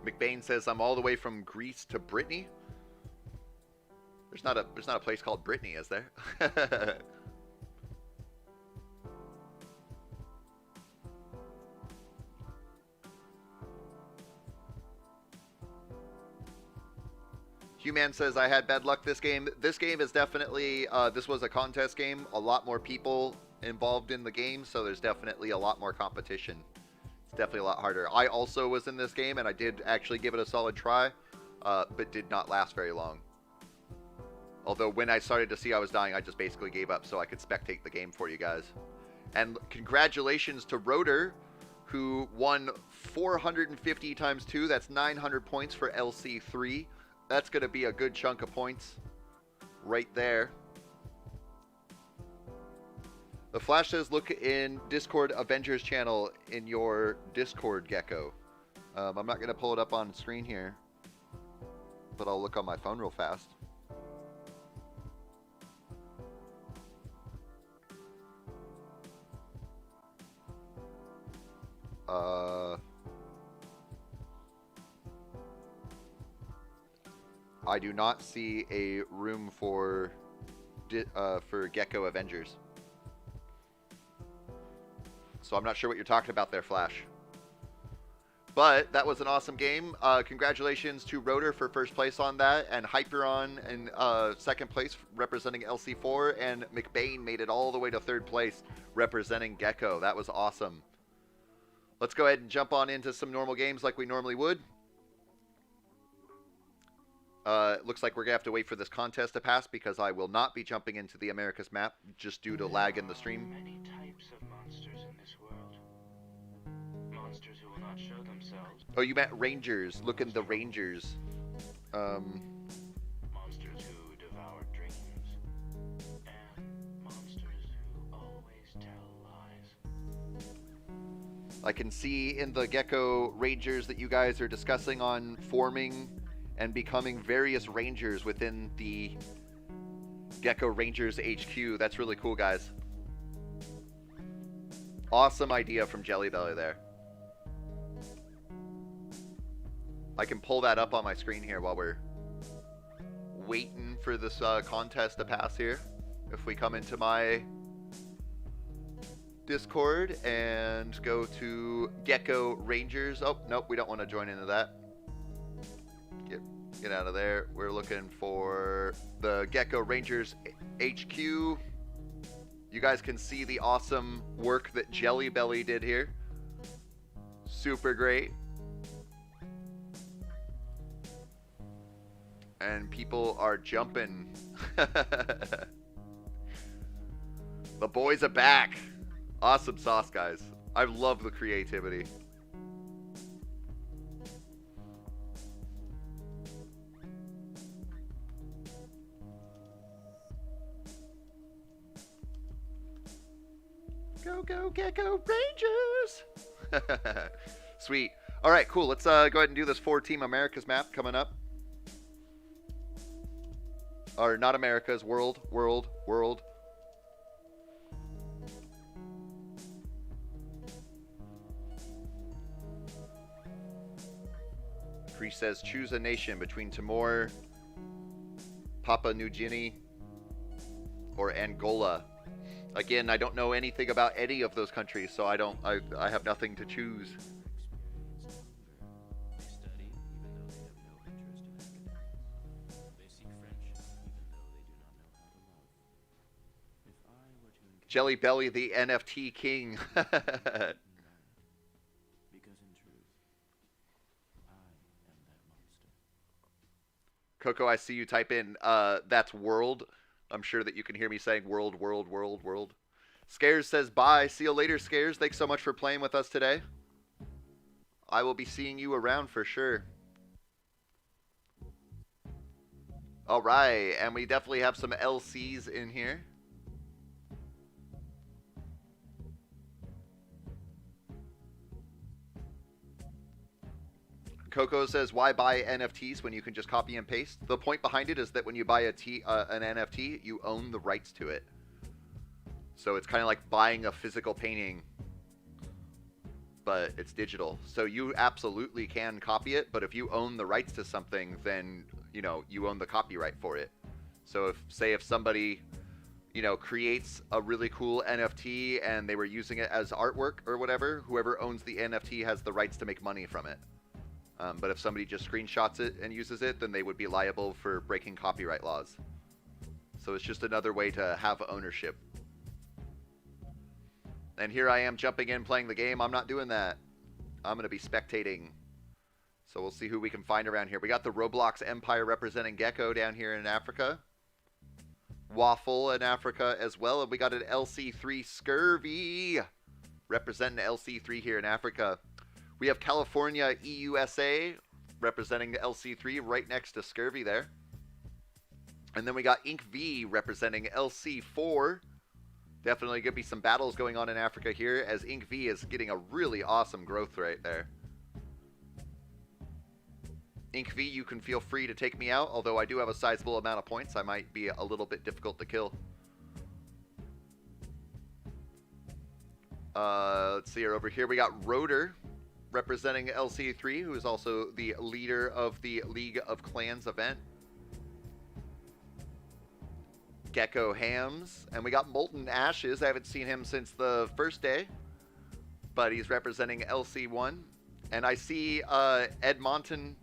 McBain says, I'm all the way from Greece to Brittany. There's not a place called Brittany, is there? Human says, I had bad luck this game. This game is definitely, this was a contest game. A lot more people involved in the game, so there's definitely a lot more competition. It's definitely a lot harder. I also was in this game, and I did actually give it a solid try, but did not last very long. Although when I started to see I was dying, I just basically gave up so I could spectate the game for you guys. And congratulations to Rotor, who won 450 times 2. That's 900 points for LC3. That's going to be a good chunk of points right there. The Flash says, look in Discord Avengers channel in your Discord, Geko. I'm not going to pull it up on screen here, but I'll look on my phone real fast. I do not see a room for Geko Avengers. So I'm not sure what you're talking about there, Flash. But that was an awesome game. Congratulations to Rotor for first place on that, and Hyperon in second place representing LC4, and McBain made it all the way to third place representing Geko. That was awesome. Let's go ahead and jump on into some normal games like we normally would. It looks like we're going to have to wait for this contest to pass because I will not be jumping into the Americas map just due to lag in the stream. Many types of monsters in this world. Monsters who will not show themselves. Oh, you meant Rangers. Look in the Rangers. Monsters who devour dreams. And monsters who always tell lies. I can see in the Geko Rangers that you guys are discussing on forming and becoming various Rangers within the Geko Rangers HQ. That's really cool, guys. Awesome idea from Jelly Belly there. I can pull that up on my screen here while we're waiting for this contest to pass here. If we come into my Discord and go to Geko Rangers. Oh, nope, we don't want to join into that. Get out of there. We're looking for the Geko Rangers HQ. You guys can see the awesome work that Jelly Belly did here. Super great. And people are jumping. The boys are back. Awesome sauce, guys. I love the creativity. Go, go, Geko Rangers! Sweet. All right, cool. Let's go ahead and do this 4-team Americas map coming up. Or not Americas, world. Cree says, choose a nation between Timor, Papua New Guinea, or Angola. Again, I don't know anything about any of those countries, so I have nothing to choose. Jelly Belly, the NFT king. Coco, I see you type in, that's world. I'm sure that you can hear me saying world. Scares says bye. See you later, Scares. Thanks so much for playing with us today. I will be seeing you around for sure. All right, and we definitely have some LCs in here. Coco says, why buy NFTs when you can just copy and paste? The point behind it is that when you buy an NFT, you own the rights to it. So it's kind of like buying a physical painting, but it's digital. So you absolutely can copy it, but if you own the rights to something, then, you know, you own the copyright for it. So if somebody, you know, creates a really cool NFT and they were using it as artwork or whatever, whoever owns the NFT has the rights to make money from it. But if somebody just screenshots it and uses it, then they would be liable for breaking copyright laws. So it's just another way to have ownership. And here I am jumping in, playing the game. I'm not doing that. I'm going to be spectating. So we'll see who we can find around here. We got the Roblox Empire representing Geko down here in Africa. Waffle in Africa as well. And we got an LC3 Scurvy representing LC3 here in Africa. We have California EUSA representing the LC3 right next to Scurvy there. And then we got Inc V representing LC4. Definitely going to be some battles going on in Africa here as Inc V is getting a really awesome growth right there. Inc V, you can feel free to take me out, although I do have a sizable amount of points. I might be a little bit difficult to kill. Let's see here. Over here we got Rotor representing LC3, who is also the leader of the League of Clans event. Geko Hams, and we got Molten Ashes. I haven't seen him since the first day, but he's representing LC1. And I see Edmonton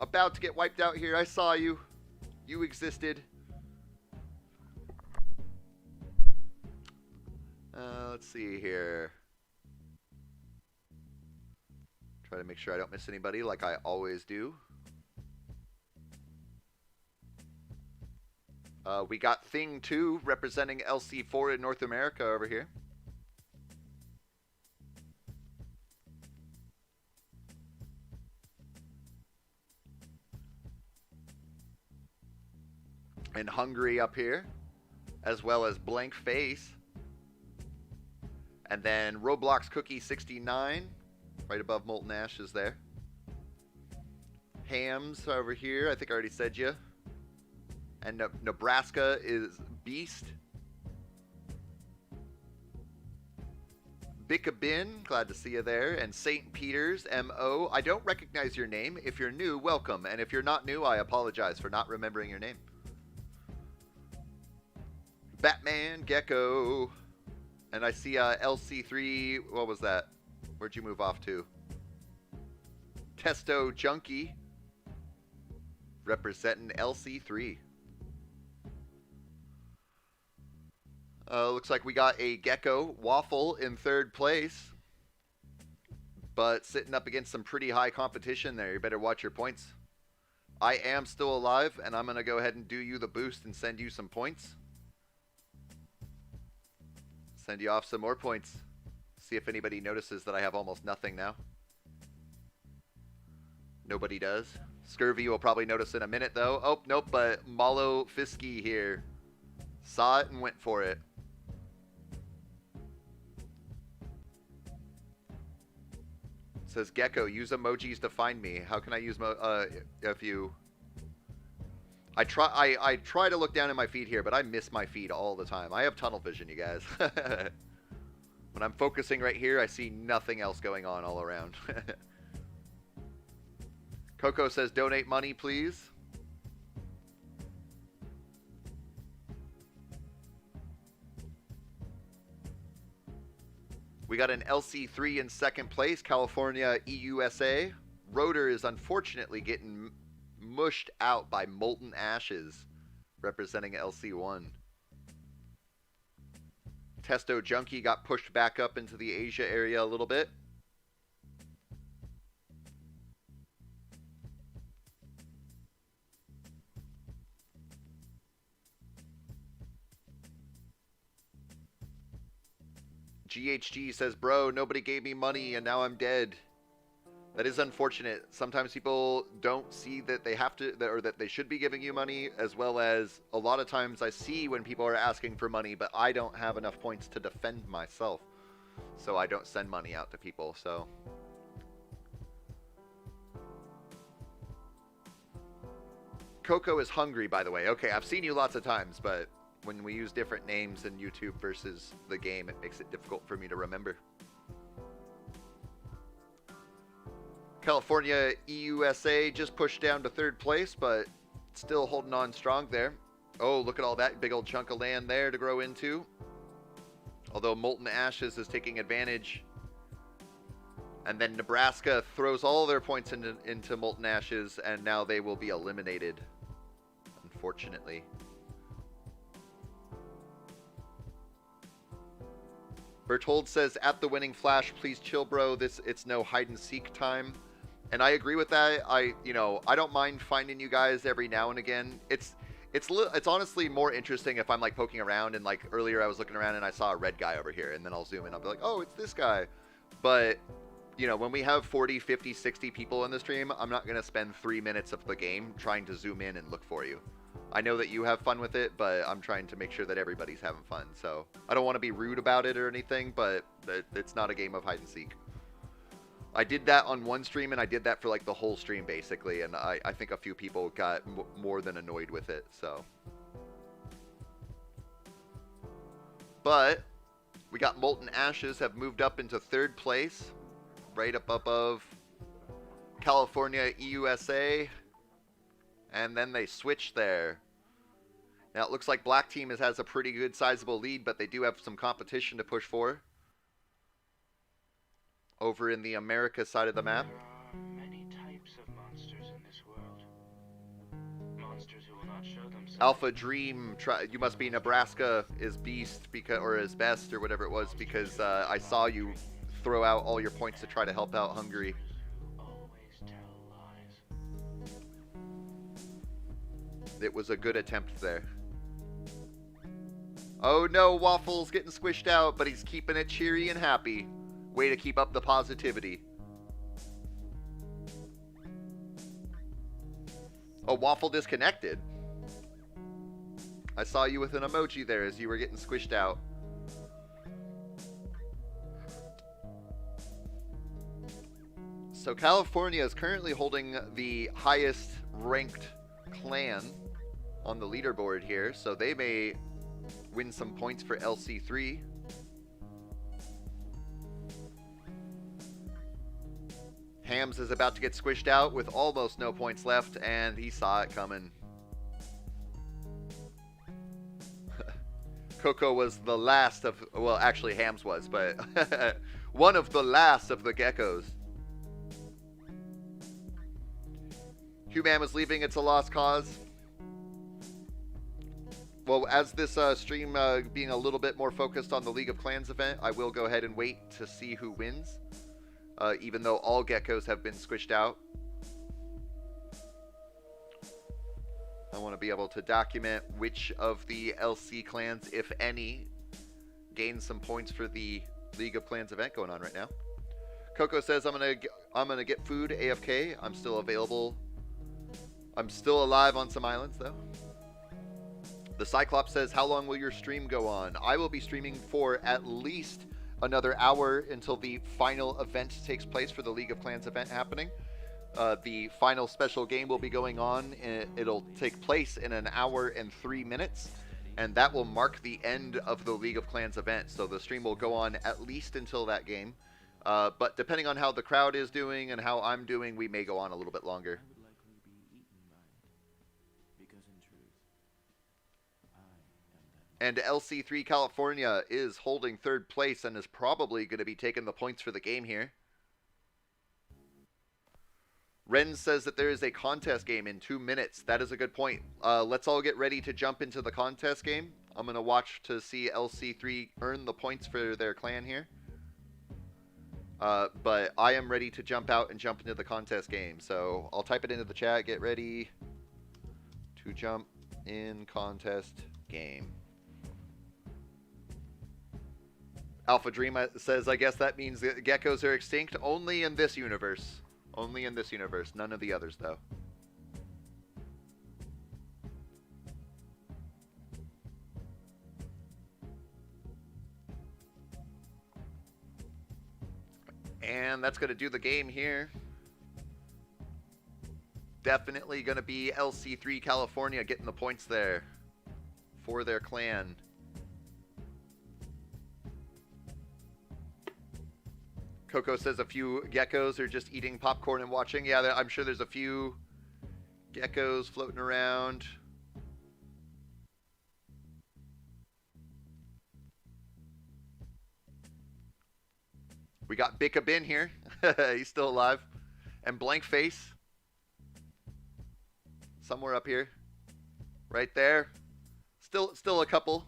about to get wiped out here. I saw you. You existed. Let's see here. Try to make sure I don't miss anybody like I always do. We got Thing 2 representing LC4 in North America over here. And Hungary up here, as well as Blank Face. And then Roblox Cookie 69, right above Molten Ashes there. Hams over here, I think I already said you. And Nebraska is Beast. Bickabin, glad to see you there. And St. Peter's, M.O. I don't recognize your name. If you're new, welcome. And if you're not new, I apologize for not remembering your name. Batman, Geko. And I see LC3, what was that? Where'd you move off to? Testo Junkie, representing LC3. Looks like we got a Geko Waffle in third place, but sitting up against some pretty high competition there. You better watch your points. I am still alive, and I'm going to go ahead and do you the boost and send you some points. Send you off some more points. See if anybody notices that I have almost nothing now. Nobody does. Scurvy will probably notice in a minute, though. Oh, nope, but Malo Fisky here saw it and went for it. It says, Geko, use emojis to find me. How can I use if you... I try to look down at my feed here, but I miss my feed all the time. I have tunnel vision, you guys. When I'm focusing right here, I see nothing else going on all around. Coco says, donate money, please. We got an LC3 in second place, California EUSA. Rotor is unfortunately getting mushed out by Molten Ashes, representing LC1. Testo Junkie got pushed back up into the Asia area a little bit. GHG says, bro, nobody gave me money and now I'm dead. That is unfortunate. Sometimes people don't see that they have to, or that they should be giving you money, as well as a lot of times I see when people are asking for money, but I don't have enough points to defend myself. So I don't send money out to people, so. Coco is hungry, by the way. Okay, I've seen you lots of times, but when we use different names in YouTube versus the game, it makes it difficult for me to remember. California EUSA just pushed down to third place, but still holding on strong there. Oh, look at all that big old chunk of land there to grow into. Although Molten Ashes is taking advantage And then Nebraska throws all their points into Molten Ashes, and now they will be eliminated, unfortunately. Bertold says, at the winning flash, please chill, bro. It's no hide and seek time. And I agree with that. I don't mind finding you guys every now and again. It's honestly more interesting if I'm like poking around, and like earlier I was looking around and I saw a red guy over here, and then I'll zoom in. I'll be like, oh, it's this guy. But when we have 40, 50, 60 people in the stream, I'm not going to spend 3 minutes of the game trying to zoom in and look for you. I know that you have fun with it, but I'm trying to make sure that everybody's having fun. So I don't want to be rude about it or anything, but it's not a game of hide and seek. I did that on one stream, and I did that for like the whole stream basically, and I think a few people got more than annoyed with it. So, but we got Molten Ashes have moved up into 3rd place, right up above California, EUSA, and then they switched there. Now it looks like Black Team has a pretty good sizable lead, but they do have some competition to push for over in the America side of the map. There are many types of monsters in this world. Monsters who will not show themselves. Alpha Dream, you must be Nebraska is beast or is best or whatever it was, because I saw you throw out all your points to try to help out Hungary. Always tell lies. It was a good attempt there. Oh no, Waffle's getting squished out, but he's keeping it cheery and happy. Way to keep up the positivity. Oh, Waffle disconnected. I saw you with an emoji there as you were getting squished out. So California is currently holding the highest ranked clan on the leaderboard here, so they may win some points for LC3. Hams is about to get squished out with almost no points left, and he saw it coming. Coco was the last of, well, actually Hams was, but one of the last of the Gekos. Human was leaving, it's a lost cause. Well, as this stream being a little bit more focused on the League of Clans event, I will go ahead and wait to see who wins. Even though all Gekos have been squished out. I want to be able to document which of the LC clans, if any, gain some points for the League of Clans event going on right now. Coco says, I'm gonna get food AFK. I'm still available. I'm still alive on some islands though. The Cyclops says, how long will your stream go on? I will be streaming for at least another hour until the final event takes place for the League of Clans event happening. The final special game will be going on. It'll take place in an hour and 3 minutes, and that will mark the end of the League of Clans event. So the stream will go on at least until that game. But depending on how the crowd is doing and how I'm doing, we may go on a little bit longer. And LC3 California is holding 3rd place and is probably going to be taking the points for the game here. Ren says that there is a contest game in 2 minutes. That is a good point. Let's all get ready to jump into the contest game. I'm going to watch to see LC3 earn the points for their clan here. But I am ready to jump out and jump into the contest game. So I'll type it into the chat. Get ready to jump in contest game. Alpha Dream says, I guess that means that geckos are extinct only in this universe. Only in this universe. None of the others, though. And that's going to do the game here. Definitely going to be LC3 California getting the points there for their clan. Coco says a few geckos are just eating popcorn and watching. Yeah, I'm sure there's a few geckos floating around. We got Bicka Bin here. He's still alive. And Blank Face. Somewhere up here. Right there. Still a couple.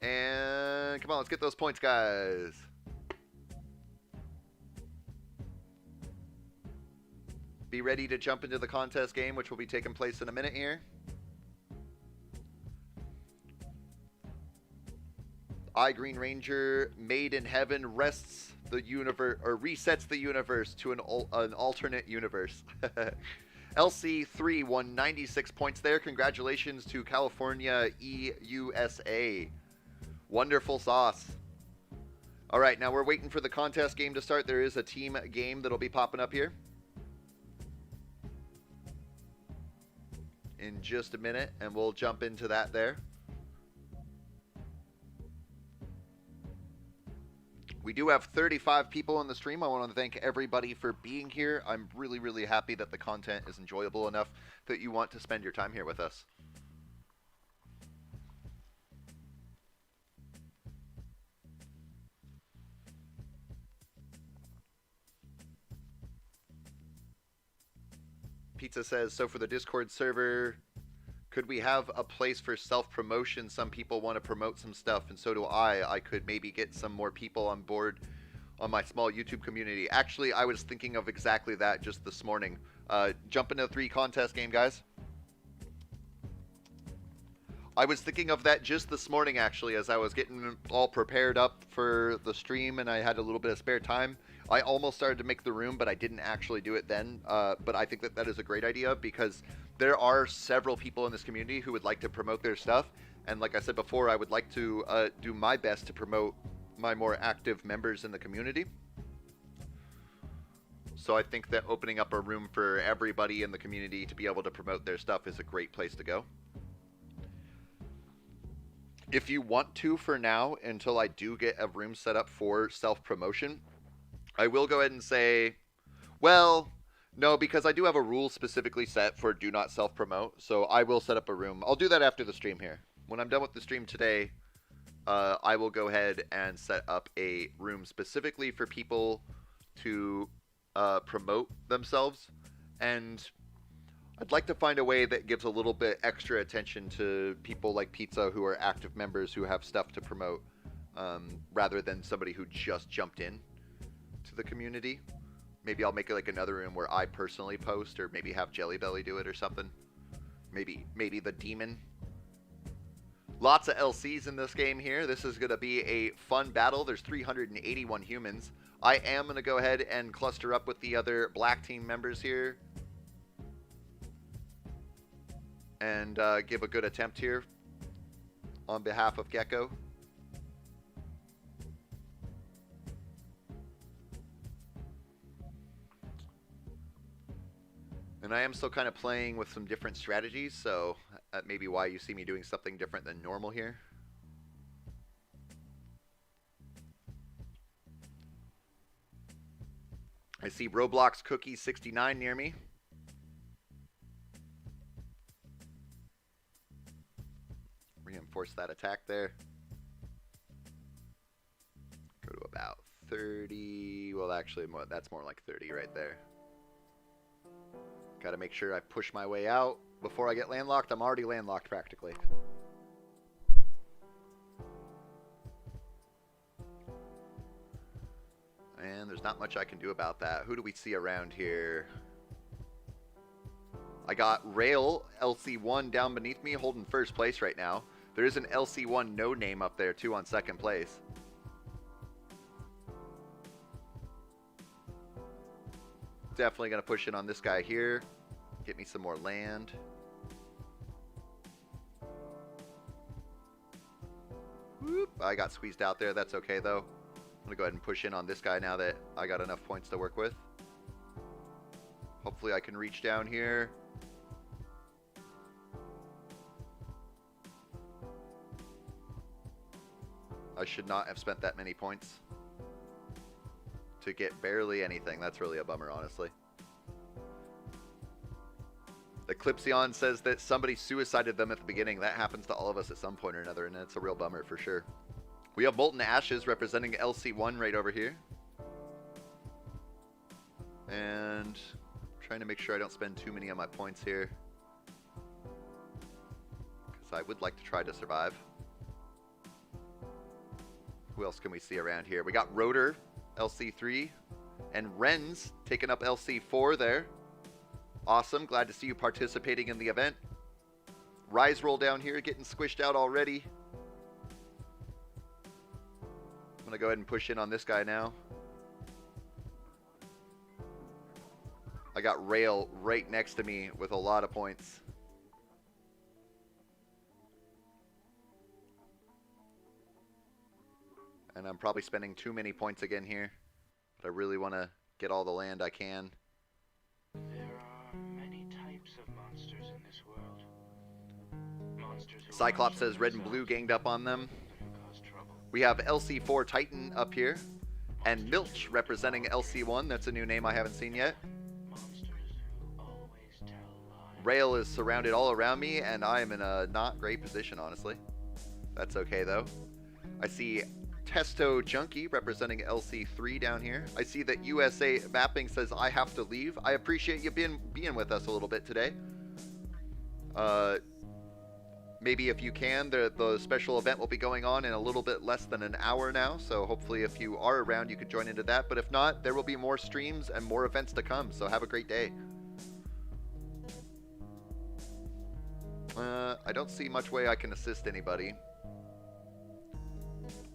And come on, let's get those points, guys. Be ready to jump into the contest game, which will be taking place in a minute here. Green Ranger, Made in Heaven, rests the universe, or resets the universe to an alternate universe. LC3 won 96 points there. Congratulations to California EUSA. Wonderful sauce. All right, now we're waiting for the contest game to start. There is a team game that'll be popping up here in just a minute, and we'll jump into that there. We do have 35 people on the stream. I want to thank everybody for being here. I'm really, really happy that the content is enjoyable enough that you want to spend your time here with us. Pizza says, so for the Discord server, could we have a place for self-promotion? Some people want to promote some stuff, and so do I. I could maybe get some more people on board on my small YouTube community. Actually, I was thinking of exactly that just this morning. Jump into the 3 contest game, guys. I was thinking of that just this morning, actually, as I was getting all prepared up for the stream, and I had a little bit of spare time. I almost started to make the room, but I didn't actually do it then. But I think that that is a great idea, because there are several people in this community who would like to promote their stuff. And like I said before, I would like to do my best to promote my more active members in the community. So I think that opening up a room for everybody in the community to be able to promote their stuff is a great place to go. If you want to, for now, until I do get a room set up for self-promotion, I will go ahead and say, well, no, because I do have a rule specifically set for do not self-promote, so I will set up a room. I'll do that after the stream here. When I'm done with the stream today, I will go ahead and set up a room specifically for people to promote themselves, and I'd like to find a way that gives a little bit extra attention to people like Pizza who are active members who have stuff to promote, rather than somebody who just jumped in to the community. Maybe I'll make it like another room where I personally post, or maybe have Jelly Belly do it or something. Maybe the Demon. Lots of LCs in this game here. This is going to be a fun battle. There's 381 humans. I am going to go ahead and cluster up with the other black team members here and give a good attempt here on behalf of Geko. And I am still kind of playing with some different strategies, so that may be why you see me doing something different than normal here. I see Roblox Cookie 69 near me. Reinforce that attack there. Go to about 30. Well, actually, that's more like 30 right there. Got to make sure I push my way out before I get landlocked. I'm already landlocked practically. And there's not much I can do about that. Who do we see around here? I got Rail LC1 down beneath me holding first place right now. There is an LC1 no name up there too on second place. Definitely going to push in on this guy here. Get me some more land. Whoop, I got squeezed out there. That's okay though. I'm going to go ahead and push in on this guy now that I got enough points to work with. Hopefully I can reach down here. I should not have spent that many points to get barely anything. That's really a bummer, honestly. Eclipsion says that somebody suicided them at the beginning. That happens to all of us at some point or another, and it's a real bummer for sure. We have Molten Ashes representing LC1 right over here. And trying to make sure I don't spend too many of my points here, because I would like to try to survive. Who else can we see around here? We got Rotor, LC3, and Renz taking up LC4 there. Awesome. Glad to see you participating in the event. Rise Roll down here getting squished out already. I'm going to go ahead and push in on this guy now. I got Rail right next to me with a lot of points. And I'm probably spending too many points again here. But I really want to get all the land I can. There are many types of monsters in this world. Monsters who Cyclops will not says show red and blue themselves, ganged up on them. but who cause trouble. We have LC4 Titan up here. And Milch representing LC1. That's a new name I haven't seen yet. Monsters who always tell lies. Rail is surrounded all around me, and I am in a not great position, honestly. That's okay, though. I see Testo Junkie representing LC3 down here. I see that USA Mapping says I have to leave. I appreciate you being with us a little bit today. Maybe if you can, the special event will be going on in a little bit less than an hour now, so hopefully if you are around, you could join into that. But if not, there will be more streams and more events to come, so have a great day. I don't see much way I can assist anybody.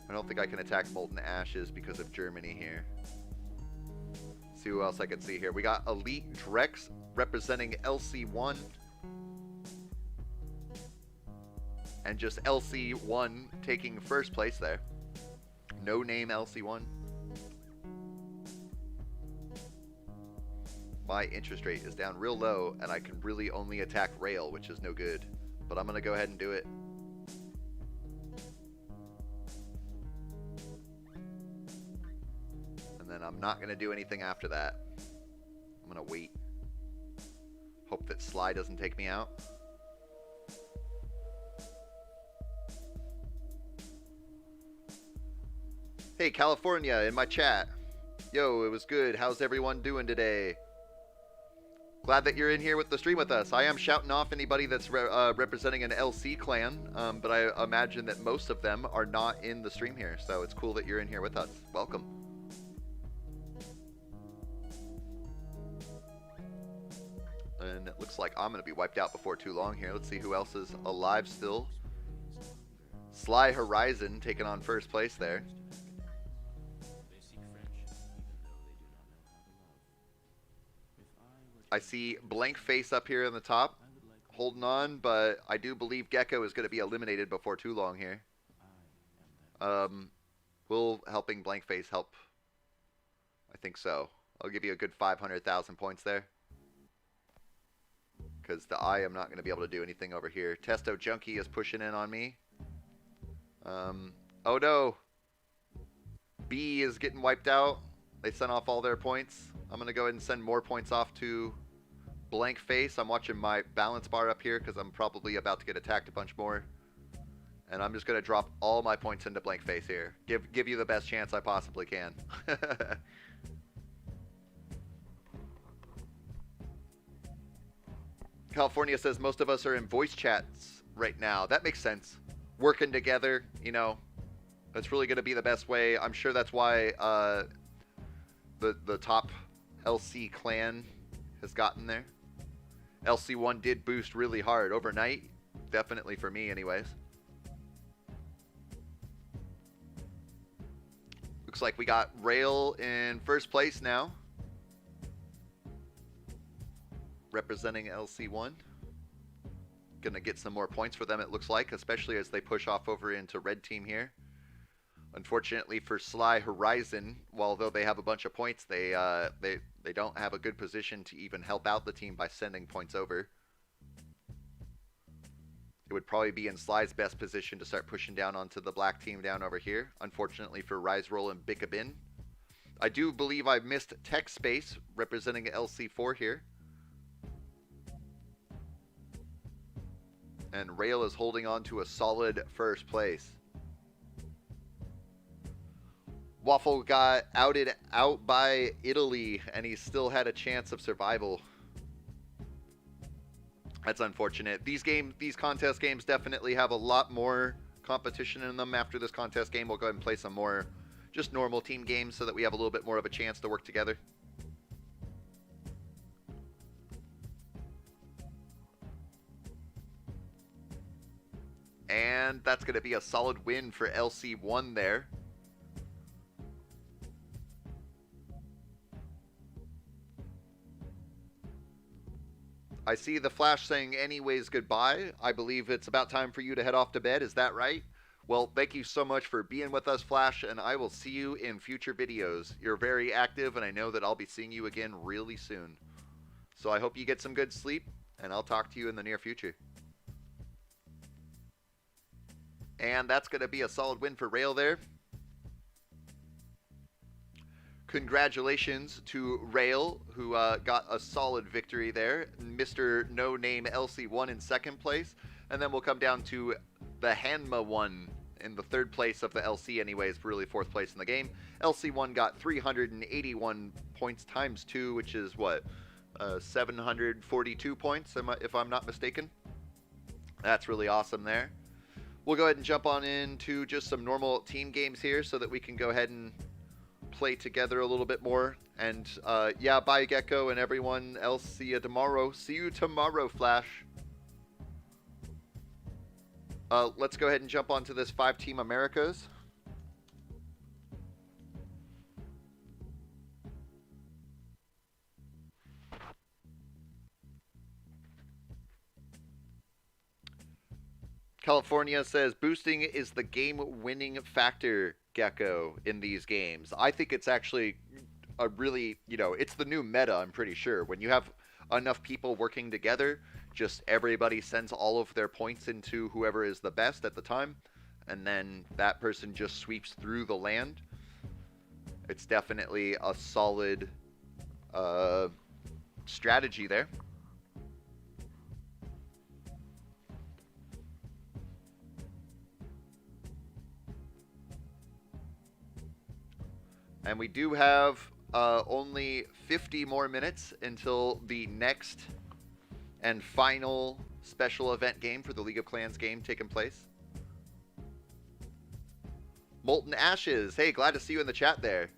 I don't think I can attack Molten Ashes because of Germany here. See who else I can see here. We got Elite Drex representing LC1. And just LC1 taking first place there. No name LC1. My interest rate is down real low, and I can really only attack Rail, which is no good. But I'm going to go ahead and do it. And then I'm not going to do anything after that. I'm going to wait. Hope that Sly doesn't take me out. Hey, California, in my chat. Yo, it was good. How's everyone doing today? Glad that you're in here with the stream with us. I am shouting off anybody that's representing an LC clan, but I imagine that most of them are not in the stream here, so it's cool that you're in here with us. Welcome. And it looks like I'm going to be wiped out before too long here. Let's see who else is alive still. Sly Horizon taking on first place there. I see Blank Face up here in the top, holding on, but I do believe Geko is going to be eliminated before too long here. Will helping Blank Face help? I think so. I'll give you a good 500,000 points there. Because I am not going to be able to do anything over here. Testo Junkie is pushing in on me. Oh no. B is getting wiped out. They sent off all their points. I'm going to go ahead and send more points off to Blank Face. I'm watching my balance bar up here because I'm probably about to get attacked a bunch more. And I'm just going to drop all my points into Blank Face here. Give you the best chance I possibly can. California says most of us are in voice chats right now. That makes sense. Working together, you know, that's really going to be the best way. I'm sure that's why the top LC clan has gotten there. LC1 did boost really hard overnight. Definitely for me anyways. Looks like we got Rail in first place now. Representing LC1. Gonna get some more points for them it looks like, especially as they push off over into red team here. Unfortunately for Sly Horizon, although they have a bunch of points, they don't have a good position to even help out the team by sending points over. It would probably be in Sly's best position to start pushing down onto the black team down over here. Unfortunately for Rise Roll and Bickabin. I do believe I missed Tech Space representing LC4 here. And Rail is holding on to a solid first place. Waffle got outed out by Italy, and he still had a chance of survival. That's unfortunate. These contest games definitely have a lot more competition in them. After this contest game, we'll go ahead and play some more just normal team games so that we have a little bit more of a chance to work together. And that's going to be a solid win for LC1 there. I see the Flash saying anyways goodbye. I believe it's about time for you to head off to bed. Is that right? Well, thank you so much for being with us, Flash, and I will see you in future videos. You're very active, and I know that I'll be seeing you again really soon. So I hope you get some good sleep, and I'll talk to you in the near future. And that's going to be a solid win for Rail there. Congratulations to Rail, who got a solid victory there. Mr. No Name LC1 in second place. And then we'll come down to the Hanma 1 in the third place of the LC anyways, really fourth place in the game. LC1 got 381 points times 2, which is what? 742 points, if I'm not mistaken. That's really awesome there. We'll go ahead and jump on into just some normal team games here so that we can go ahead and play together a little bit more. And yeah, bye Geko and everyone else. See you tomorrow. See you tomorrow, Flash. Let's go ahead and jump onto this 5-Team Americas. California says boosting is the game-winning factor, Geko, in these games. I think it's actually a really, it's the new meta, I'm pretty sure. When you have enough people working together, just everybody sends all of their points into whoever is the best at the time, and then that person just sweeps through the land. It's definitely a solid strategy there. And we do have only 50 more minutes until the next and final special event game for the League of Clans game taking place. Molten Ashes. Hey, glad to see you in the chat there.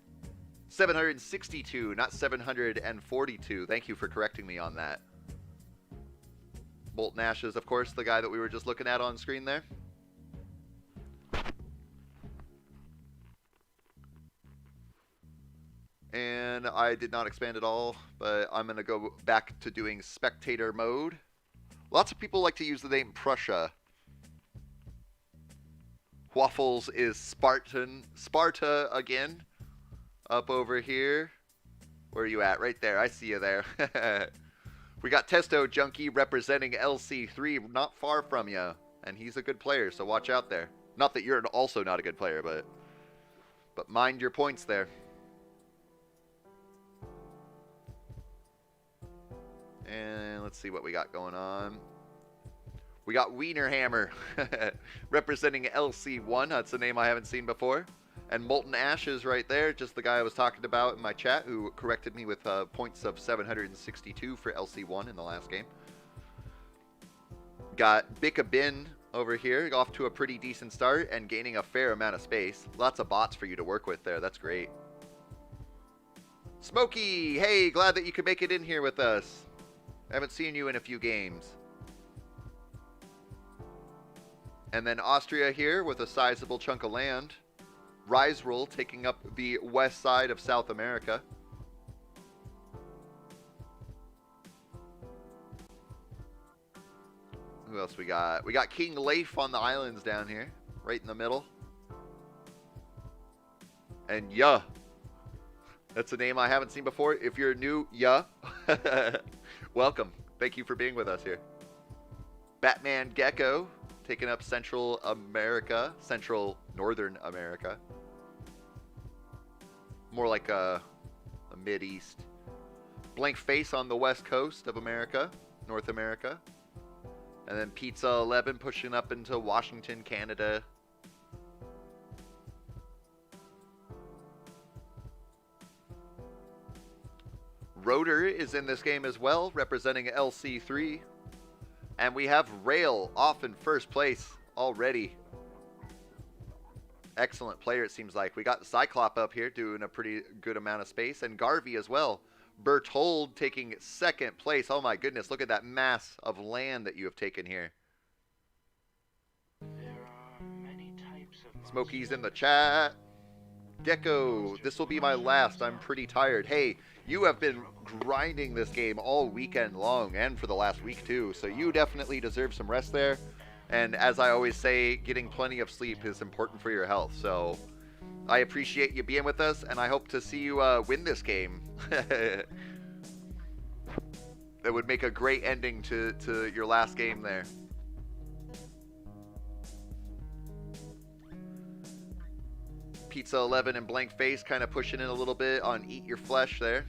762, not 742. Thank you for correcting me on that. Molten Ashes, of course, the guy that we were just looking at on screen there. And I did not expand at all, but I'm going to go back to doing spectator mode. Lots of people like to use the name Prussia. Waffles is Sparta again. Up over here. Where are you at? Right there. I see you there. We got Testo Junkie representing LC3 not far from you. And he's a good player, so watch out there. Not that you're also not a good player, but mind your points there. And let's see what we got going on. We got Wienerhammer representing LC1. That's a name I haven't seen before. And Molten Ashes right there, just the guy I was talking about in my chat who corrected me with points of 762 for LC1 in the last game. Got Bika Bin over here, off to a pretty decent start and gaining a fair amount of space. Lots of bots for you to work with there. That's great. Smokey, hey, glad that you could make it in here with us. I haven't seen you in a few games. And then Austria here with a sizable chunk of land. Riserel taking up the west side of South America. Who else we got? We got King Leif on the islands down here, right in the middle. And yeah, that's a name I haven't seen before. If you're new, yeah, welcome. Thank you for being with us here. Batman Geko taking up Central America, Central Northern America. More like a Mid-East. Blank Face on the west coast of America, North America. And then Pizza 11 pushing up into Washington, Canada. Rotor is in this game as well, representing LC3. And we have Rail off in first place already. Excellent player, it seems like. We got the Cyclop up here doing a pretty good amount of space, and Garvey as well. Berthold taking second place. Oh my goodness, look at that mass of land that you have taken here. There are many types of Smokey's in the chat. Geko, this will be my last. I'm pretty tired. Hey, you have been grinding this game all weekend long and for the last week too, so you definitely deserve some rest there. And as I always say, getting plenty of sleep is important for your health. So I appreciate you being with us, and I hope to see you win this game. That would make a great ending to your last game there. Pizza 11 and Blank Face kind of pushing in a little bit on Eat Your Flesh there.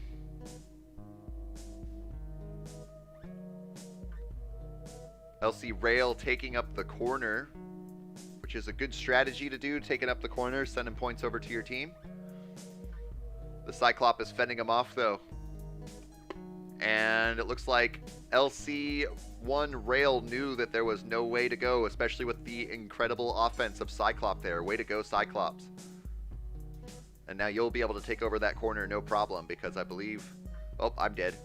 LC Rail taking up the corner, which is a good strategy to do, taking up the corner, sending points over to your team. The Cyclop is fending him off, though. And it looks like LC1 Rail knew that there was no way to go, especially with the incredible offense of Cyclop there. Way to go, Cyclops. And now you'll be able to take over that corner no problem, because I believe... Oh, I'm dead.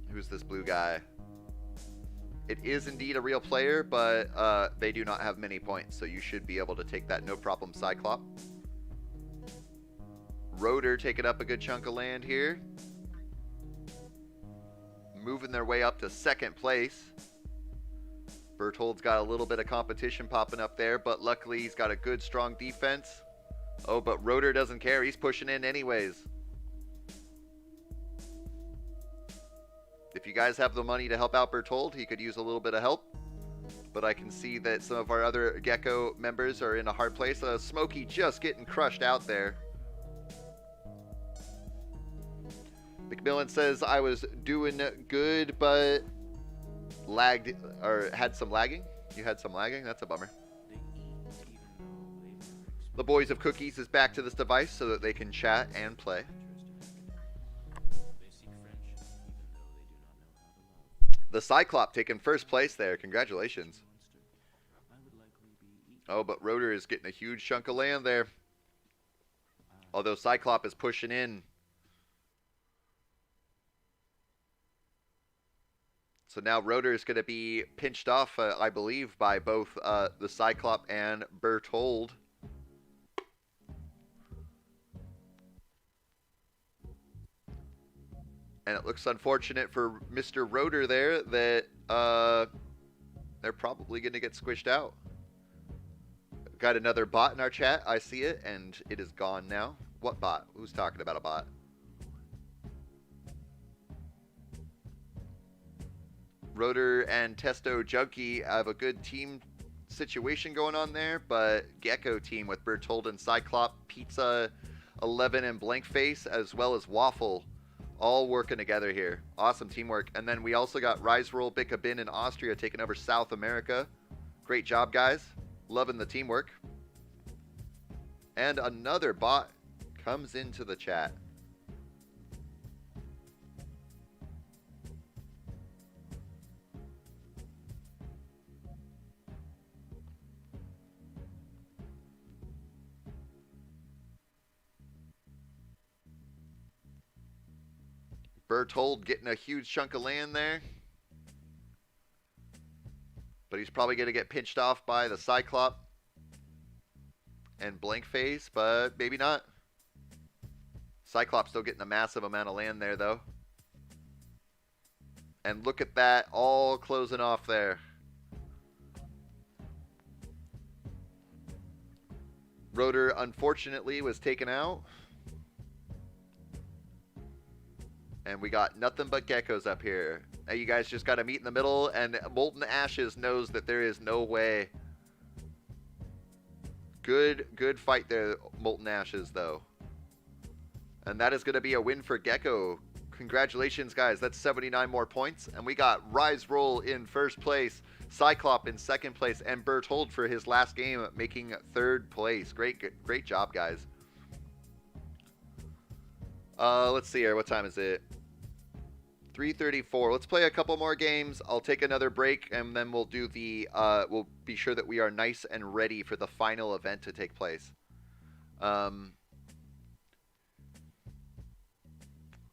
Who's this blue guy? It is indeed a real player, but they do not have many points, so you should be able to take that no problem, Cyclop. Rotor taking up a good chunk of land here. Moving their way up to second place. Berthold's got a little bit of competition popping up there, but luckily he's got a good, strong defense. Oh, but Rotor doesn't care. He's pushing in anyways. If you guys have the money to help out Berthold, he could use a little bit of help. But I can see that some of our other Geko members are in a hard place. Smokey just getting crushed out there. McMillan says, I was doing good, but lagged, or had some lagging. You had some lagging? That's a bummer. The Boys of Cookies is back to this device so that they can chat and play. The Cyclop taking first place there. Congratulations. Oh, but Rotor is getting a huge chunk of land there. Although Cyclop is pushing in. So now Rotor is going to be pinched off, I believe, by both the Cyclop and Berthold. And it looks unfortunate for Mr. Rotor there that they're probably going to get squished out. Got another bot in our chat. I see it, and it is gone now. What bot? Who's talking about a bot? Rotor and Testo Junkie have a good team situation going on there, but Geko team with Berthold and Cyclop, Pizza 11 and Blank Face, as well as Waffle, all working together here. Awesome teamwork. And then we also got Rise Roll Bicabin in Austria taking over South America. Great job, guys. Loving the teamwork. And another bot comes into the chat. Berthold getting a huge chunk of land there. But he's probably going to get pinched off by the Cyclop and Blank Face, but maybe not. Cyclops still getting a massive amount of land there, though. And look at that, all closing off there. Rotor, unfortunately, was taken out. And we got nothing but Gekos up here. Now you guys just got to meet in the middle, and Molten Ashes knows that there is no way. Good fight there, Molten Ashes, though. And that is going to be a win for Geko. Congratulations, guys. That's 79 more points. And we got Rise Roll in first place, Cyclop in second place, and Berthold for his last game making third place. Great job, guys. Let's see here. What time is it? 3:34. Let's play a couple more games. I'll take another break, and then we'll do the. We'll be sure that we are nice and ready for the final event to take place.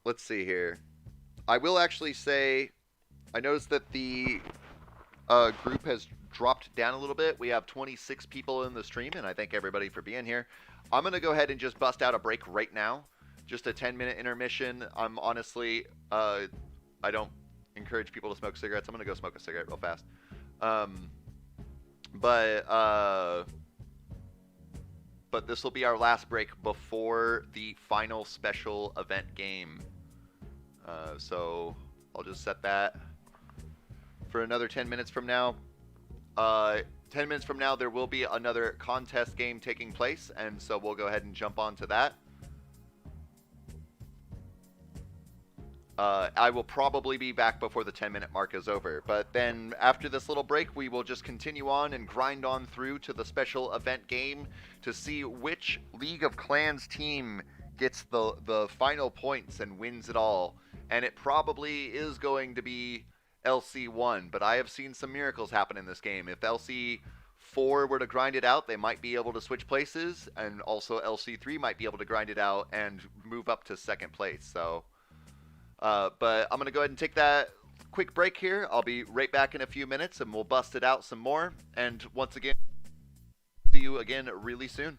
Let's see here. I will actually say, I noticed that the group has dropped down a little bit. We have 26 people in the stream, and I thank everybody for being here. I'm going to go ahead and just bust out a break right now. Just a 10-minute intermission. I'm honestly, I don't encourage people to smoke cigarettes. I'm going to go smoke a cigarette real fast. But this will be our last break before the final special event game. So I'll just set that for another 10 minutes from now. 10 minutes from now, there will be another contest game taking place, and so we'll go ahead and jump on to that. I will probably be back before the 10-minute mark is over, but then after this little break, we will just continue on and grind on through to the special event game to see which League of Clans team gets the final points and wins it all. And it probably is going to be LC1, but I have seen some miracles happen in this game. If LC4 were to grind it out, they might be able to switch places, and also LC3 might be able to grind it out and move up to second place. So, but I'm going to go ahead and take that quick break here. I'll be right back in a few minutes, and we'll bust it out some more. And once again, see you again really soon.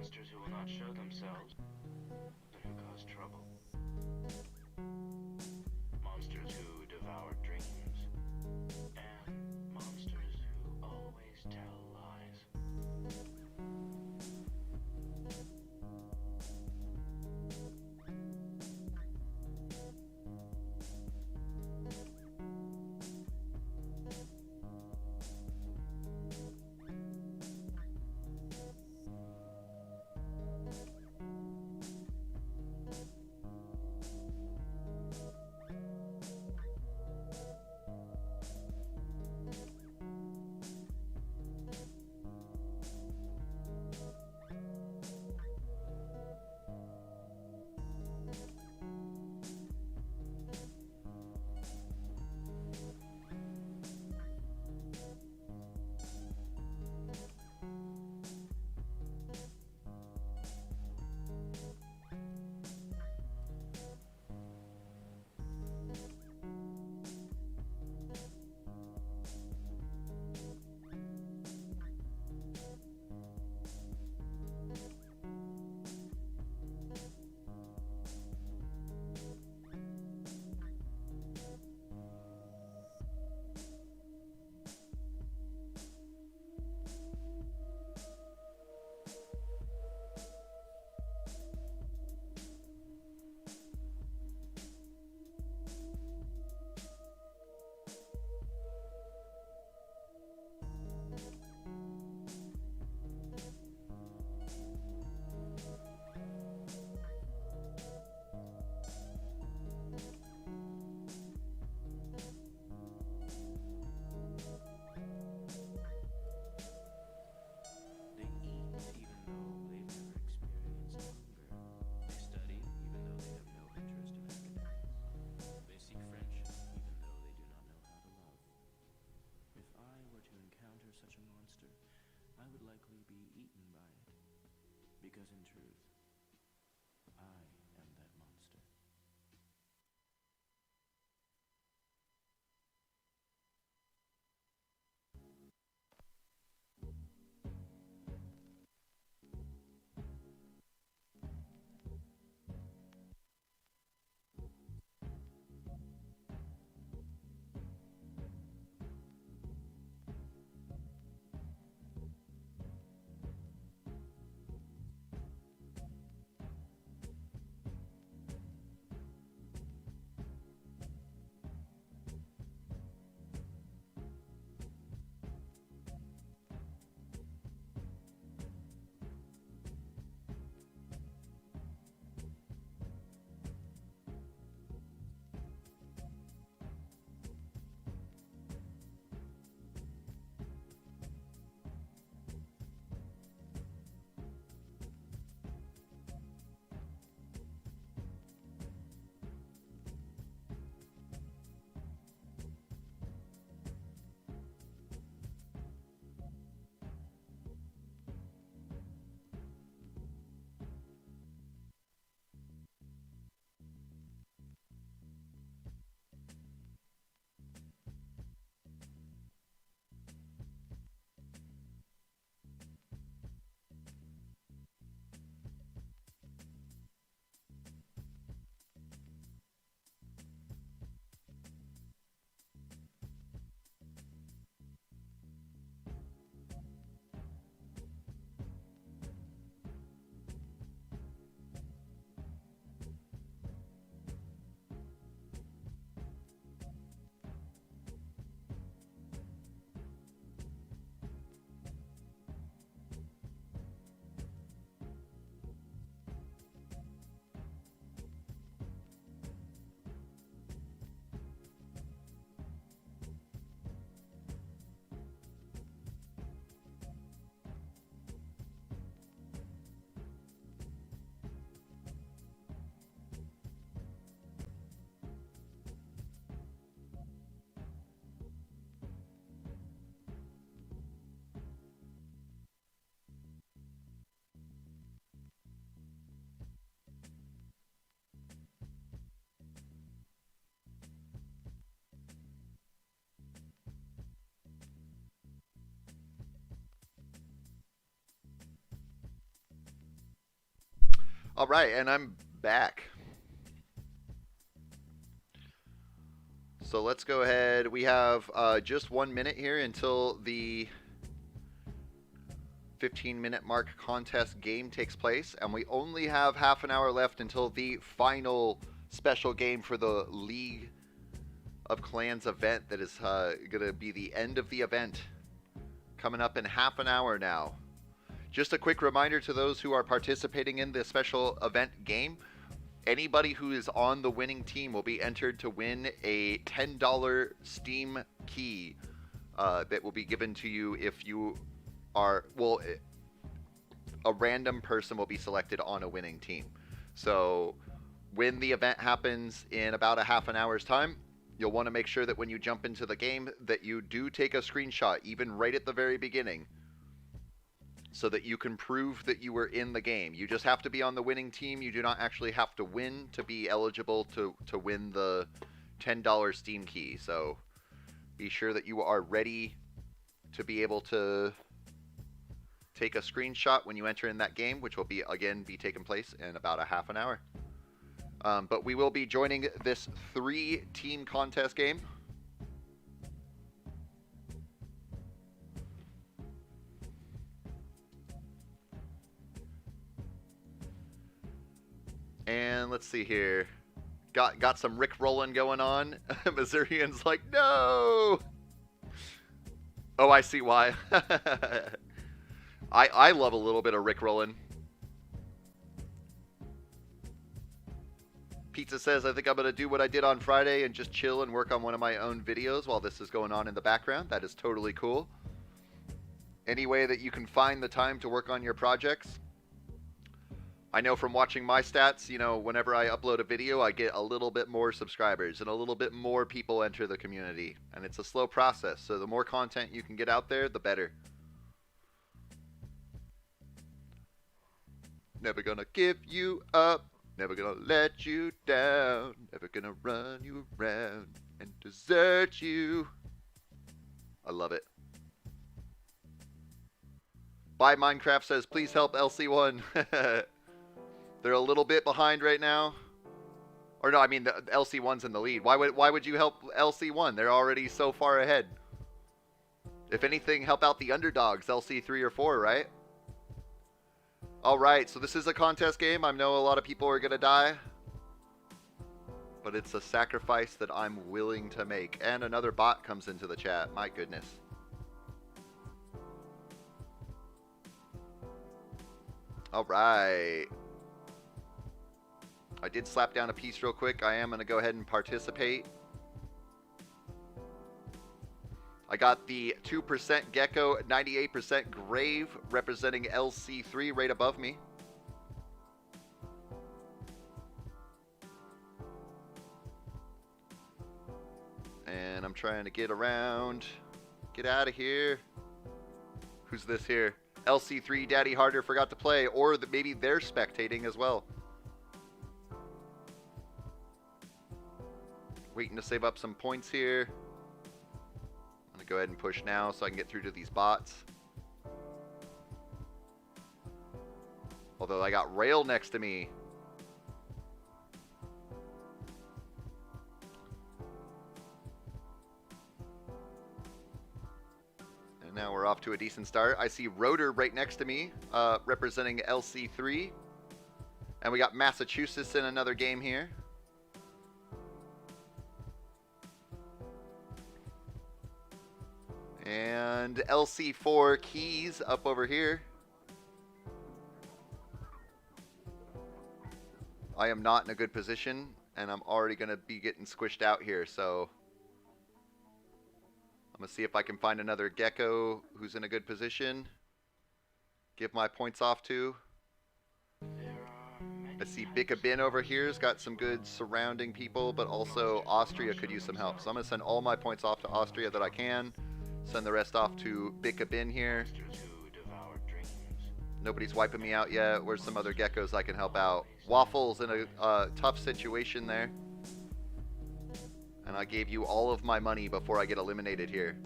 Monsters who will not show themselves and who cause trouble. Monsters who devour dreams. And monsters who always tell lies. All right, and I'm back. So let's go ahead. We have just 1 minute here until the 15-minute mark contest game takes place, and we only have half an hour left until the final special game for the League of Clans event that is going to be the end of the event, coming up in half an hour now. Just a quick reminder to those who are participating in this special event game, anybody who is on the winning team will be entered to win a $10 Steam key that will be given to you if you are, well, a random person will be selected on a winning team. So when the event happens in about a half an hour's time, you'll want to make sure that when you jump into the game that you do take a screenshot, even right at the very beginning, so that you can prove that you were in the game. You just have to be on the winning team. You do not actually have to win to be eligible to win the $10 Steam key. So be sure that you are ready to be able to take a screenshot when you enter in that game, which will be taking place in about a half an hour. But we will be joining this 3-team contest game. And let's see here. Got some Rick rolling going on. Missourian's like, no! Oh, I see why. I love a little bit of Rick rolling. Pizza says, I think I'm going to do what I did on Friday and just chill and work on one of my own videos while this is going on in the background. That is totally cool. Any way that you can find the time to work on your projects. I know from watching my stats, you know, whenever I upload a video, I get a little bit more subscribers and a little bit more people enter the community. And it's a slow process, so the more content you can get out there, the better. Never gonna give you up, never gonna let you down, never gonna run you around and desert you. I love it. Buy Minecraft says, please help LC1. They're a little bit behind right now. Or no, I mean, the LC1's in the lead. Why would you help LC1? They're already so far ahead. If anything, help out the underdogs, LC3 or 4, right? Alright, so this is a contest game. I know a lot of people are going to die. But it's a sacrifice that I'm willing to make. And another bot comes into the chat. My goodness. Alright. I did slap down a piece real quick. I am going to go ahead and participate. I got the 2% Geko, 98% Grave, representing LC3 right above me. And I'm trying to get around. Get out of here. Who's this here? LC3 Daddy Harder forgot to play, or maybe they're spectating as well. Waiting to save up some points here. I'm going to go ahead and push now so I can get through to these bots. Although I got Rail next to me. And now we're off to a decent start. I see Rotor right next to me, representing LC3. And we got Massachusetts in another game here. And LC4 Keys up over here. I am not in a good position, and I'm already going to be getting squished out here, so I'm going to see if I can find another Geko who's in a good position. Give my points off to. I see Bicabin over here has got some good surrounding people, but also Austria could use some help. So I'm going to send all my points off to Austria that I can. Send the rest off to Bicabin here. Nobody's wiping me out yet. Where's some other Gekos I can help out? Waffle's in a tough situation there. And I gave you all of my money before I get eliminated here,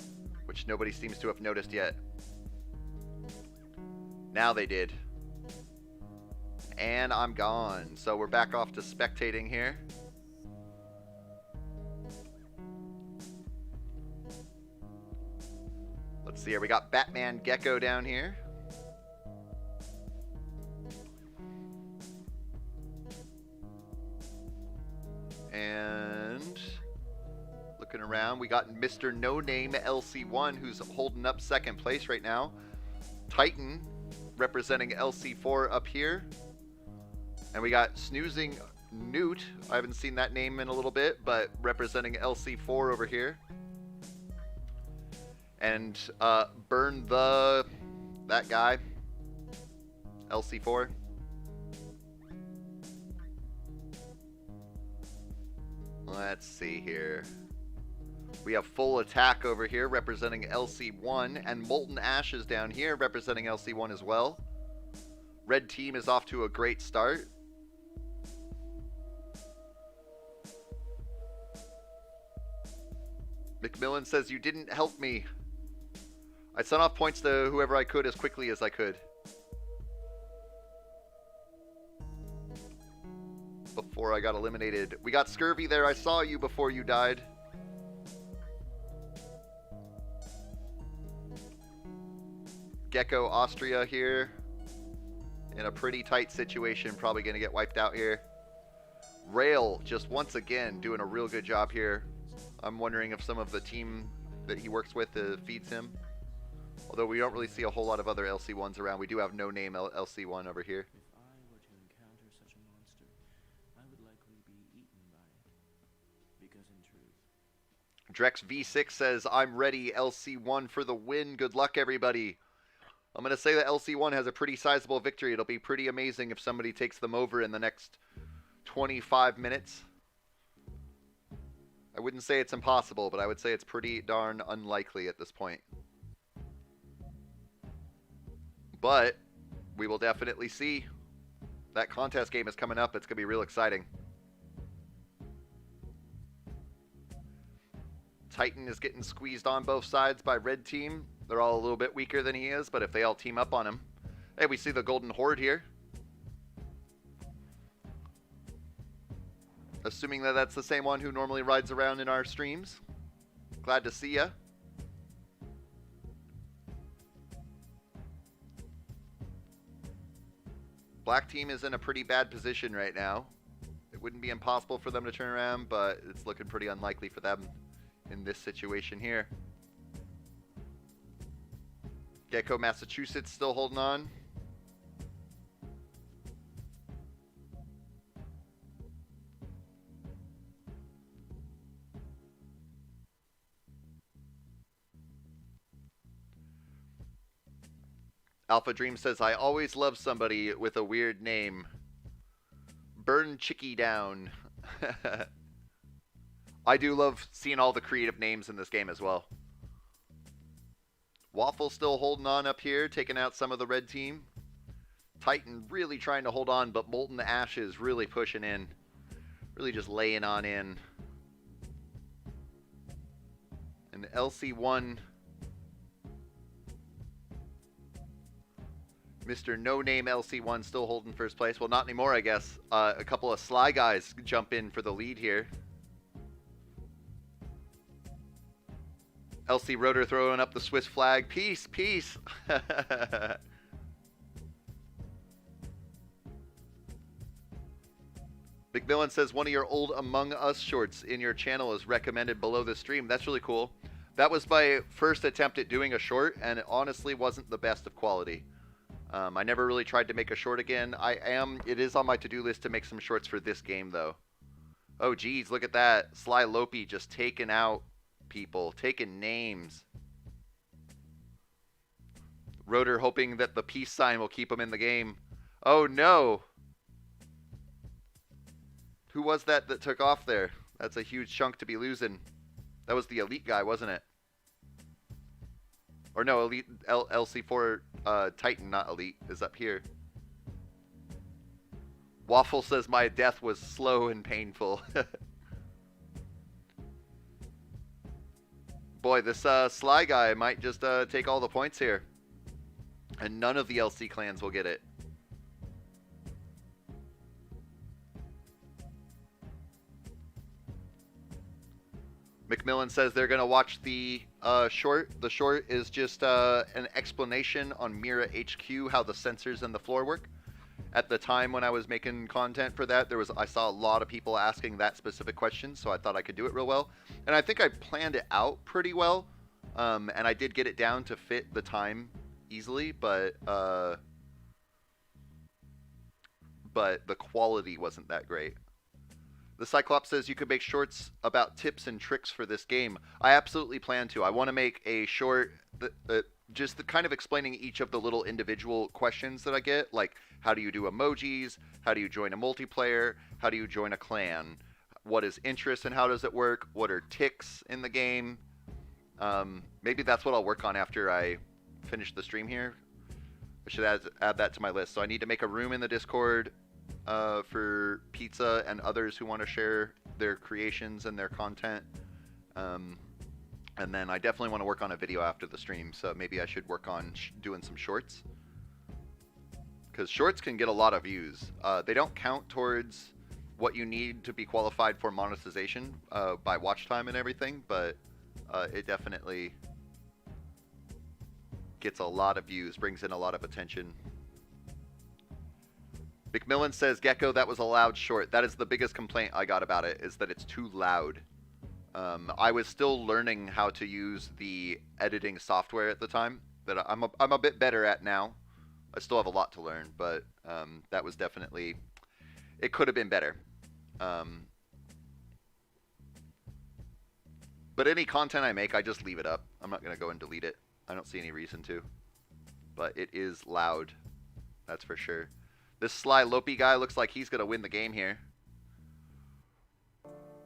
which nobody seems to have noticed yet. Now they did. And I'm gone. So we're back off to spectating here. Let's see here. We got Batman Geko down here. And looking around, we got Mr. No Name LC1, who's holding up second place right now. Titan representing LC4 up here. And we got Snoozing Newt. I haven't seen that name in a little bit, but representing LC4 over here. And Burn that guy, LC4. Let's see here. We have Full Attack over here representing LC1, and Molten Ashes down here representing LC1 as well. Red team is off to a great start. McMillan says, "You didn't help me. I sent off points to whoever I could as quickly as I could before I got eliminated." We got Scurvy there. I saw you before you died. Geko Austria here in a pretty tight situation. Probably going to get wiped out here. Rail just once again doing a real good job here. I'm wondering if some of the team that he works with feeds him. Although we don't really see a whole lot of other LC1s around. We do have No Name LC1 over here. If I were to encounter such a monster, I would likely be eaten by it. Because in truth... Drex V6 says, "I'm ready, LC1 for the win. Good luck, everybody." I'm going to say that LC1 has a pretty sizable victory. It'll be pretty amazing if somebody takes them over in the next 25 minutes. I wouldn't say it's impossible, but I would say it's pretty darn unlikely at this point. But we will definitely see. That contest game is coming up. It's going to be real exciting. Titan is getting squeezed on both sides by Red Team. They're all a little bit weaker than he is, but if they all team up on him. Hey, we see the Golden Horde here. Assuming that that's the same one who normally rides around in our streams. Glad to see ya. Black team is in a pretty bad position right now. It wouldn't be impossible for them to turn around, but it's looking pretty unlikely for them in this situation here. Geko, Massachusetts still holding on. Alpha Dream says, "I always love somebody with a weird name. Burn Chicky down." I do love seeing all the creative names in this game as well. Waffle still holding on up here, taking out some of the Red team. Titan really trying to hold on, but Molten Ashes really pushing in. Really just laying on in. And LC1... Mr. No Name LC1 still holding first place. Well, not anymore, I guess. A couple of Sly guys jump in for the lead here. LC Rotor throwing up the Swiss flag. Peace, peace. McMillan says, "One of your old Among Us shorts in your channel is recommended below the stream." That's really cool. That was my first attempt at doing a short, and it honestly wasn't the best of quality. I never really tried to make a short again. It is on my to-do list to make some shorts for this game, though. Oh, geez, look at that. Sly Lopi just taking out people, taking names. Rotor hoping that the peace sign will keep him in the game. Oh, no. Who was that took off there? That's a huge chunk to be losing. That was the elite guy, wasn't it? Or no, Elite LC4 Titan, not Elite, is up here. Waffle says, "My death was slow and painful." Boy, this Sly guy might just take all the points here. And none of the LC clans will get it. McMillan says they're going to watch the short. The short is just an explanation on Mira HQ, how the sensors and the floor work. At the time when I was making content for that, I saw a lot of people asking that specific question, so I thought I could do it real well. And I think I planned it out pretty well, and I did get it down to fit the time easily, but the quality wasn't that great. The Cyclops says you could make shorts about tips and tricks for this game. I absolutely plan to. I want to make a short just the kind of explaining each of the little individual questions that I get, like how do you do emojis, how do you join a multiplayer, how do you join a clan, what is interest and how does it work, what are ticks in the game. Maybe that's what I'll work on after I finish the stream here. I should add that to my list. So I need to make a room in the Discord for Pizza and others who want to share their creations and their content. And then I definitely want to work on a video after the stream, so maybe I should work on doing some shorts. Because shorts can get a lot of views. They don't count towards what you need to be qualified for monetization by watch time and everything, but it definitely gets a lot of views, brings in a lot of attention. McMillan says, Geko, that was a loud short. That is the biggest complaint I got about it, is that it's too loud. I was still learning how to use the editing software at the time that I'm a bit better at now. I still have a lot to learn, but that was definitely, it could have been better. But any content I make, I just leave it up. I'm not going to go and delete it. I don't see any reason to. But it is loud. That's for sure. This Sly Lopi guy looks like he's going to win the game here.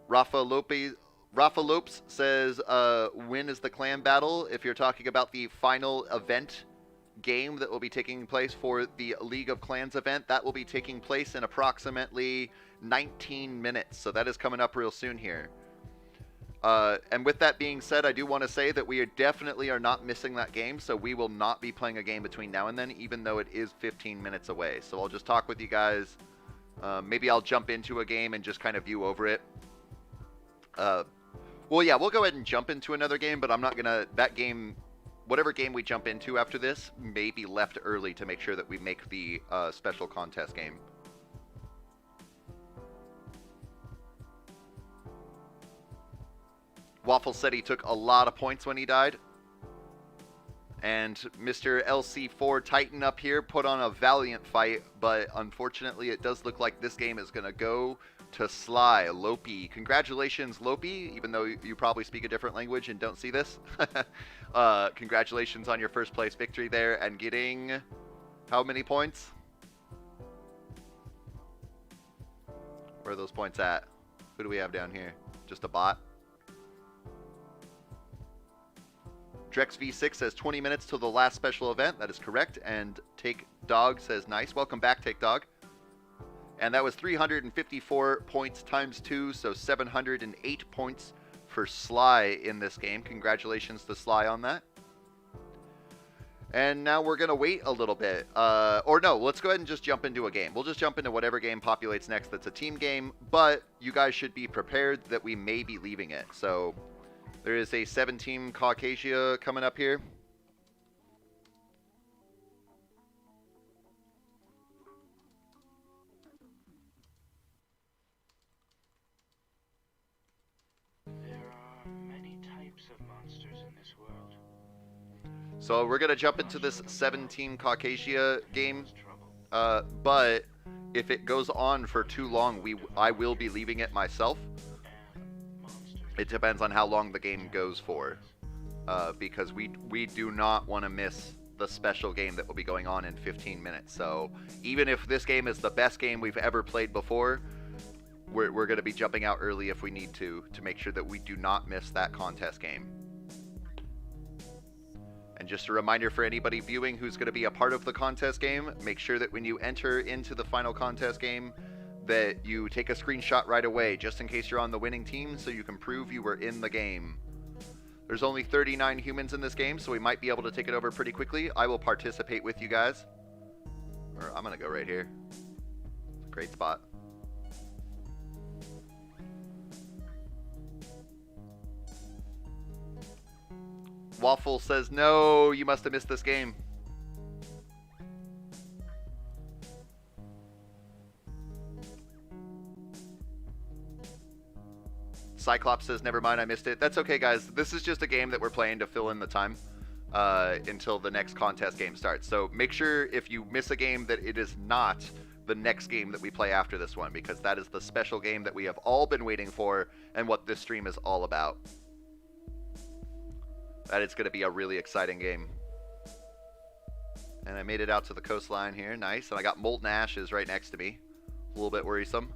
Rafa Lopes says, when is the clan battle? If you're talking about the final event game that will be taking place for the League of Clans event, that will be taking place in approximately 19 minutes. So that is coming up real soon here. And with that being said, I do want to say that we definitely are not missing that game. So we will not be playing a game between now and then, even though it is 15 minutes away. So I'll just talk with you guys. Maybe I'll jump into a game and just kind of view over it. Well, yeah, we'll go ahead and jump into another game, but I'm not going to... That game, whatever game we jump into after this, may be left early to make sure that we make the special contest game. Waffle said he took a lot of points when he died. And Mr. LC4 Titan up here put on a valiant fight, but unfortunately it does look like this game is going to go to Sly. Lopi. Congratulations, Lopi, even though you probably speak a different language and don't see this. Congratulations on your first place victory there and getting how many points? Where are those points at? Who do we have down here? Just a bot? Drex V6 says 20 minutes till the last special event. That is correct. And Take Dog says nice. Welcome back, Take Dog. And that was 354 points times 2, so 708 points for Sly in this game. Congratulations to Sly on that. And now we're going to wait a little bit. Or no, let's go ahead and just jump into a game. We'll just jump into whatever game populates next that's a team game, but you guys should be prepared that we may be leaving it. So there is a 7-team Caucasia coming up here. So we're going to jump into this 7-team Caucasia game, but if it goes on for too long, I will be leaving it myself. It depends on how long the game goes for, because we do not want to miss the special game that will be going on in 15 minutes. So even if this game is the best game we've ever played before, we're going to be jumping out early if we need to make sure that we do not miss that contest game. And just a reminder for anybody viewing who's going to be a part of the contest game, make sure that when you enter into the final contest game that you take a screenshot right away, just in case you're on the winning team, so you can prove you were in the game. There's only 39 humans in this game, so we might be able to take it over pretty quickly. I will participate with you guys. Or I'm going to go right here. It's a great spot. Waffle says, no, you must have missed this game. Cyclops says, never mind, I missed it. That's okay, guys. This is just a game that we're playing to fill in the time until the next contest game starts. So make sure if you miss a game that it is not the next game that we play after this one, because that is the special game that we have all been waiting for and what this stream is all about. That is going to be a really exciting game. And I made it out to the coastline here. Nice. And I got Molten Ashes right next to me. A little bit worrisome.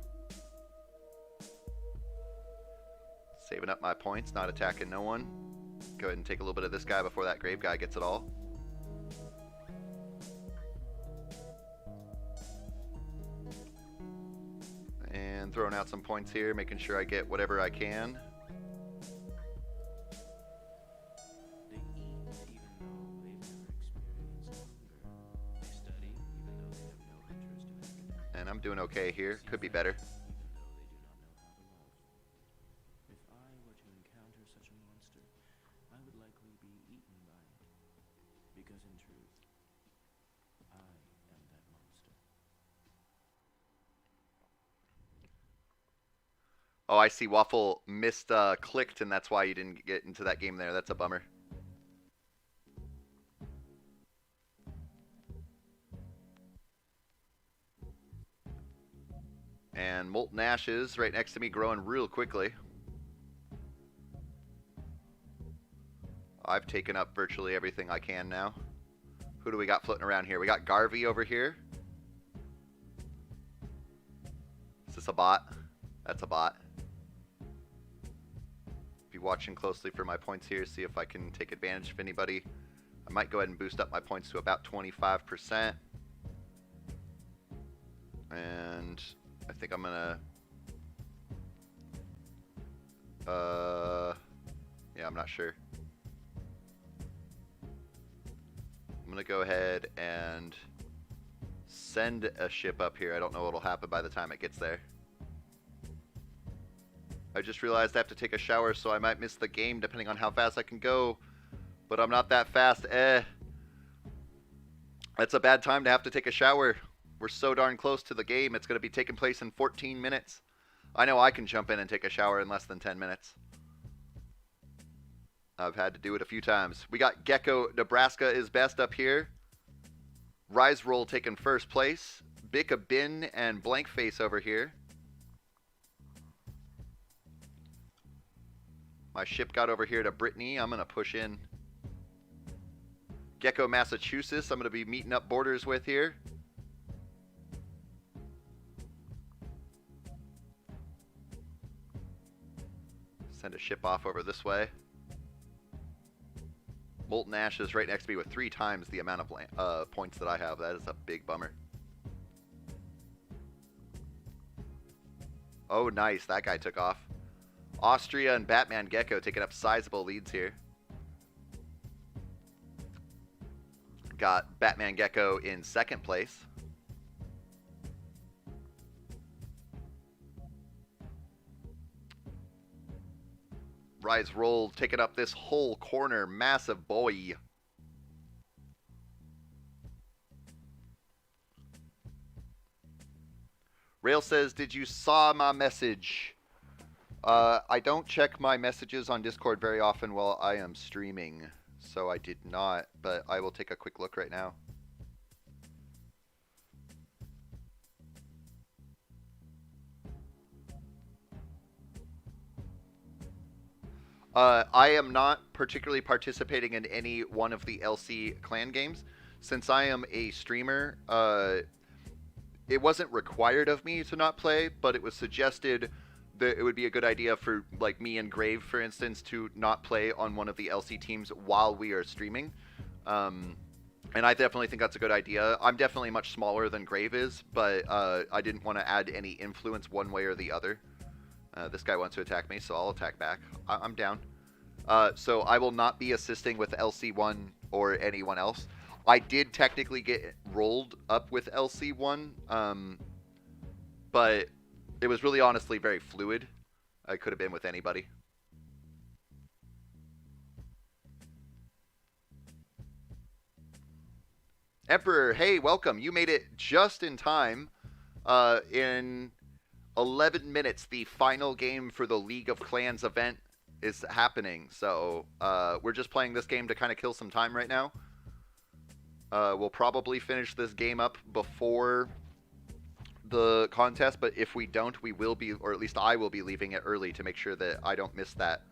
Saving up my points, not attacking no one. Go ahead and take a little bit of this guy before that grave guy gets it all. And throwing out some points here, making sure I get whatever I can. They eat even though they've never experienced hunger. They study even though they have no interest in academics. And I'm doing okay here. Could be better. If I were to encounter such a monster, I would likely be eaten by it. Because in truth, I am that monster. Oh, I see. Waffle missed clicked, and that's why you didn't get into that game there. That's a bummer. And Molten Ashes right next to me, growing real quickly. I've taken up virtually everything I can now. Who do we got floating around here? We got Garvey over here. Is this a bot? That's a bot. Be watching closely for my points here, see if I can take advantage of anybody. I might go ahead and boost up my points to about 25%. And I think I'm gonna yeah, I'm not sure. I'm gonna go ahead and send a ship up here. I don't know what'll happen by the time it gets there. I just realized I have to take a shower, so I might miss the game depending on how fast I can go. But I'm not that fast. That's a bad time to have to take a shower. We're so darn close to the game. It's going to be taking place in 14 minutes. I know I can jump in and take a shower in less than 10 minutes. I've had to do it a few times. We got Geko, Nebraska is best up here. Rise Roll taking first place. Bicka Bin and Blankface over here. My ship got over here to Brittany. I'm going to push in. Geko, Massachusetts, I'm going to be meeting up borders with here. Send a ship off over this way. Molten Ashes right next to me with 3 times the amount of points that I have. That is a big bummer. Oh, nice. That guy took off. Austria and Batman Gecko taking up sizable leads here. Got Batman Gecko in second place. Rise Roll taking up this whole corner. Massive boy. Rail says, did you saw my message? I don't check my messages on Discord very often while I am streaming, so I did not, but I will take a quick look right now. I am not particularly participating in any one of the LC clan games. Since I am a streamer, it wasn't required of me to not play, but it was suggested that it would be a good idea for like me and Grave, for instance, to not play on one of the LC teams while we are streaming. And I definitely think that's a good idea. I'm definitely much smaller than Grave is, but I didn't want to add any influence one way or the other. This guy wants to attack me, so I'll attack back. I'm down. So I will not be assisting with LC1 or anyone else. I did technically get rolled up with LC1, but it was really honestly very fluid. I could have been with anybody. Emperor, hey, welcome. You made it just in time. In 11 minutes, the final game for the League of Clans event is happening. So we're just playing this game to kind of kill some time right now. We'll probably finish this game up before the contest, but if we don't, we will be, or at least I will be leaving it early to make sure that I don't miss that.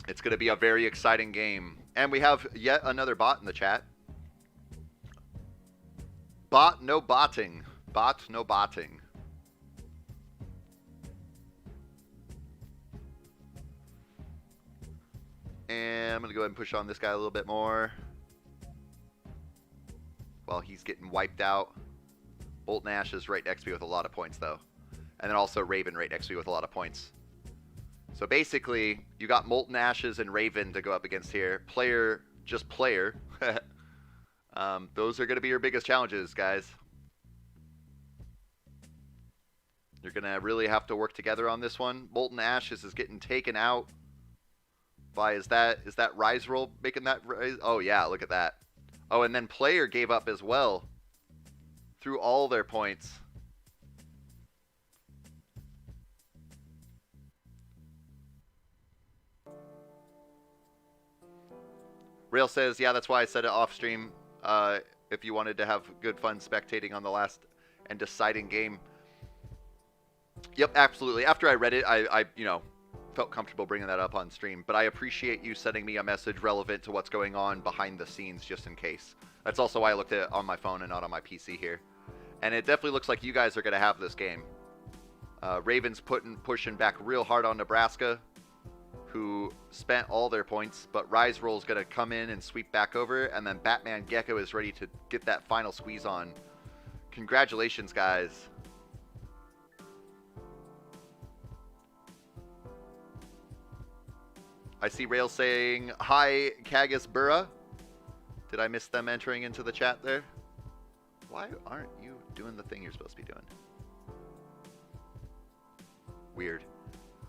It's going to be a very exciting game. And we have yet another bot in the chat. Bot, no botting. Bot, no botting. And I'm going to go ahead and push on this guy a little bit more. While he's getting wiped out. Bolt Nash is right next to me with a lot of points, though. And then also Raven right next to me with a lot of points. So basically, you got Molten Ashes and Raven to go up against here. Player, just player. Those are going to be your biggest challenges, guys. You're going to really have to work together on this one. Molten Ashes is getting taken out by, is that Rise Roll making that rise? Oh, yeah, look at that. Oh, and then player gave up as well. Through all their points. Rail says, yeah, that's why I said it off stream. If you wanted to have good fun spectating on the last and deciding game. Yep, absolutely. After I read it, I you know, felt comfortable bringing that up on stream. But I appreciate you sending me a message relevant to what's going on behind the scenes, just in case. That's also why I looked at it on my phone and not on my PC here. And it definitely looks like you guys are going to have this game. Ravens pushing back real hard on Nebraska, who spent all their points, but Rise Roll is going to come in and sweep back over, and then Batman Geko is ready to get that final squeeze on. Congratulations, guys. I see Rail saying, hi, Kagus Burra. Did I miss them entering into the chat there? Why aren't you doing the thing you're supposed to be doing? Weird.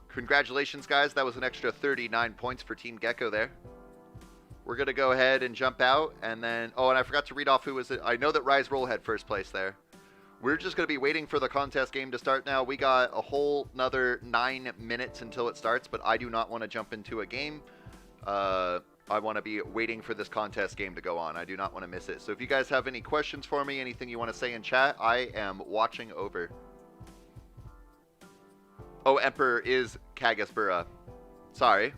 Congratulations, guys. That was an extra 39 points for Team Geko there. We're going to go ahead and jump out, and then... Oh, and I forgot to read off who was it. I know that Rise Roll had first place there. We're just going to be waiting for the contest game to start now. We got a whole another 9 minutes until it starts, but I do not want to jump into a game. I want to be waiting for this contest game to go on. I do not want to miss it. So if you guys have any questions for me, anything you want to say in chat, I am watching over. Oh, Emperor is Kagasbura. Sorry.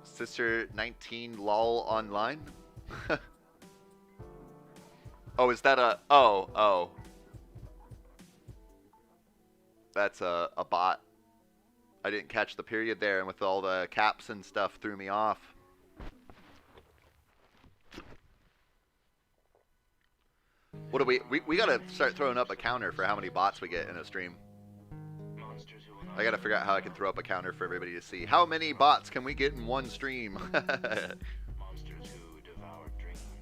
Sister 19 lol online. Oh, is that a... Oh. That's a bot. I didn't catch the period there, and with all the caps and stuff threw me off. What do we gotta start throwing up a counter for how many bots we get in a stream. I gotta figure out how I can throw up a counter for everybody to see. How many bots can we get in one stream?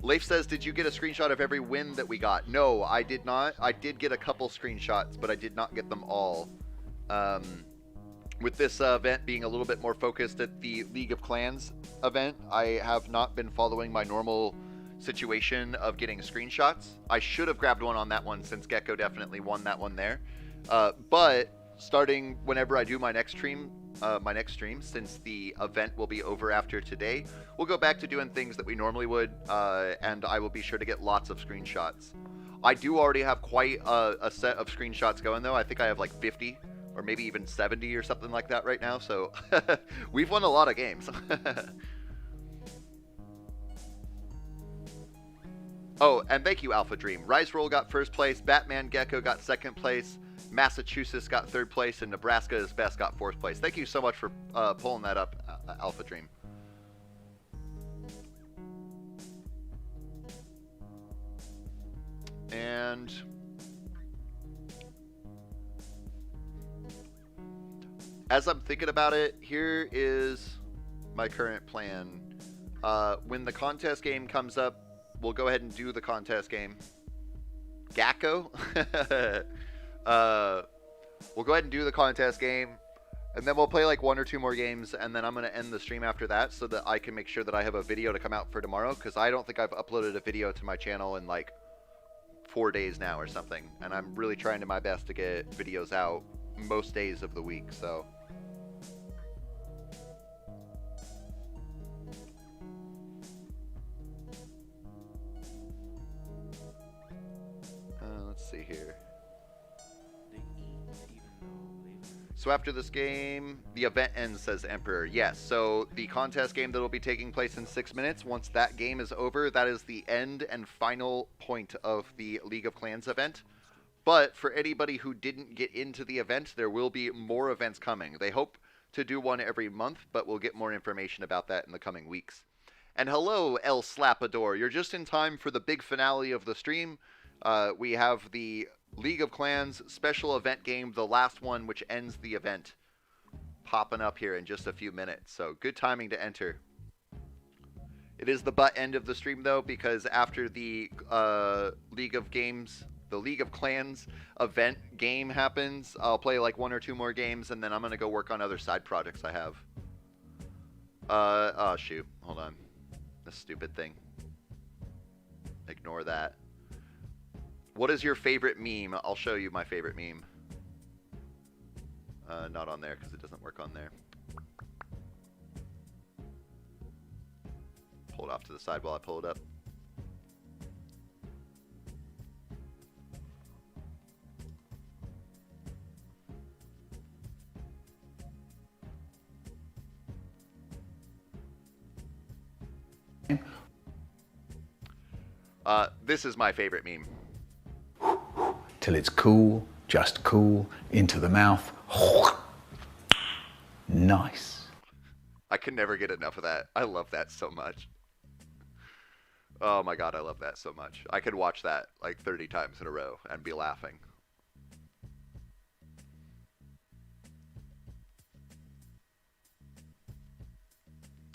Leif says, did you get a screenshot of every win that we got? No, I did not. I did get a couple screenshots, but I did not get them all. With this event being a little bit more focused at the League of Clans event, I have not been following my normal situation of getting screenshots. I should have grabbed one on that one since Geko definitely won that one there. But starting whenever I do my next stream, since the event will be over after today, we'll go back to doing things that we normally would, and I will be sure to get lots of screenshots. I do already have quite a set of screenshots going, though. I think I have like 50 or maybe even 70 or something like that right now, so we've won a lot of games. Oh, and thank you, Alpha Dream. Rise Roll got first place, Batman Geko got second place, Massachusetts got third place, and Nebraska is best got fourth place. Thank you so much for pulling that up, Alpha Dream. And as I'm thinking about it, here is my current plan. When the contest game comes up, we'll go ahead and do the contest game. Geko. We'll go ahead and do the contest game, and then we'll play like 1 or 2 more games, and then I'm going to end the stream after that so that I can make sure that I have a video to come out for tomorrow, because I don't think I've uploaded a video to my channel in like 4 days now or something, and I'm really trying to my best to get videos out most days of the week, so... let's see here. So after this game, the event ends, says Emperor. Yes, so the contest game that will be taking place in 6 minutes, once that game is over, that is the end and final point of the League of Clans event. But for anybody who didn't get into the event, there will be more events coming. They hope to do one every month, but we'll get more information about that in the coming weeks. And hello, El Slapador. You're just in time for the big finale of the stream. We have the League of Clans special event game, the last one, which ends the event, popping up here in just a few minutes. So good timing to enter. It is the butt end of the stream, though, because after the League of Clans event game happens, I'll play like 1 or 2 more games, and then I'm going to go work on other side projects I have. Oh, shoot. Hold on. This stupid thing. Ignore that. What is your favorite meme? I'll show you my favorite meme. Not on there because it doesn't work on there. Pull it off to the side while I pull it up. This is my favorite meme. Till it's cool, just cool, into the mouth. Nice. I can never get enough of that. I love that so much. Oh my god, I love that so much. I could watch that like 30 times in a row and be laughing.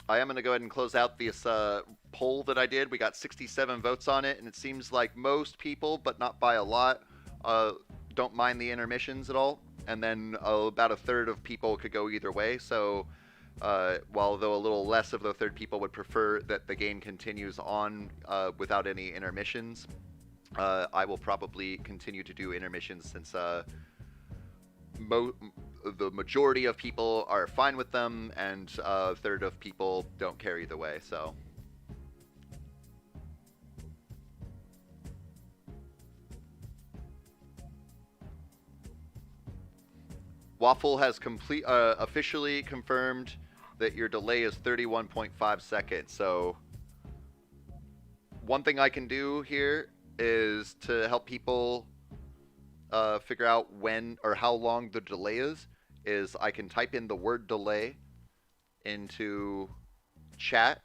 I am going to go ahead and close out this poll that I did. We got 67 votes on it, and it seems like most people, but not by a lot, don't mind the intermissions at all. And then about a third of people could go either way. So while though a little less of the third people would prefer that the game continues on without any intermissions, I will probably continue to do intermissions since the majority of people are fine with them, and a third of people don't care either way, so. Waffle has officially confirmed that your delay is 31.5 seconds, so one thing I can do here is to help people figure out when or how long the delay is I can type in the word delay into chat.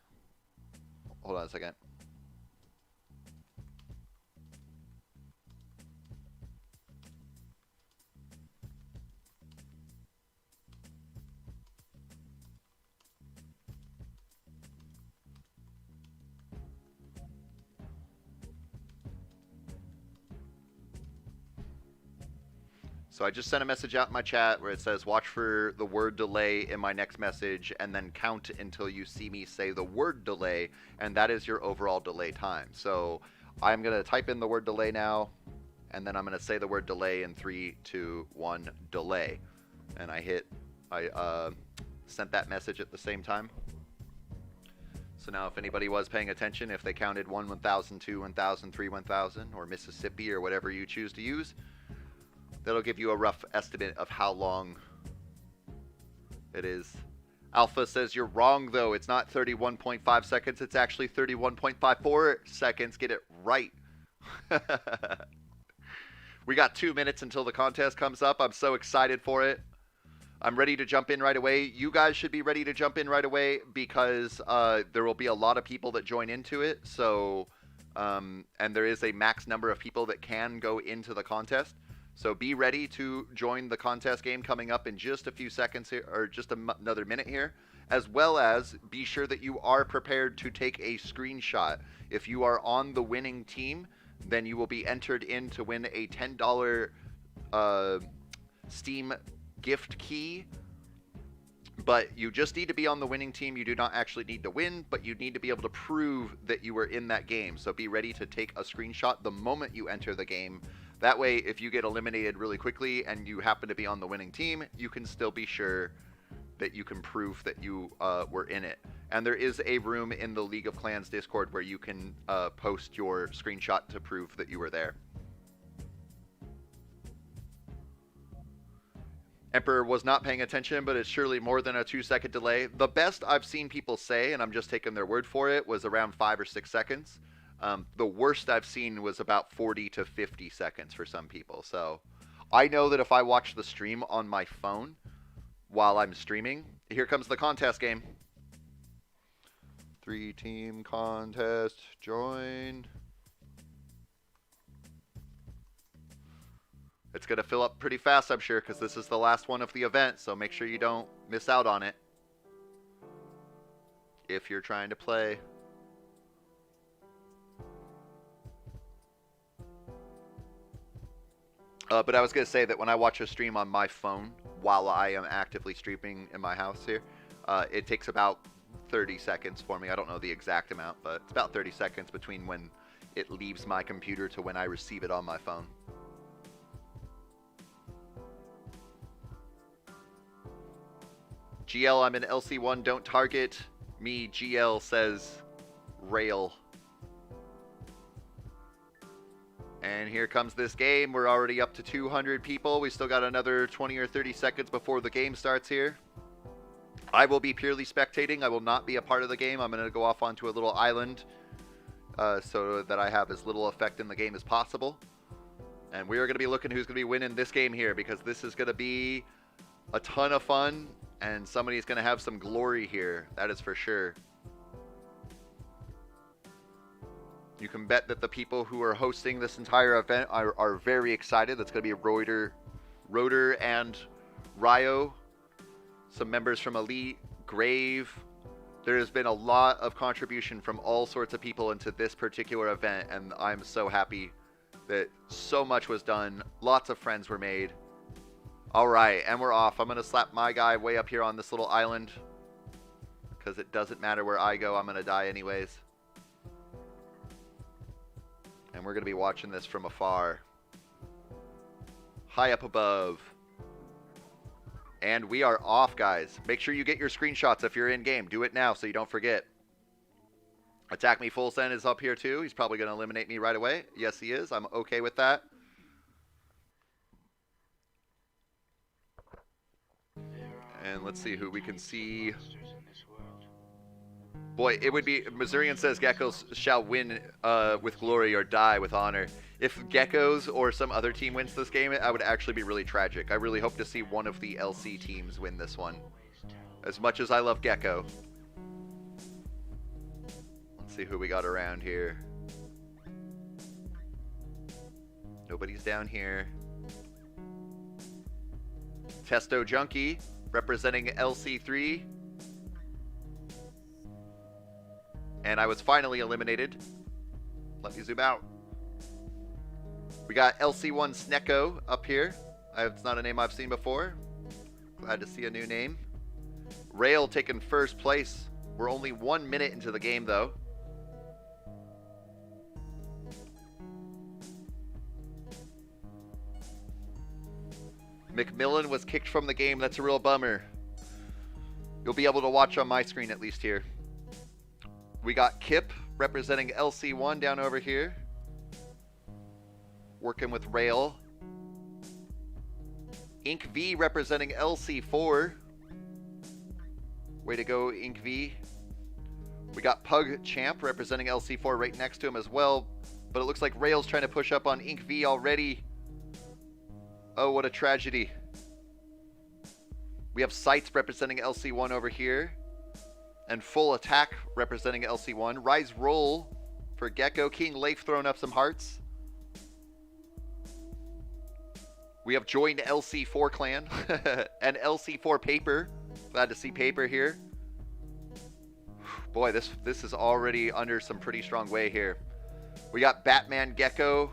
Hold on a second. So I just sent a message out in my chat where it says watch for the word delay in my next message and then count until you see me say the word delay, and that is your overall delay time. So I'm going to type in the word delay now, and then I'm going to say the word delay in 3, 2, 1, delay. And I sent that message at the same time. So now if anybody was paying attention, if they counted 1, 1,000, 2, 1,000, 3, 1,000, or Mississippi or whatever you choose to use, that'll give you a rough estimate of how long it is. Alpha says you're wrong, though. It's not 31.5 seconds. It's actually 31.54 seconds. Get it right. We got 2 minutes until the contest comes up. I'm so excited for it. I'm ready to jump in right away. You guys should be ready to jump in right away because there will be a lot of people that join into it. So, and there is a max number of people that can go into the contest. So be ready to join the contest game coming up in just a few seconds here, or just another minute here, as well as be sure that you are prepared to take a screenshot. If you are on the winning team, then you will be entered in to win a $10 Steam gift key. But you just need to be on the winning team. You do not actually need to win, but you need to be able to prove that you were in that game. So be ready to take a screenshot the moment you enter the game. That way, if you get eliminated really quickly and you happen to be on the winning team, you can still be sure that you can prove that you were in it. And there is a room in the League of Clans Discord where you can post your screenshot to prove that you were there. Emperor was not paying attention, but it's surely more than a 2-second delay. The best I've seen people say, and I'm just taking their word for it, was around 5 or 6 seconds. The worst I've seen was about 40 to 50 seconds for some people. So I know that if I watch the stream on my phone while I'm streaming, here comes the contest game. 3-team contest, join. It's going to fill up pretty fast, I'm sure, because this is the last one of the event, so make sure you don't miss out on it if you're trying to play. But I was going to say that when I watch a stream on my phone while I am actively streaming in my house here, it takes about 30 seconds for me. I don't know the exact amount, but it's about 30 seconds between when it leaves my computer to when I receive it on my phone. GL, I'm in LC1, don't target me. GL says rail. And here comes this game. We're already up to 200 people. We still got another 20 or 30 seconds before the game starts here. I will be purely spectating. I will not be a part of the game. I'm going to go off onto a little island so that I have as little effect in the game as possible. And we are going to be looking who's going to be winning this game here, because this is going to be a ton of fun. And somebody's going to have some glory here. That is for sure. You can bet that the people who are hosting this entire event are very excited. That's going to be Rotor and Ryo. Some members from Elite, Grave. There has been a lot of contribution from all sorts of people into this particular event. And I'm so happy that so much was done. Lots of friends were made. All right, and we're off. I'm going to slap my guy way up here on this little island, because it doesn't matter where I go. I'm going to die anyways. And we're going to be watching this from afar. High up above. And we are off, guys. Make sure you get your screenshots if you're in game. Do it now so you don't forget. Attack Me Full Send is up here too. He's probably going to eliminate me right away. Yes, he is. I'm okay with that. And let's see who we can see. Boy, it would be... Missourian says Geckos shall win with glory or die with honor. If Geckos or some other team wins this game, I would actually be really tragic. I really hope to see one of the LC teams win this one. As much as I love Geko. Let's see who we got around here. Nobody's down here. Testo Junkie, representing LC3. And I was finally eliminated. Let me zoom out. We got LC1 Snecko up here. It's not a name I've seen before. Glad to see a new name. Rail taking first place. We're only 1 minute into the game, though. McMillan was kicked from the game. That's a real bummer. You'll be able to watch on my screen at least here. We got Kip representing LC1 down over here. Working with Rail. Ink V representing LC4. Way to go, Ink V. We got Pug Champ representing LC4 right next to him as well. But it looks like Rail's trying to push up on Ink V already. Oh, what a tragedy. We have Sights representing LC1 over here. And Full Attack representing LC1. Rise Roll for Geko. King Leif throwing up some hearts. We have joined LC4 clan. And LC4 Paper. Glad to see Paper here. Boy, this is already under some pretty strong way here. We got Batman Geko.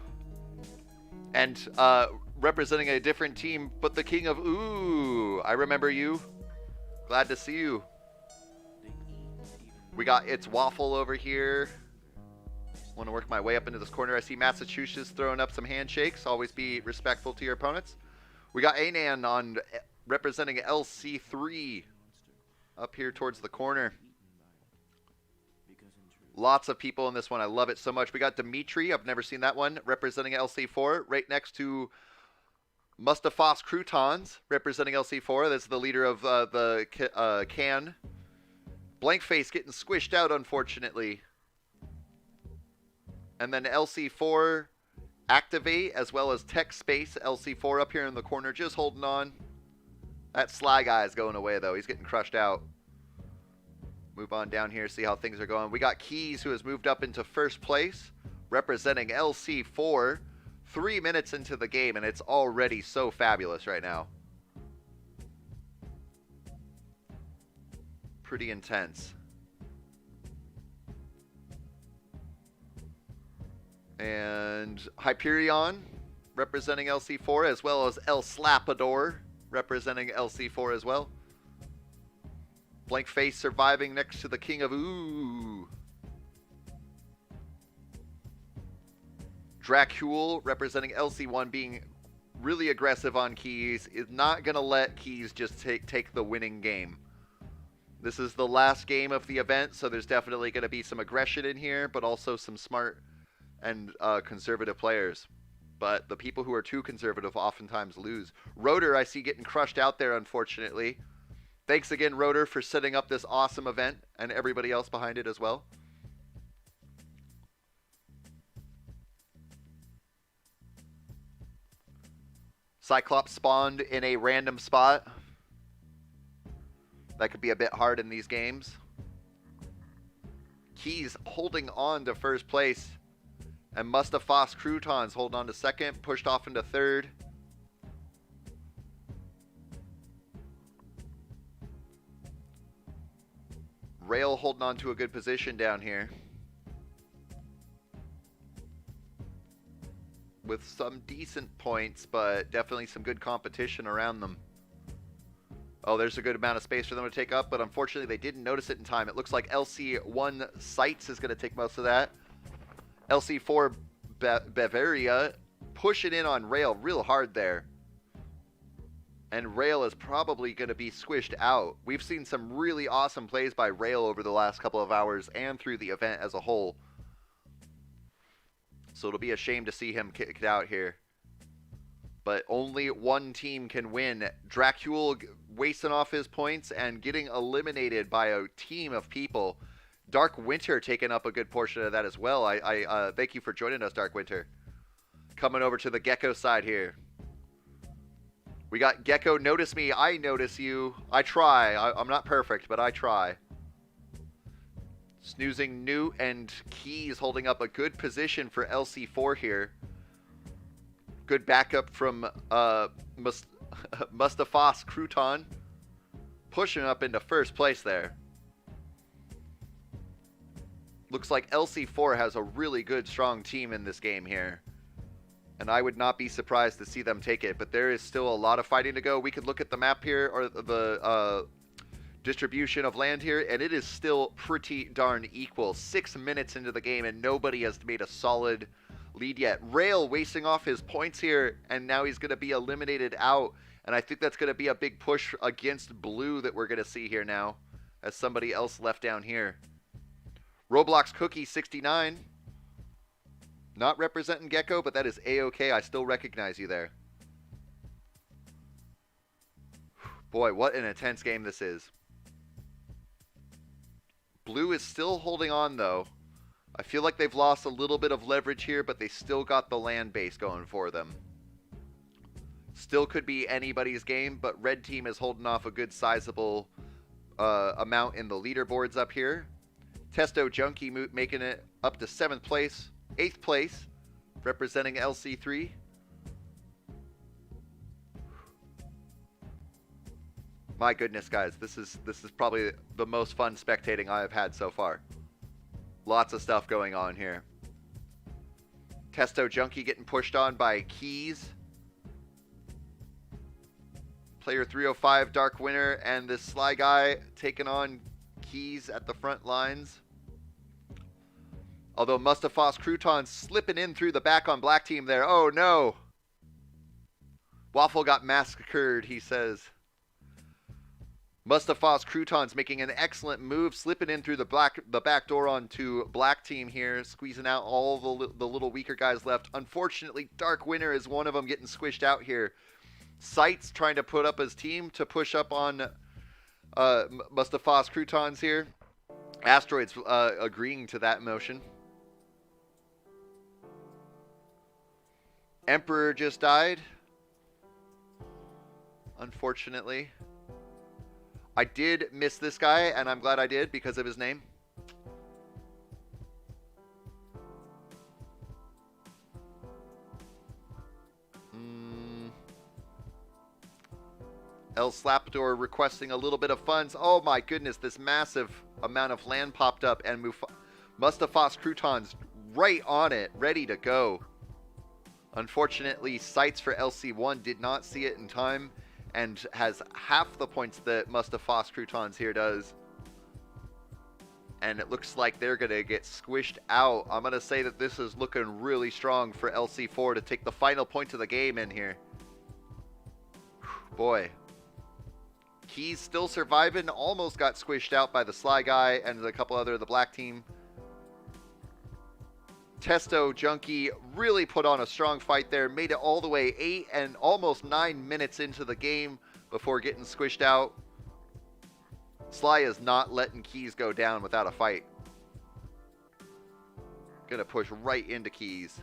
And representing a different team, but the king of Ooh. I remember you. Glad to see you. We got It's Waffle over here. Want to work my way up into this corner. I see Massachusetts throwing up some handshakes. Always be respectful to your opponents. We got Anan on representing LC3 up here towards the corner. Lots of people in this one. I love it so much. We got Dimitri. I've never seen that one. Representing LC4. Right next to Mustafas Croutons. Representing LC4. That's the leader of the can. Blankface getting squished out, unfortunately. And then LC4 Activate, as well as Tech Space. LC4 up here in the corner, just holding on. That Sly guy is going away, though. He's getting crushed out. Move on down here, see how things are going. We got Keys, who has moved up into first place, representing LC4. 3 minutes into the game, and it's already so fabulous right now. Pretty intense. And Hyperion representing LC4, as well as El Slapador representing LC4 as well. Blankface surviving next to the King of Ooh. Dracule representing LC1 being really aggressive on Keys, is not going to let Keys just take the winning game. This is the last game of the event, so there's definitely going to be some aggression in here, but also some smart and conservative players. But the people who are too conservative oftentimes lose. Rotor, I see getting crushed out there, unfortunately. Thanks again, Rotor, for setting up this awesome event, and everybody else behind it as well. Cyclops spawned in a random spot. That could be a bit hard in these games. Keys holding on to first place. And Mustafas Croutons holding on to second. Pushed off into third. Rail holding on to a good position down here. With some decent points, but definitely some good competition around them. Oh, there's a good amount of space for them to take up, but unfortunately they didn't notice it in time. It looks like LC1 Sights is going to take most of that. LC4 Bavaria pushing in on Rail real hard there. And Rail is probably going to be squished out. We've seen some really awesome plays by Rail over the last couple of hours and through the event as a whole. So it'll be a shame to see him kicked out here. But only one team can win. Dracule wasting off his points and getting eliminated by a team of people. Dark Winter taking up a good portion of that as well. I thank you for joining us, Dark Winter. Coming over to the Geko side here. We got Geko, notice me, I notice you. I try. I'm not perfect, but I try. Snoozing Newt and Keys holding up a good position for LC4 here. Good backup from Mustafas Crouton. Pushing up into first place there. Looks like LC4 has a really good, strong team in this game here. And I would not be surprised to see them take it. But there is still a lot of fighting to go. We could look at the map here, or the distribution of land here, and it is still pretty darn equal. 6 minutes into the game, and nobody has made a solid lead yet. Rail wasting off his points here, and now he's going to be eliminated out. And I think that's going to be a big push against Blue that we're going to see here now, as somebody else left down here. Roblox Cookie 69. Not representing Geko, but that is A-okay. I still recognize you there. Boy, what an intense game this is. Blue is still holding on, though. I feel like they've lost a little bit of leverage here, but they still got the land base going for them. Still could be anybody's game, but red team is holding off a good sizable amount in the leaderboards up here. Testo Junkie making it up to 7th place. 8th place, representing LC3. My goodness, guys, this is probably the most fun spectating I have had so far. Lots of stuff going on here. Testo Junkie getting pushed on by Keys. Player 305, Dark Winner, and this Sly Guy taking on Keys at the front lines. Although Mustafa's Crouton slipping in through the back on Black Team there. Oh no! Waffle got massacred, he says. Mustafa's Croutons making an excellent move, slipping in through the back door onto Black Team here, squeezing out all the little weaker guys left. Unfortunately, Dark Winner is one of them getting squished out here. Sights trying to put up his team to push up on Mustafa's Croutons here. Asteroids agreeing to that motion. Emperor just died. Unfortunately. I did miss this guy, and I'm glad I did because of his name. El Slapdor requesting a little bit of funds. Oh my goodness, this massive amount of land popped up, and Mustafa's Croutons right on it, ready to go. Unfortunately, Sights for LC1 did not see it in time and has half the points that Mustafa's Croutons here does. And it looks like they're going to get squished out. I'm going to say that this is looking really strong for LC4 to take the final point of the game in here. Whew, boy. Keys still surviving. Almost got squished out by the Sly Guy and a couple other of the Black Team. Testo Junkie really put on a strong fight there. Made it all the way 8 and almost 9 minutes into the game before getting squished out. Sly is not letting Keys go down without a fight. Gonna push right into Keys.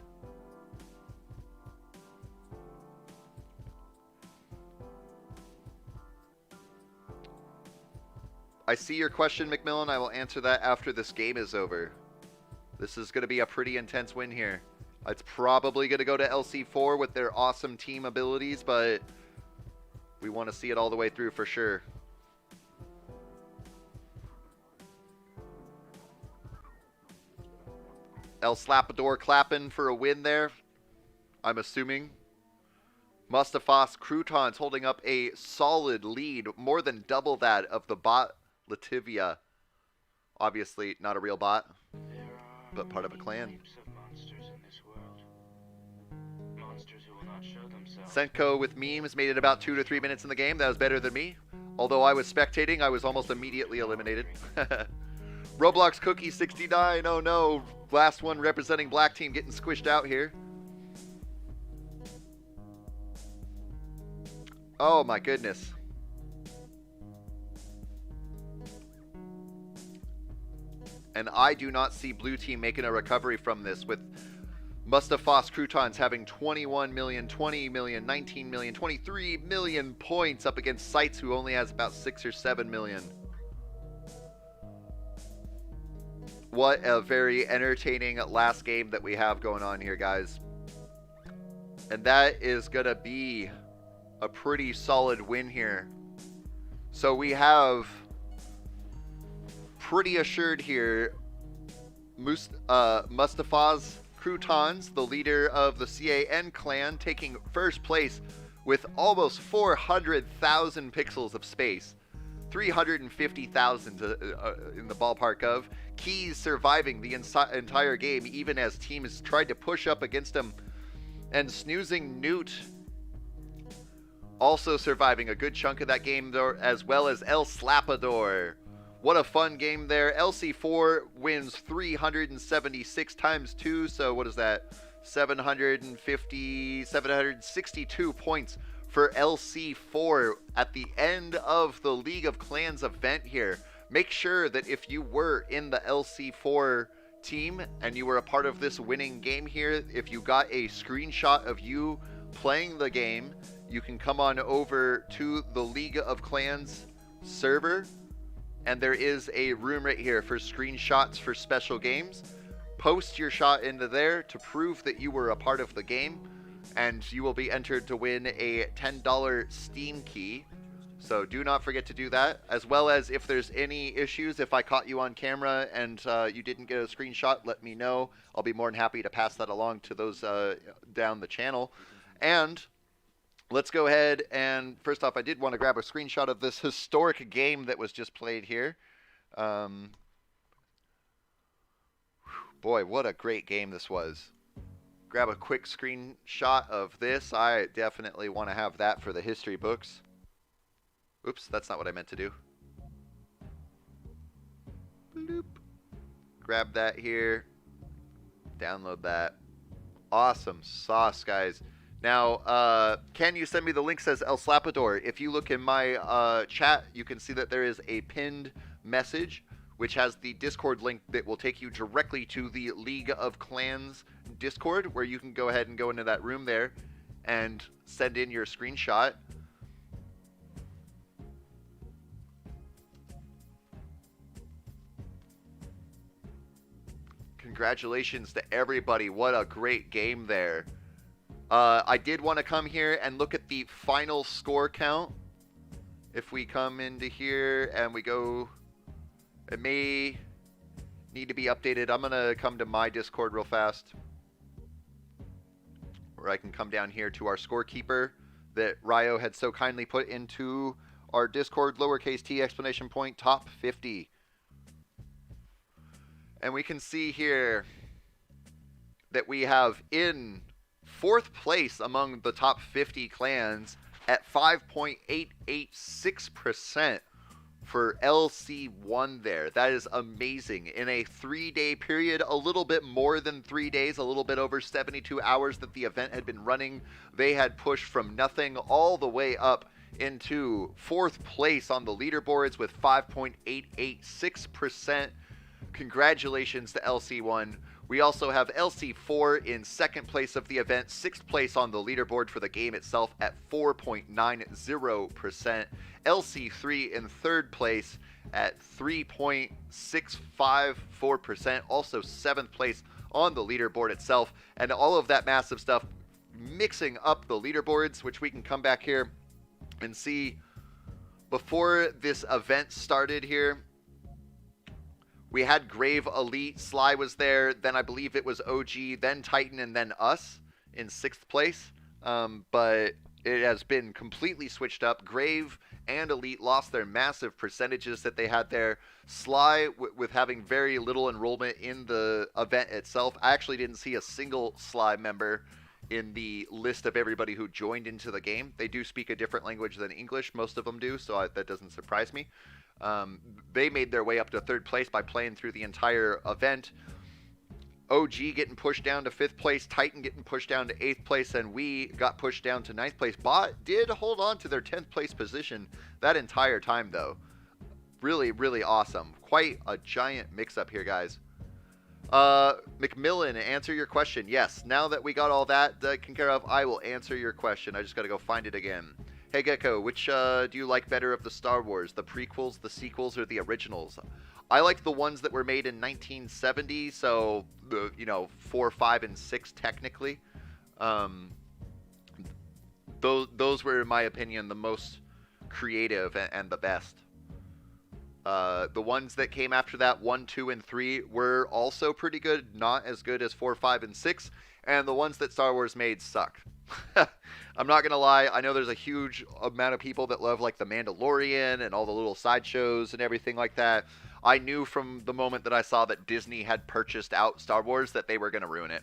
I see your question, McMillan. I will answer that after this game is over. This is going to be a pretty intense win here. It's probably going to go to LC4 with their awesome team abilities, but we want to see it all the way through for sure. El Slapador clapping for a win there, I'm assuming. Mustafa's Croutons holding up a solid lead, more than double that of the bot Lativia. Obviously not a real bot, but part of a clan. Types of monsters in this world. Monsters who will not show themselves. Senko with memes made it about 2 to 3 minutes in the game. That was better than me. Although I was spectating, I was almost immediately eliminated. Roblox Cookie 69. Oh no. Last one representing Black Team getting squished out here. Oh my goodness. And I do not see Blue Team making a recovery from this, with Mustafa's Croutons having 21 million, 20 million, 19 million, 23 million points up against Sights, who only has about 6 or 7 million. What a very entertaining last game that we have going on here, guys. And that is going to be a pretty solid win here. So we have pretty assured here Mustafa's Croutons, the leader of the CAN clan, taking first place with almost 400,000 pixels of space. 350,000 in the ballpark of. Keys surviving the entire game, even as teams tried to push up against him. And snoozing Newt also surviving a good chunk of that game, though, as well as El Slapador. What a fun game there. LC4 wins 376 times 2, so what is that? 762 points for LC4 at the end of the League of Clans event here. Make sure that if you were in the LC4 team and you were a part of this winning game here, if you got a screenshot of you playing the game, you can come on over to the League of Clans server, and there is a room right here for screenshots for special games. Post your shot into there to prove that you were a part of the game, and you will be entered to win a $10 Steam key. So do not forget to do that, as well as if there's any issues, if I caught you on camera and you didn't get a screenshot, let me know. I'll be more than happy to pass that along to those down the channel. And let's go ahead and, first off, I did want to grab a screenshot of this historic game that was just played here. Boy, what a great game this was. Grab a quick screenshot of this. I definitely want to have that for the history books. Oops, that's not what I meant to do. Bloop. Grab that here. Download that. Awesome sauce, guys. Now, can you send me the link, says El Slapador. If you look in my chat, you can see that there is a pinned message which has the Discord link that will take you directly to the League of Clans Discord, where you can go ahead and go into that room there and send in your screenshot. Congratulations to everybody. What a great game there. I did want to come here and look at the final score count. If we come into here and we go, it may need to be updated. I'm going to come to my Discord real fast, where I can come down here to our scorekeeper that Ryo had so kindly put into our Discord, lowercase t explanation point top 50. And we can see here that we have in 4th place among the top 50 clans at 5.886% for LC1 there. That is amazing. In a 3-day period, a little bit more than 3 days, a little bit over 72 hours that the event had been running, they had pushed from nothing all the way up into 4th place on the leaderboards with 5.886%. Congratulations to LC1. We also have LC4 in 2nd place of the event, 6th place on the leaderboard for the game itself at 4.90%. LC3 in 3rd place at 3.654%, also 7th place on the leaderboard itself. And all of that massive stuff mixing up the leaderboards, which we can come back here and see before this event started here. We had Grave Elite, Sly was there, then I believe it was OG, then Titan, and then us in 6th place. But it has been completely switched up. Grave and Elite lost their massive percentages that they had there. Sly, with having very little enrollment in the event itself. I actually didn't see a single Sly member in the list of everybody who joined into the game. They do speak a different language than English, most of them do, so that doesn't surprise me. They made their way up to 3rd place by playing through the entire event. OG getting pushed down to 5th place, Titan getting pushed down to 8th place, and we got pushed down to 9th place. Bot did hold on to their 10th place position that entire time, though. Really, really awesome. Quite a giant mix-up here, guys. McMillan, answer your question. Yes, now that we got all that taken care of, I will answer your question. I just got to go find it again. Hey Geko, which do you like better of the Star Wars? The prequels, the sequels, or the originals? I like the ones that were made in 1970, so, 4, 5, and 6 technically. Those were, in my opinion, the most creative and the best. The ones that came after that, 1, 2, and 3, were also pretty good. Not as good as 4, 5, and 6. And the ones that Star Wars made suck. I'm not going to lie. I know there's a huge amount of people that love, like, The Mandalorian and all the little sideshows and everything like that. I knew from the moment that I saw that Disney had purchased out Star Wars that they were going to ruin it.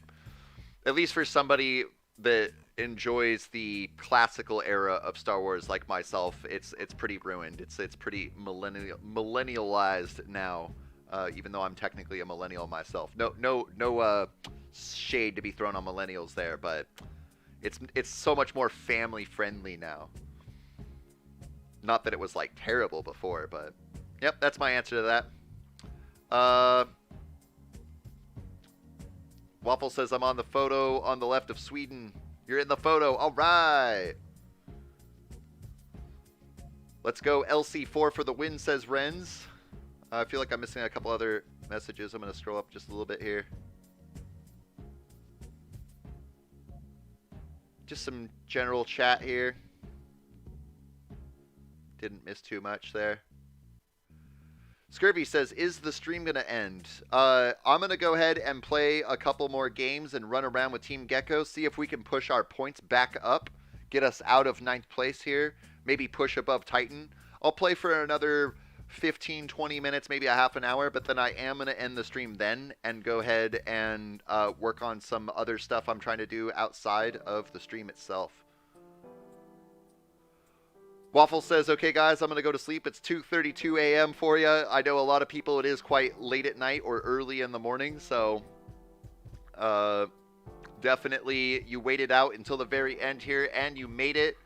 At least for somebody that enjoys the classical era of Star Wars like myself, it's pretty ruined. It's pretty millennialized now, even though I'm technically a millennial myself. No shade to be thrown on millennials there, but it's so much more family friendly now. Not that it was like terrible before, but yep, that's my answer to that. Waffle says I'm on the photo on the left of Sweden. You're in the photo. All right. Let's go LC4 for the win, says Renz. I feel like I'm missing a couple other messages. I'm going to scroll up just a little bit here. Just some general chat here. Didn't miss too much there. Scurvy says, is the stream going to end? I'm going to go ahead and play a couple more games and run around with Team Geko, see if we can push our points back up, get us out of 9th place here, maybe push above Titan. I'll play for another 15, 20 minutes, maybe a half an hour, but then I am going to end the stream then and go ahead and work on some other stuff I'm trying to do outside of the stream itself. Waffle says, okay, guys, I'm going to go to sleep. It's 2:32 a.m. for you. I know a lot of people, it is quite late at night or early in the morning, so definitely you waited out until the very end here, and you made it.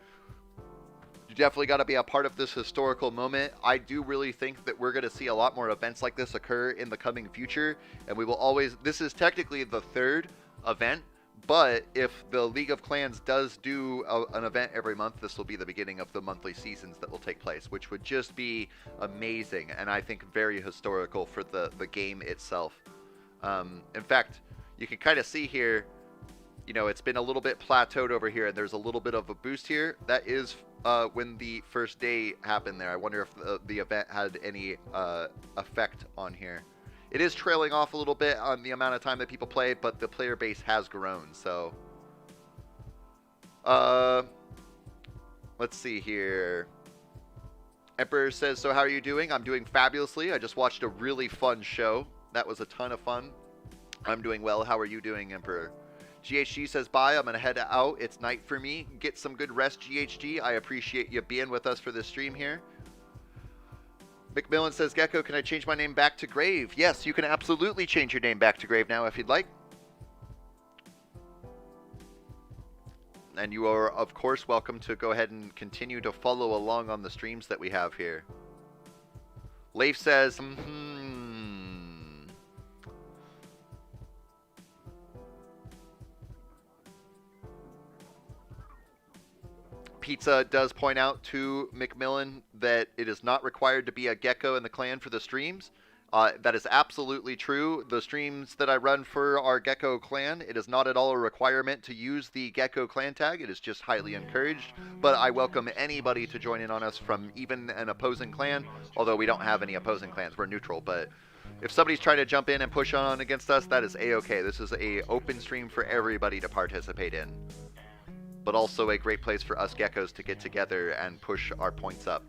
You definitely got to be a part of this historical moment. I do really think that we're going to see a lot more events like this occur in the coming future, and we will always... This is technically the 3rd event, but if the League of Clans does do an event every month, this will be the beginning of the monthly seasons that will take place, which would just be amazing and I think very historical for the game itself. In fact, you can kind of see here, you know, it's been a little bit plateaued over here, and there's a little bit of a boost here. That is when the first day happened there. I wonder if the event had any effect on here. It is trailing off a little bit on the amount of time that people play, but the player base has grown, so... let's see here. Emperor says, so how are you doing? I'm doing fabulously. I just watched a really fun show. That was a ton of fun. I'm doing well. How are you doing, Emperor? GHG says, bye. I'm going to head out. It's night for me. Get some good rest, GHG. I appreciate you being with us for this stream here. McMillan says, Geko, can I change my name back to Grave? Yes, you can absolutely change your name back to Grave now if you'd like. And you are, of course, welcome to go ahead and continue to follow along on the streams that we have here. Leif says, Pizza does point out to McMillan that it is not required to be a Geko in the clan for the streams. That is absolutely true. The streams that I run for our Geko clan, it is not at all a requirement to use the Geko clan tag. It is just highly encouraged. But I welcome anybody to join in on us from even an opposing clan, although we don't have any opposing clans. We're neutral. But if somebody's trying to jump in and push on against us, that is A-okay. This is a open stream for everybody to participate in, but also a great place for us Gekos to get together and push our points up.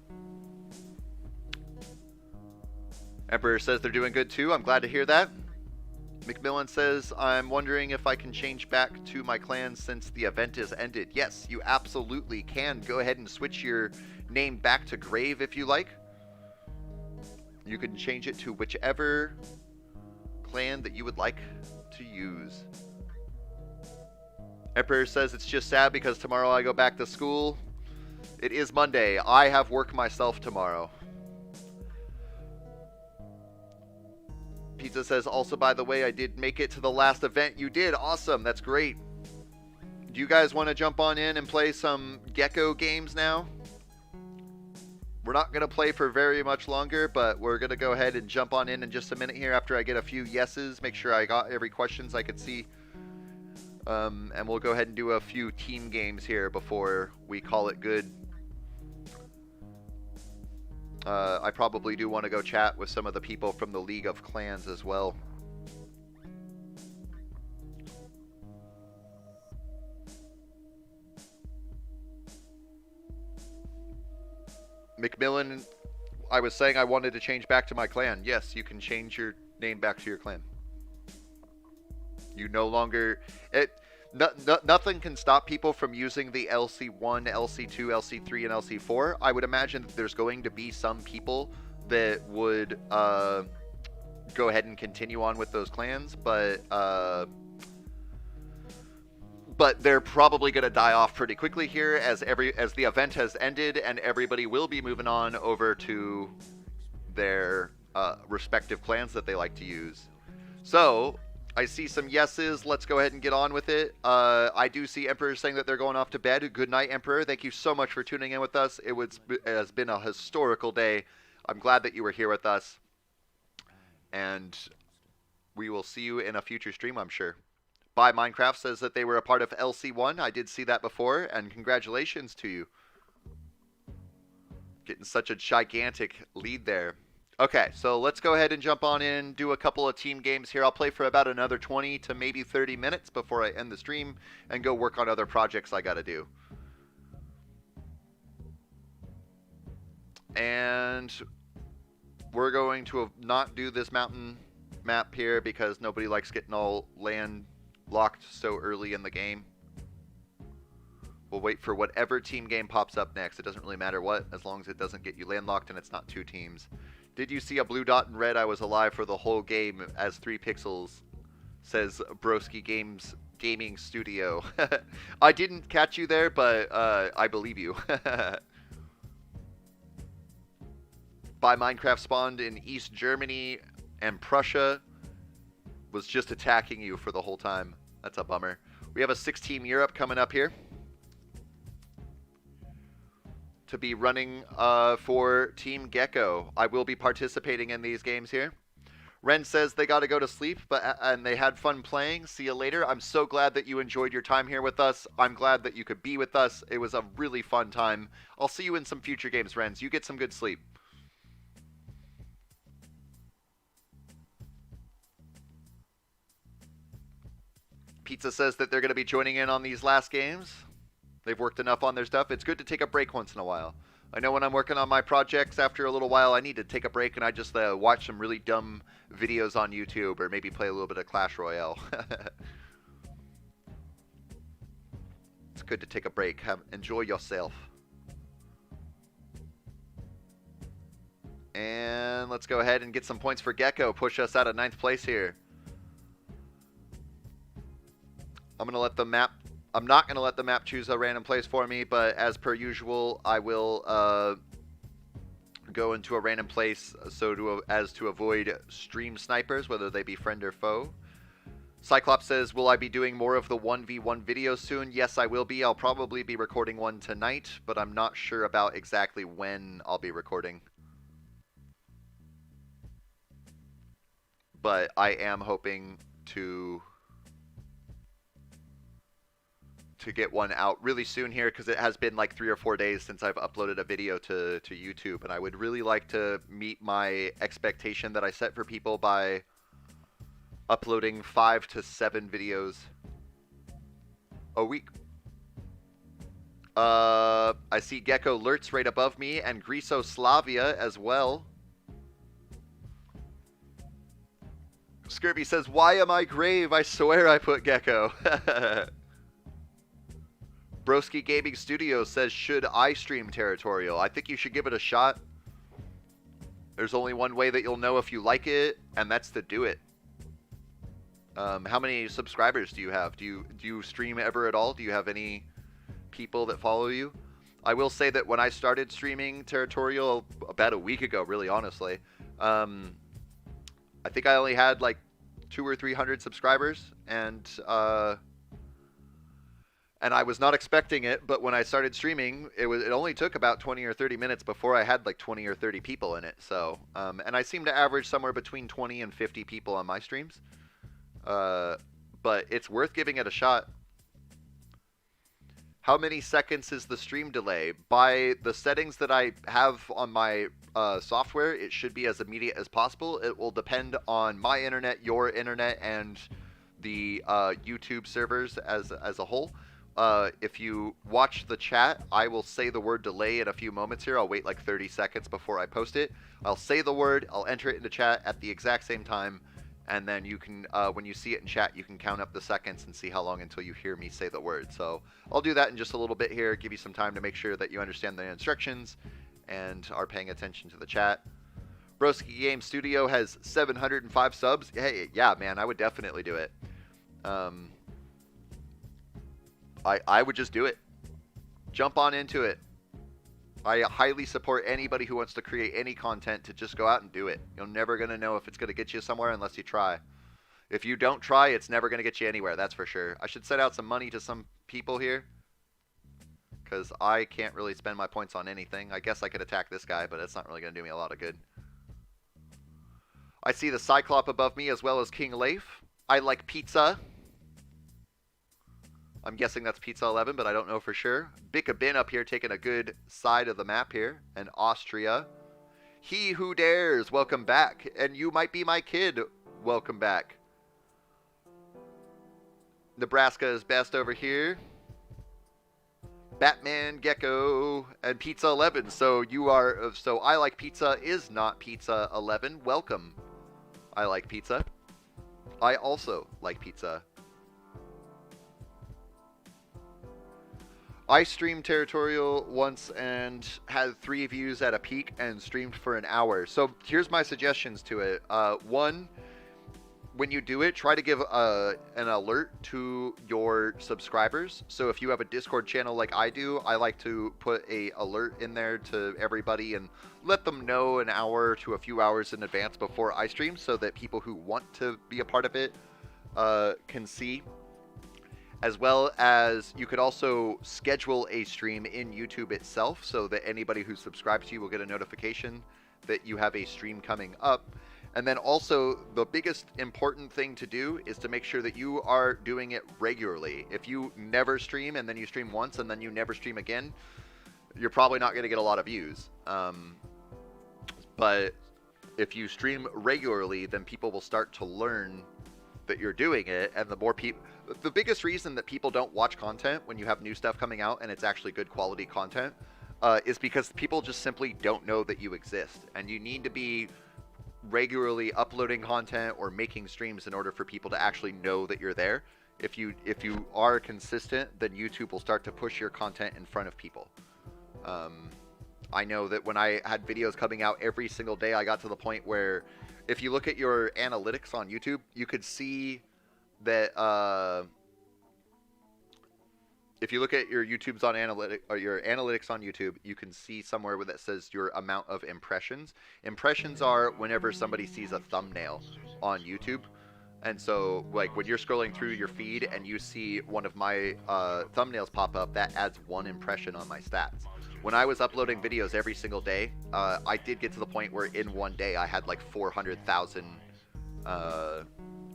Emperor says they're doing good too. I'm glad to hear that. McMillan says, I'm wondering if I can change back to my clan since the event is ended. Yes, you absolutely can. Go ahead and switch your name back to Grave if you like. You can change it to whichever clan that you would like to use. Emperor says it's just sad because tomorrow I go back to school. It is Monday. I have work myself tomorrow. Pizza says, also, by the way, I did make it to the last event. You did. Awesome. That's great. Do you guys want to jump on in and play some Geko games now? We're not going to play for very much longer, but we're going to go ahead and jump on in just a minute here after I get a few yeses. Make sure I got every questions I could see. And we'll go ahead and do a few team games here before we call it good. I probably do want to go chat with some of the people from the League of Clans as well. McMillan, I was saying I wanted to change back to my clan. Yes, you can change your name back to your clan. You no longer... Nothing can stop people from using the LC1, LC2, LC3, and LC4. I would imagine that there's going to be some people that would go ahead and continue on with those clans, but they're probably going to die off pretty quickly here as the event has ended, and everybody will be moving on over to their respective clans that they like to use. So I see some yeses. Let's go ahead and get on with it. I do see Emperor saying that they're going off to bed. Good night, Emperor. Thank you so much for tuning in with us. It has been a historical day. I'm glad that you were here with us. And we will see you in a future stream, I'm sure. Bye Minecraft says that they were a part of LC1. I did see that before, and congratulations to you. Getting such a gigantic lead there. Okay, so let's go ahead and jump on in, do a couple of team games here. I'll play for about another 20 to maybe 30 minutes before I end the stream and go work on other projects I got to do. And we're going to not do this mountain map here because nobody likes getting all landlocked so early in the game. We'll wait for whatever team game pops up next. It doesn't really matter what, as long as it doesn't get you landlocked and it's not 2 teams. Did you see a blue dot in red? I was alive for the whole game as 3 pixels, says Broski Games Gaming Studio. I didn't catch you there, but I believe you. By Minecraft spawned in East Germany and Prussia was just attacking you for the whole time. That's a bummer. We have a 6-team Europe coming up here to be running for Team Geko. I will be participating in these games here. Ren says they got to go to sleep, and they had fun playing. See you later. I'm so glad that you enjoyed your time here with us. I'm glad that you could be with us. It was a really fun time. I'll see you in some future games, Rens. You get some good sleep. Pizza says that they're going to be joining in on these last games. They've worked enough on their stuff. It's good to take a break once in a while. I know when I'm working on my projects, after a little while, I need to take a break and I just watch some really dumb videos on YouTube or maybe play a little bit of Clash Royale. It's good to take a break. Enjoy yourself. And let's go ahead and get some points for Geko. Push us out of 9th place here. I'm not going to let the map choose a random place for me, but as per usual, I will go into a random place as to avoid stream snipers, whether they be friend or foe. Cyclops says, will I be doing more of the 1v1 videos soon? Yes, I will be. I'll probably be recording one tonight, but I'm not sure about exactly when I'll be recording. But I am hoping to get one out really soon here, because it has been like 3 or 4 days since I've uploaded a video to YouTube, and I would really like to meet my expectation that I set for people by uploading 5 to 7 videos a week. I see Geko Lurtz right above me and Griso Slavia as well. Skirby says, why am I grave? I swear I put Geko. Broski Gaming Studio says, should I stream Territorial? I think you should give it a shot. There's only one way that you'll know if you like it, and that's to do it. How many subscribers do you have? Do you stream ever at all? Do you have any people that follow you? I will say that when I started streaming Territorial about a week ago, really honestly, I think I only had like 200 or 300 subscribers, and I was not expecting it, but when I started streaming, it only took about 20 or 30 minutes before I had like 20 or 30 people in it. So, and I seem to average somewhere between 20 and 50 people on my streams. But it's worth giving it a shot. How many seconds is the stream delay? By the settings that I have on my software, it should be as immediate as possible. It will depend on my internet, your internet, and the YouTube servers as a whole. If you watch the chat, I will say the word delay in a few moments here. I'll wait like 30 seconds before I post it. I'll say the word, I'll enter it into chat at the exact same time, and then you can, when you see it in chat, you can count up the seconds and see how long until you hear me say the word. So I'll do that in just a little bit here, give you some time to make sure that you understand the instructions and are paying attention to the chat. Broski Game Studio has 705 subs. Hey, yeah, man, I would definitely do it. I would just do it. Jump on into it. I highly support anybody who wants to create any content to just go out and do it. You're never going to know if it's going to get you somewhere unless you try. If you don't try, it's never going to get you anywhere, that's for sure. I should set out some money to some people here, because I can't really spend my points on anything. I guess I could attack this guy, but it's not really going to do me a lot of good. I see the Cyclop above me as well as King Leif. I like pizza. I'm guessing that's Pizza 11, but I don't know for sure. Bicka Bin up here taking a good side of the map here. And Austria. He Who Dares, welcome back. And You Might Be My Kid, welcome back. Nebraska is best over here. Batman, Geko, and Pizza 11. So you are, so I Like Pizza is not Pizza 11. Welcome. I Like Pizza. I also like pizza. I streamed Territorial once and had 3 views at a peak and streamed for an hour. So here's my suggestions to it. One, when you do it, try to give an alert to your subscribers. So if you have a Discord channel like I do, I like to put a alert in there to everybody and let them know an hour to a few hours in advance before I stream, so that people who want to be a part of it can see. As well as you could also schedule a stream in YouTube itself, so that anybody who subscribes to you will get a notification that you have a stream coming up. And then also, the biggest important thing to do is to make sure that you are doing it regularly. If you never stream and then you stream once and then you never stream again, you're probably not going to get a lot of views. But if you stream regularly, then people will start to learn that you're doing it. And the more people, the biggest reason that people don't watch content when you have new stuff coming out and it's actually good quality content is because people just simply don't know that you exist. And you need to be regularly uploading content or making streams in order for people to actually know that you're there. If you are consistent, then YouTube will start to push your content in front of people. I know that when I had videos coming out every single day, I got to the point where if you look at your analytics on YouTube, you could see that if you look at your YouTube's on analytic or your analytics on YouTube, you can see somewhere where that says your amount of impressions. Impressions are whenever somebody sees a thumbnail on YouTube. And so, like, when you're scrolling through your feed and you see one of my thumbnails pop up, that adds 1 impression on my stats. When I was uploading videos every single day, I did get to the point where in one day I had like 400,000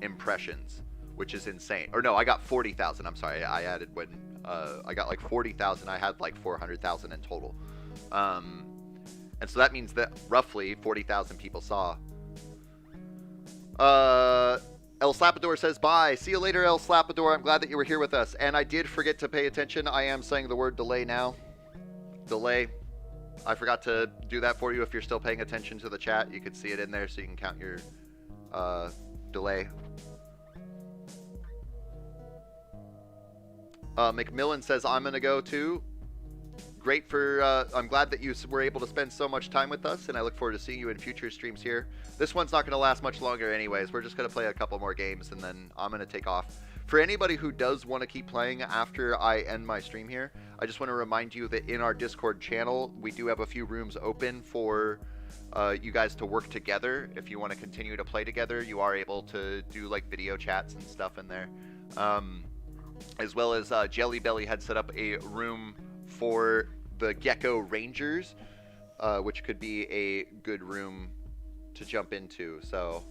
impressions, which is insane. Or no, I got 40,000. I'm sorry, I added when I got like 40,000. I had like 400,000 in total. And so that means that roughly 40,000 people saw. El Slapador says, bye. See you later, El Slapador. I'm glad that you were here with us. And I did forget to pay attention. I am saying the word delay now. Delay. I forgot to do that for you. If you're still paying attention to the chat, you could see it in there so you can count your delay. McMillan says, I'm going to go too. Great for, I'm glad that you were able to spend so much time with us, and I look forward to seeing you in future streams here. This one's not going to last much longer anyways. We're just going to play a couple more games, and then I'm going to take off. For anybody who does want to keep playing after I end my stream here, I just want to remind you that in our Discord channel, we do have a few rooms open for you guys to work together. If you want to continue to play together, you are able to do like video chats and stuff in there. As well as Jelly Belly had set up a room for the Geko Rangers, which could be a good room to jump into. So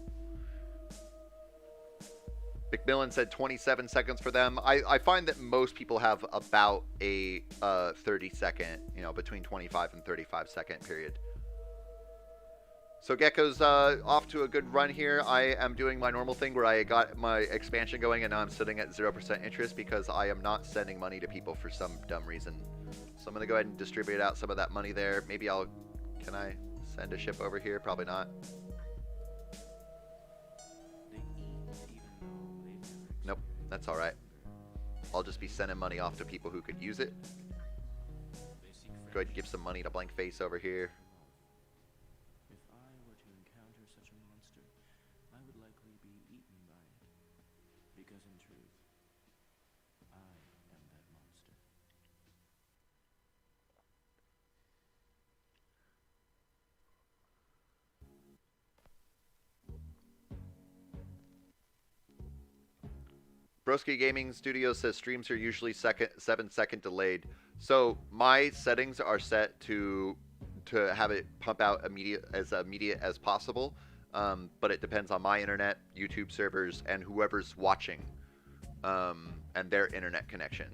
McMillan said 27 seconds for them. I find that most people have about a 30-second, between 25 and 35-second period. So Gekko's off to a good run here. I am doing my normal thing where I got my expansion going and now I'm sitting at 0% interest because I am not sending money to people for some dumb reason. So I'm going to go ahead and distribute out some of that money there. Maybe can I send a ship over here? Probably not. Nope, that's all right. I'll just be sending money off to people who could use it. Go ahead and give some money to Blank Face over here. If I were to encounter such a monster, I would likely be eaten by it. Because in truth, I am that monster. Broski Gaming Studio says streams are usually 7-second delayed. So my settings are set to have it pump out immediate as possible. But it depends on my internet, YouTube servers, and whoever's watching. and their internet connection.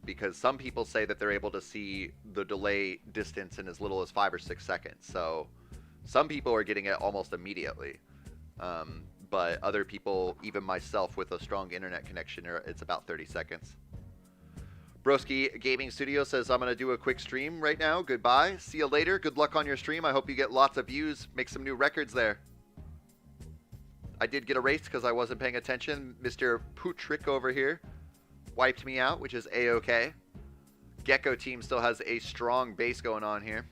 Because some people say that they're able to see the delay distance in as little as 5 or 6 seconds. So some people are getting it almost immediately. But other people, even myself with a strong internet connection, it's about 30 seconds. Broski Gaming Studio says, I'm going to do a quick stream right now. Goodbye. See you later. Good luck on your stream. I hope you get lots of views. Make some new records there. I did get erased because I wasn't paying attention. Mr. Putrick over here wiped me out, which is A-okay. Geko team still has a strong base going on here.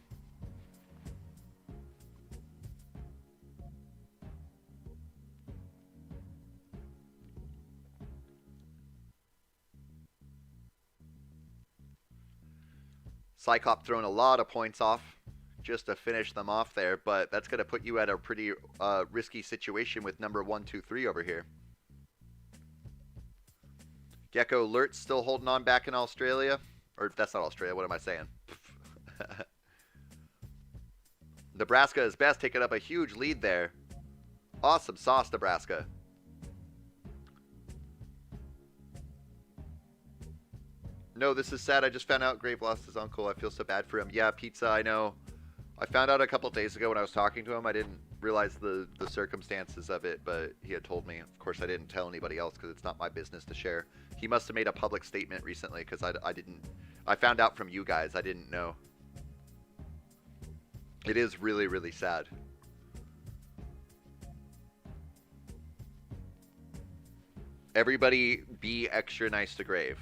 Cyclops throwing a lot of points off just to finish them off there, but that's going to put you at a pretty risky situation with number 1, 2, 3 over here. Geko Lurt's still holding on back in Australia. Or that's not Australia, what am I saying? Nebraska is best, taking up a huge lead there. Awesome sauce, Nebraska. No, this is sad. I just found out Grave lost his uncle. I feel so bad for him. Yeah, Pizza, I know. I found out a couple days ago when I was talking to him. I didn't realize the circumstances of it, but he had told me. Of course, I didn't tell anybody else because it's not my business to share. He must have made a public statement recently because I didn't. I found out from you guys. I didn't know. It is really, really sad. Everybody be extra nice to Grave.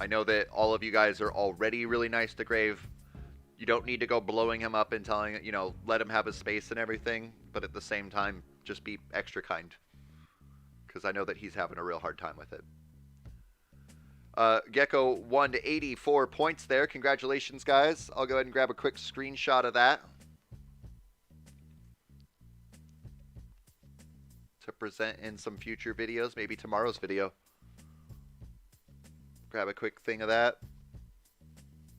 I know that all of you guys are already really nice to Grave. You don't need to go blowing him up and telling, you know, let him have his space and everything. But at the same time, just be extra kind. Because I know that he's having a real hard time with it. Geko 1 to 84 points there. Congratulations, guys. I'll go ahead and grab a quick screenshot of that to present in some future videos, maybe tomorrow's video. Grab a quick thing of that.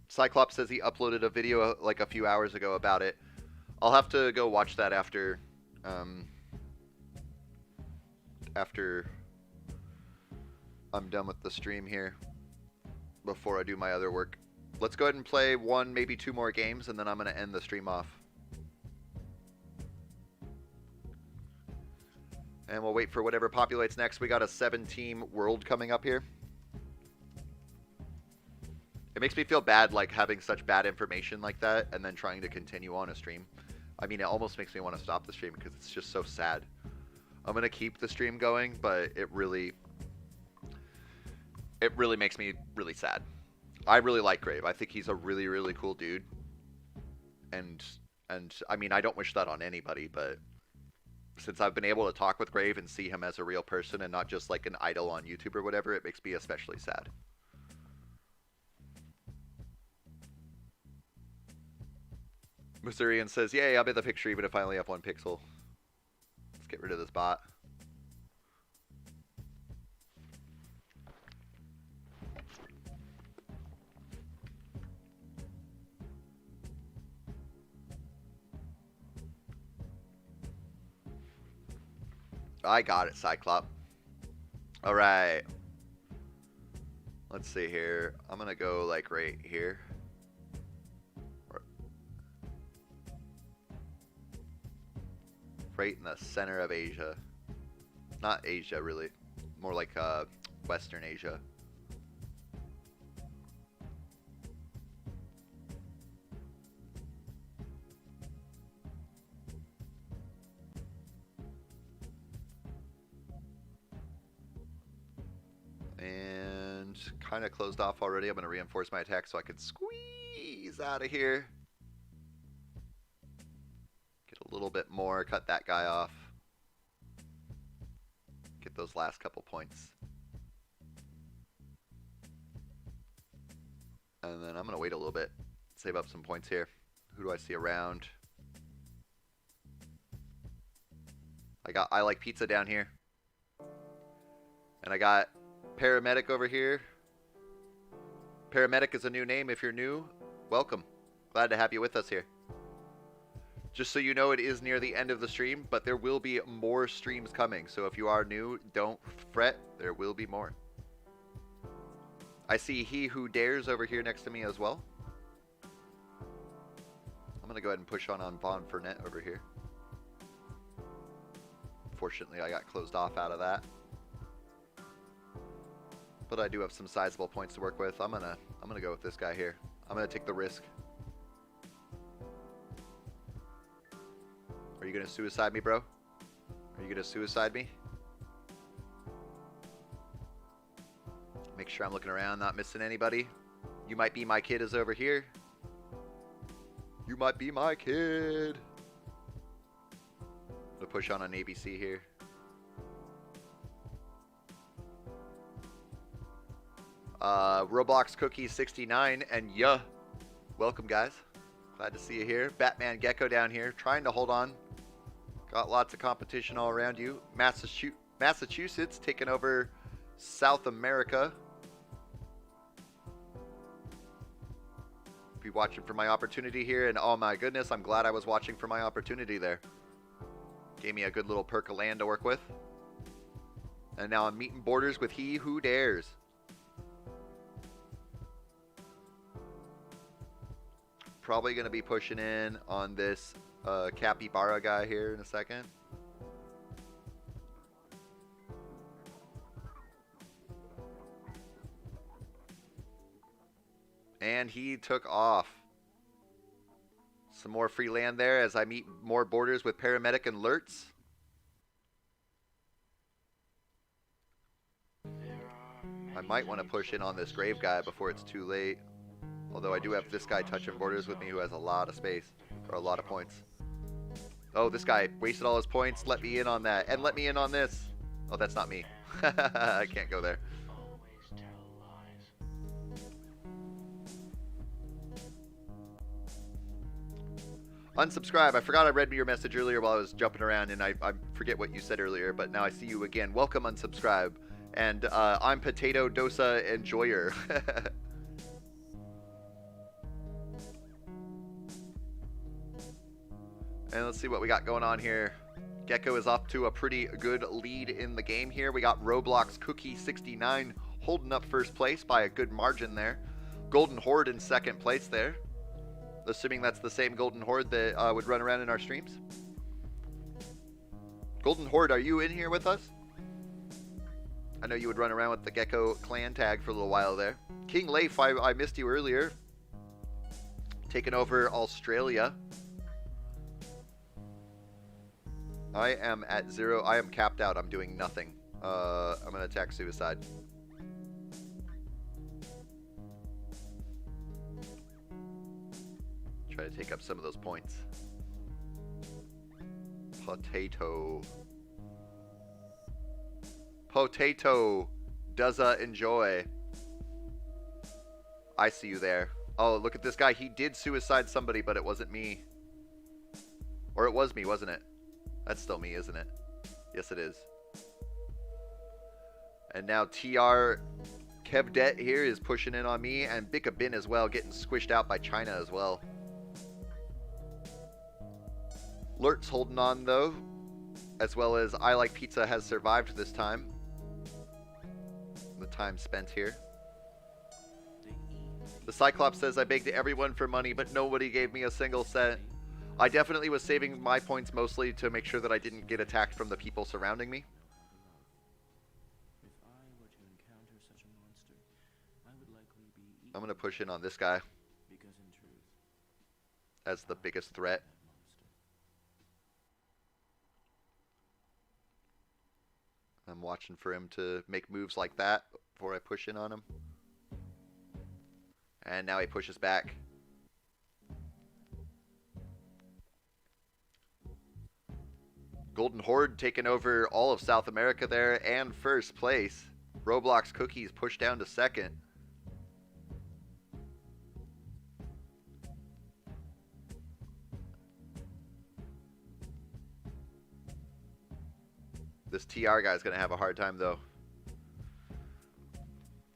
Cyclops says he uploaded a video like a few hours ago about it. I'll have to go watch that after I'm done with the stream here, before I do my other work. Let's go ahead and play 1, maybe 2 more games, and then I'm going to end the stream off. And we'll wait for whatever populates next. We got a 7-team world coming up here. It makes me feel bad, like, having such bad information like that and then trying to continue on a stream. I mean, it almost makes me want to stop the stream because it's just so sad. I'm going to keep the stream going, but it really makes me really sad. I really like Grave. I think he's a really, really cool dude. And I mean, I don't wish that on anybody, but since I've been able to talk with Grave and see him as a real person and not just like an idol on YouTube or whatever, it makes me especially sad. Missourian says, yay, I'm in the picture even if I only have 1 pixel. Let's get rid of this bot. I got it, Cyclops. Alright. Let's see here. I'm gonna go like right here. Right in the center of Asia. Not Asia, really. More like Western Asia. And kind of closed off already. I'm going to reinforce my attack so I can squeeze out of here. A little bit more, cut that guy off. Get those last couple points. And then I'm going to wait a little bit. Save up some points here. Who do I see around? I like Pizza down here. And I got Paramedic over here. Paramedic is a new name. If you're new, welcome. Glad to have you with us here. Just so you know, it is near the end of the stream, but there will be more streams coming. So if you are new, don't fret. There will be more. I see He Who Dares over here next to me as well. I'm going to go ahead and push on Von Fernet over here. Fortunately, I got closed off out of that. But I do have some sizable points to work with. I'm gonna go with this guy here. I'm gonna take the risk. Are you gonna suicide me, bro? Are you gonna suicide me? Make sure I'm looking around, not missing anybody. You might be my kid is over here. You might be my kid. I'm gonna push on an ABC here. Roblox Cookie 69 and yeah, welcome guys. Glad to see you here. Batman Geko down here, trying to hold on. Got lots of competition all around you. Massachusetts taking over South America. Be watching for my opportunity here, and oh my goodness, I'm glad I was watching for my opportunity there. Gave me a good little perk of land to work with. And now I'm meeting borders with He Who Dares. Probably going to be pushing in on this capybara guy here in a second. And he took off. Some more free land there as I meet more borders with Paramedic and Lurtz. I might want to push in on this grave guy before it's too late. Although I do have this guy touching borders with me who has a lot of space, or a lot of points. Oh, this guy wasted all his points. Let me in on that. And let me in on this. Oh, that's not me. I can't go there. Unsubscribe. I forgot I read your message earlier while I was jumping around, and I forget what you said earlier, but now I see you again. Welcome, unsubscribe. And I'm Potato Dosa Enjoyer. And let's see what we got going on here. Geko is off to a pretty good lead in the game here. We got Roblox Cookie 69 holding up first place by a good margin there. Golden Horde in second place there. Assuming that's the same Golden Horde that would run around in our streams. Golden Horde, are you in here with us? I know you would run around with the Geko clan tag for a little while there. King Leif, I missed you earlier. Taking over Australia. I am at 0. I am capped out. I'm doing nothing. I'm going to attack suicide. Try to take up some of those points. Potato. Potato. Does enjoy. I see you there. Oh, look at this guy. He did suicide somebody, but it wasn't me. Or it was me, wasn't it? That's still me, isn't it? Yes, it is. And now TR Kevdet here is pushing in on me, and Bika Bin as well, getting squished out by China as well. Lurt's holding on though, as well as I Like Pizza has survived this time. The time spent here. The Cyclops says, I begged everyone for money, but nobody gave me a single cent. I definitely was saving my points mostly to make sure that I didn't get attacked from the people surrounding me. If I were to encounter such a monster, I would likely be eaten. I'm going to push in on this guy Because in truth, as the biggest threat. I'm watching for him to make moves like that before I push in on him. And now he pushes back. Golden Horde taking over all of South America there and first place. Roblox Cookies pushed down to second. This TR guy's going to have a hard time though.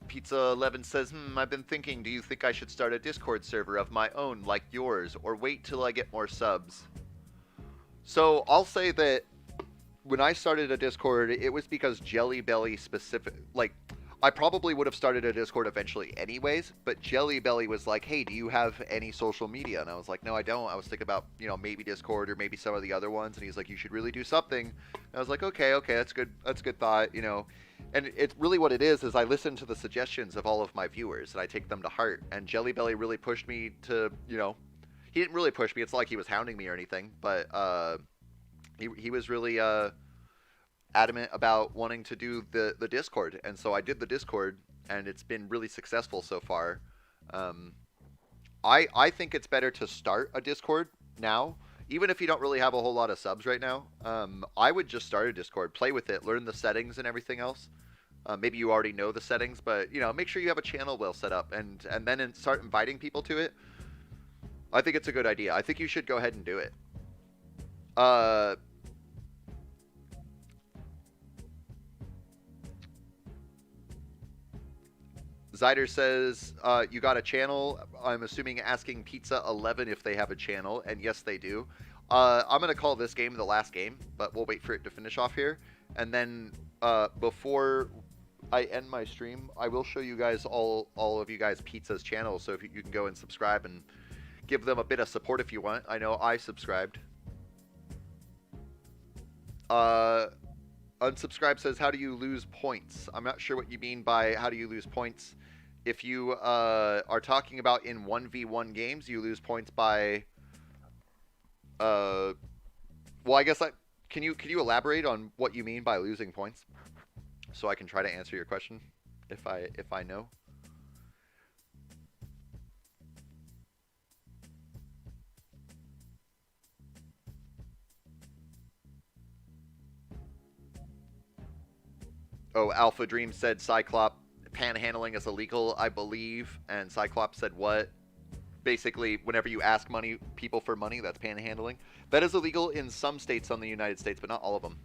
Pizza 11 says, I've been thinking, do you think I should start a Discord server of my own like yours or wait till I get more subs? So I'll say that when I started a Discord, it was because Jelly Belly specific, like I probably would have started a Discord eventually anyways, but Jelly Belly was like, hey, do you have any social media? And I was like, no, I don't. I was thinking about, maybe Discord or maybe some of the other ones. And he's like, you should really do something. And I was like, okay, that's good. That's a good thought, And it's really what it is I listen to the suggestions of all of my viewers and I take them to heart. And Jelly Belly really pushed me to, he didn't really push me. It's not like he was hounding me or anything, but he was really adamant about wanting to do the Discord, and so I did the Discord, and it's been really successful so far. I think it's better to start a Discord now, even if you don't really have a whole lot of subs right now. I would just start a Discord, play with it, learn the settings and everything else. Maybe you already know the settings, but make sure you have a channel well set up, and then start inviting people to it. I think it's a good idea. I think you should go ahead and do it. Zyder says, you got a channel. I'm assuming asking Pizza 11 if they have a channel, and yes, they do. I'm going to call this game the last game, but we'll wait for it to finish off here. And then before I end my stream, I will show you guys all of you guys Pizza's channel, so if you can go and subscribe and give them a bit of support if you want. I know I subscribed. Unsubscribe says, how do you lose points? I'm not sure what you mean by how do you lose points. If you are talking about in 1v1 games, you lose points by... well, I guess can you elaborate on what you mean by losing points? So I can try to answer your question if I know. Oh, Alpha Dream said Cyclops panhandling is illegal, I believe. And Cyclops said what? Basically, whenever you ask people for money, that's panhandling. That is illegal in some states on the United States, but not all of them.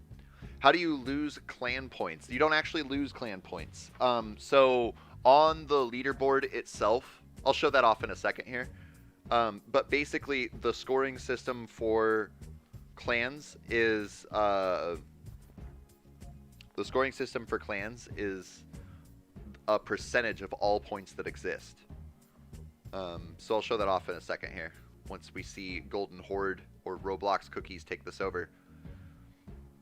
How do you lose clan points? You don't actually lose clan points. So on the leaderboard itself, I'll show that off in a second here. But basically, the scoring system for clans is... the scoring system for clans is a percentage of all points that exist. So I'll show that off in a second here, once we see Golden Horde or Roblox Cookies take this over.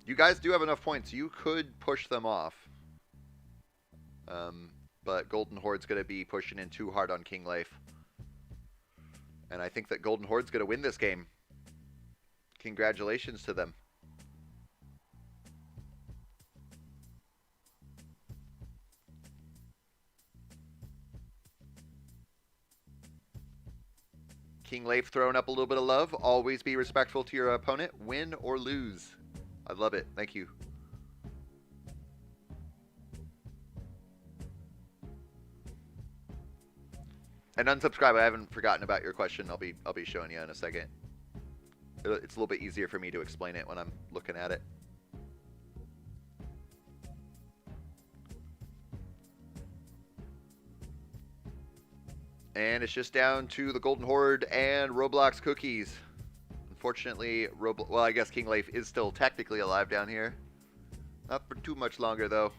You guys do have enough points. You could push them off. But Golden Horde's going to be pushing in too hard on King Leif. And I think that Golden Horde's going to win this game. Congratulations to them. King Leif throwing up a little bit of love. Always be respectful to your opponent, win or lose. I love it. Thank you. And unsubscribe. I haven't forgotten about your question. I'll be showing you in a second. It's a little bit easier for me to explain it when I'm looking at it. And it's just down to the Golden Horde and Roblox Cookies. Unfortunately, well, I guess King Leif is still technically alive down here. Not for too much longer, though.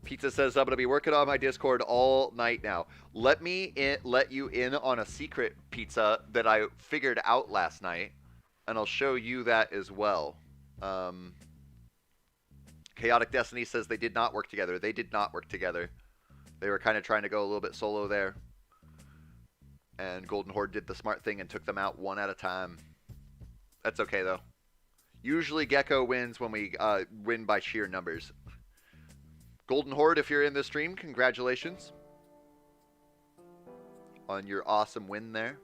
Pizza says, I'm going to be working on my Discord all night now. Let you in on a secret, Pizza, that I figured out last night. And I'll show you that as well. Chaotic Destiny says they did not work together. They did not work together. They were kind of trying to go a little bit solo there. And Golden Horde did the smart thing and took them out one at a time. That's okay, though. Usually Geko wins when we win by sheer numbers. Golden Horde, if you're in this stream, congratulations on your awesome win there.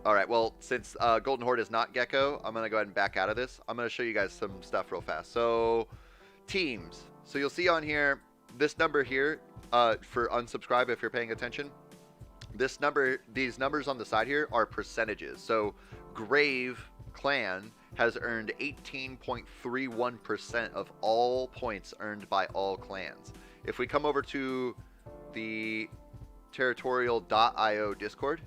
Alright, well, since Golden Horde is not Geko, I'm going to go ahead and back out of this. I'm going to show you guys some stuff real fast. So, teams. So you'll see on here, this number here, for unsubscribe if you're paying attention. These numbers on the side here are percentages. So, Grave Clan has earned 18.31% of all points earned by all clans. If we come over to the territorial.io Discord,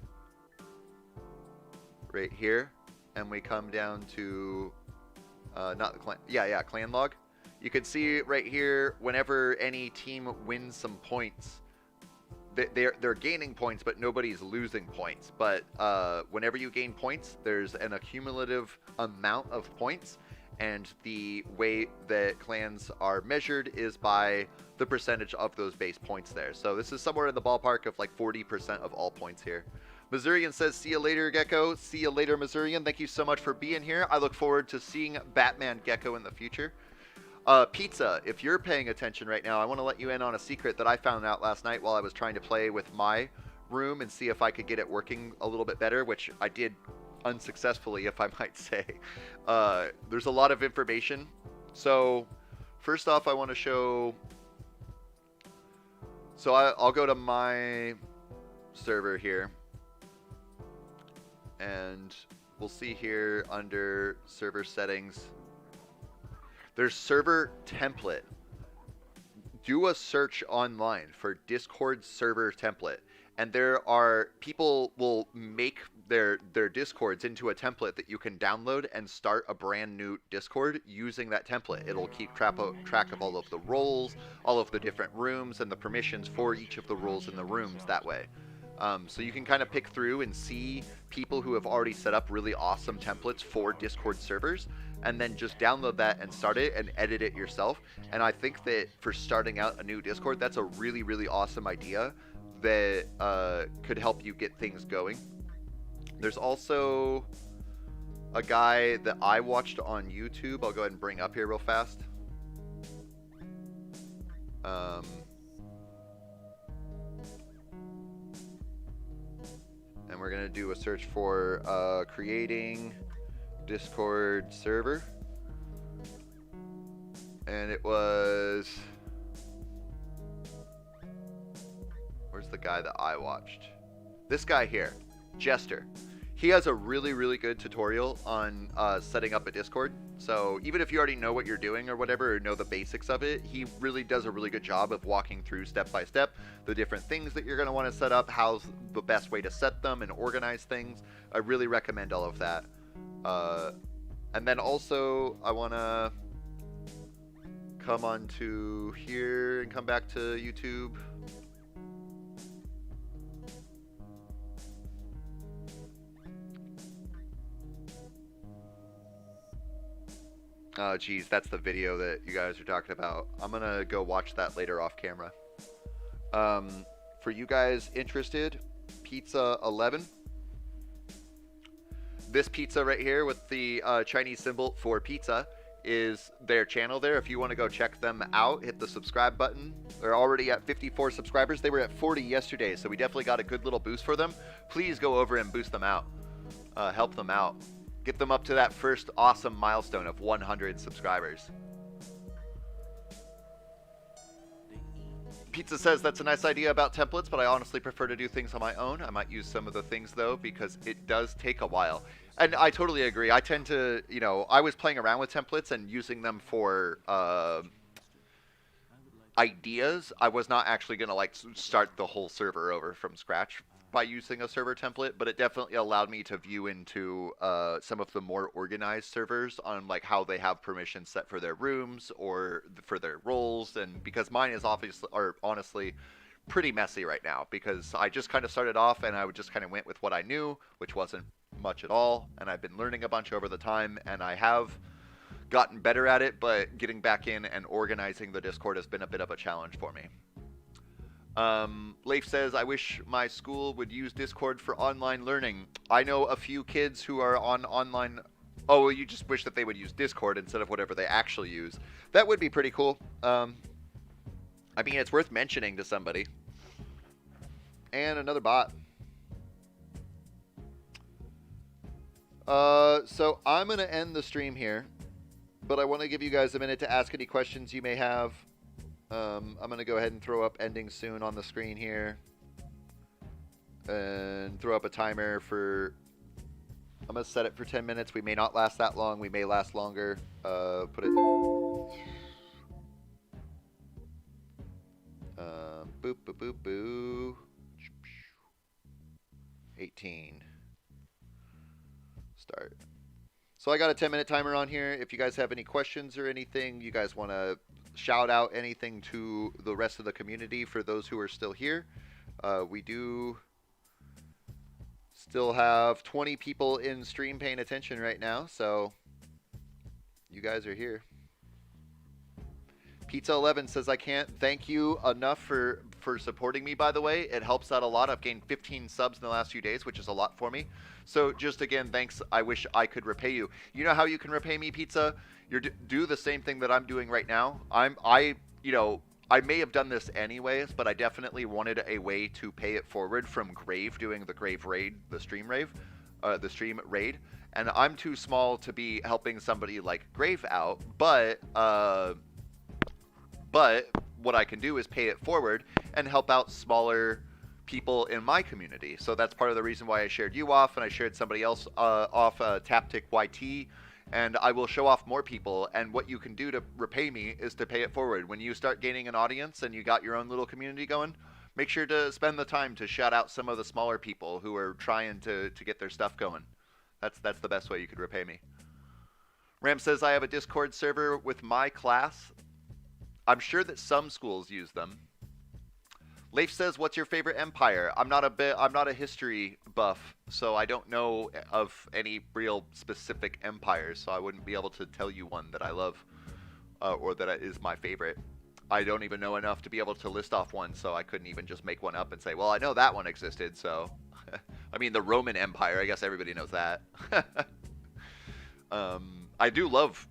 right here, and we come down to not the clan. Yeah, clan log. You can see right here, whenever any team wins some points, they're gaining points, but nobody's losing points. But whenever you gain points, there's an accumulative amount of points, and the way that clans are measured is by the percentage of those base points there. So this is somewhere in the ballpark of like 40% of all points here. Missourian says, see you later, Geko. See you later, Missourian. Thank you so much for being here. I look forward to seeing Batman Geko in the future. Pizza, if you're paying attention right now, I want to let you in on a secret that I found out last night while I was trying to play with my room and see if I could get it working a little bit better, which I did unsuccessfully, if I might say. There's a lot of information. So, first off, I want to show... So I'll go to my server here. And we'll see here under server settings... There's server template. Do a search online for Discord server template. And there are people will make their Discords into a template that you can download and start a brand new Discord using that template. It'll keep track of all of the roles, all of the different rooms, and the permissions for each of the roles in the rooms that way. So you can kind of pick through and see people who have already set up really awesome templates for Discord servers, and then just download that and start it and edit it yourself. And I think that for starting out a new Discord, that's a really, really awesome idea that could help you get things going. There's also a guy that I watched on YouTube. I'll go ahead and bring up here real fast. And we're going to do a search for creating Discord server. And it was... Where's the guy that I watched? This guy here, Jester. He has a really, really good tutorial on setting up a Discord. So even if you already know what you're doing or whatever, or know the basics of it, he really does a really good job of walking through step by step the different things that you're going to want to set up, how's the best way to set them and organize things. I really recommend all of that. And then also I want to come on to here and come back to YouTube. Oh, geez, that's the video that you guys are talking about. I'm going to go watch that later off camera. For you guys interested, Pizza 11. This pizza right here with the Chinese symbol for pizza is their channel there. If you want to go check them out, hit the subscribe button. They're already at 54 subscribers. They were at 40 yesterday, so we definitely got a good little boost for them. Please go over and boost them out. Help them out. Get them up to that first awesome milestone of 100 subscribers. Pizza says that's a nice idea about templates, but I honestly prefer to do things on my own. I might use some of the things though, because it does take a while. And I totally agree. I tend to, you know, I was playing around with templates and using them for ideas. I was not actually going to like start the whole server over from scratch by using a server template, but it definitely allowed me to view into some of the more organized servers on like how they have permissions set for their rooms or for their roles. And because mine is obviously, or honestly, pretty messy right now, because I just kind of started off and I just kind of went with what I knew, which wasn't much at all. And I've been learning a bunch over the time, and I have gotten better at it, but getting back in and organizing the Discord has been a bit of a challenge for me. Leif says, I wish my school would use Discord for online learning. I know a few kids who are on online... Oh, well, you just wish that they would use Discord instead of whatever they actually use. That would be pretty cool. I mean, it's worth mentioning to somebody. And another bot. So I'm going to end the stream here, but I want to give you guys a minute to ask any questions you may have. I'm going to go ahead and throw up ending soon on the screen here. And throw up a timer for... I'm going to set it for 10 minutes. We may not last that long. We may last longer. Put it... Boop, boop, boop, boo. 18. Start. So I got a 10-minute timer on here. If you guys have any questions or anything, you guys want to shout out anything to the rest of the community for those who are still here. We do still have 20 people in stream paying attention right now, so you guys are here. Pizza 11 says, I can't thank you enough for supporting me, by the way. It helps out a lot. I've gained 15 subs in the last few days, which is a lot for me. So just again, thanks. I wish I could repay you. You know how you can repay me, Pizza? Do the same thing that I'm doing right now. I may have done this anyways, but I definitely wanted a way to pay it forward from Grave doing the Grave raid, the stream raid. And I'm too small to be helping somebody like Grave out, but what I can do is pay it forward and help out smaller people in my community. So that's part of the reason why I shared you off, and I shared somebody else off, Taptic YT, and I will show off more people. And what you can do to repay me is to pay it forward. When you start gaining an audience and you got your own little community going, make sure to spend the time to shout out some of the smaller people who are trying to get their stuff going. That's the best way you could repay me. Ram says, I have a Discord server with my class. I'm sure that some schools use them. Leif says, what's your favorite empire? I'm not a history buff, so I don't know of any real specific empires, so I wouldn't be able to tell you one that I love or that is my favorite. I don't even know enough to be able to list off one, so I couldn't even just make one up and say, well, I know that one existed, so... I mean, the Roman Empire, I guess everybody knows that. I do love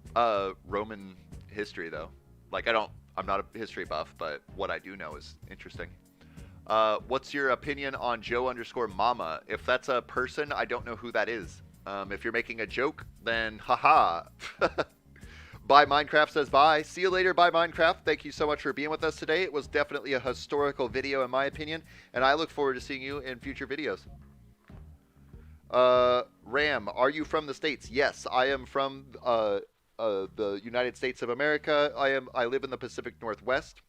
Roman history, though. Like, I'm not a history buff, but what I do know is interesting. What's your opinion on Joe_Mama? If that's a person, I don't know who that is. If you're making a joke, then haha. Bye Minecraft says bye. See you later, bye Minecraft. Thank you so much for being with us today. It was definitely a historical video in my opinion, and I look forward to seeing you in future videos. Ram, are you from the States? Yes, I am from the United States of America. I live in the Pacific Northwest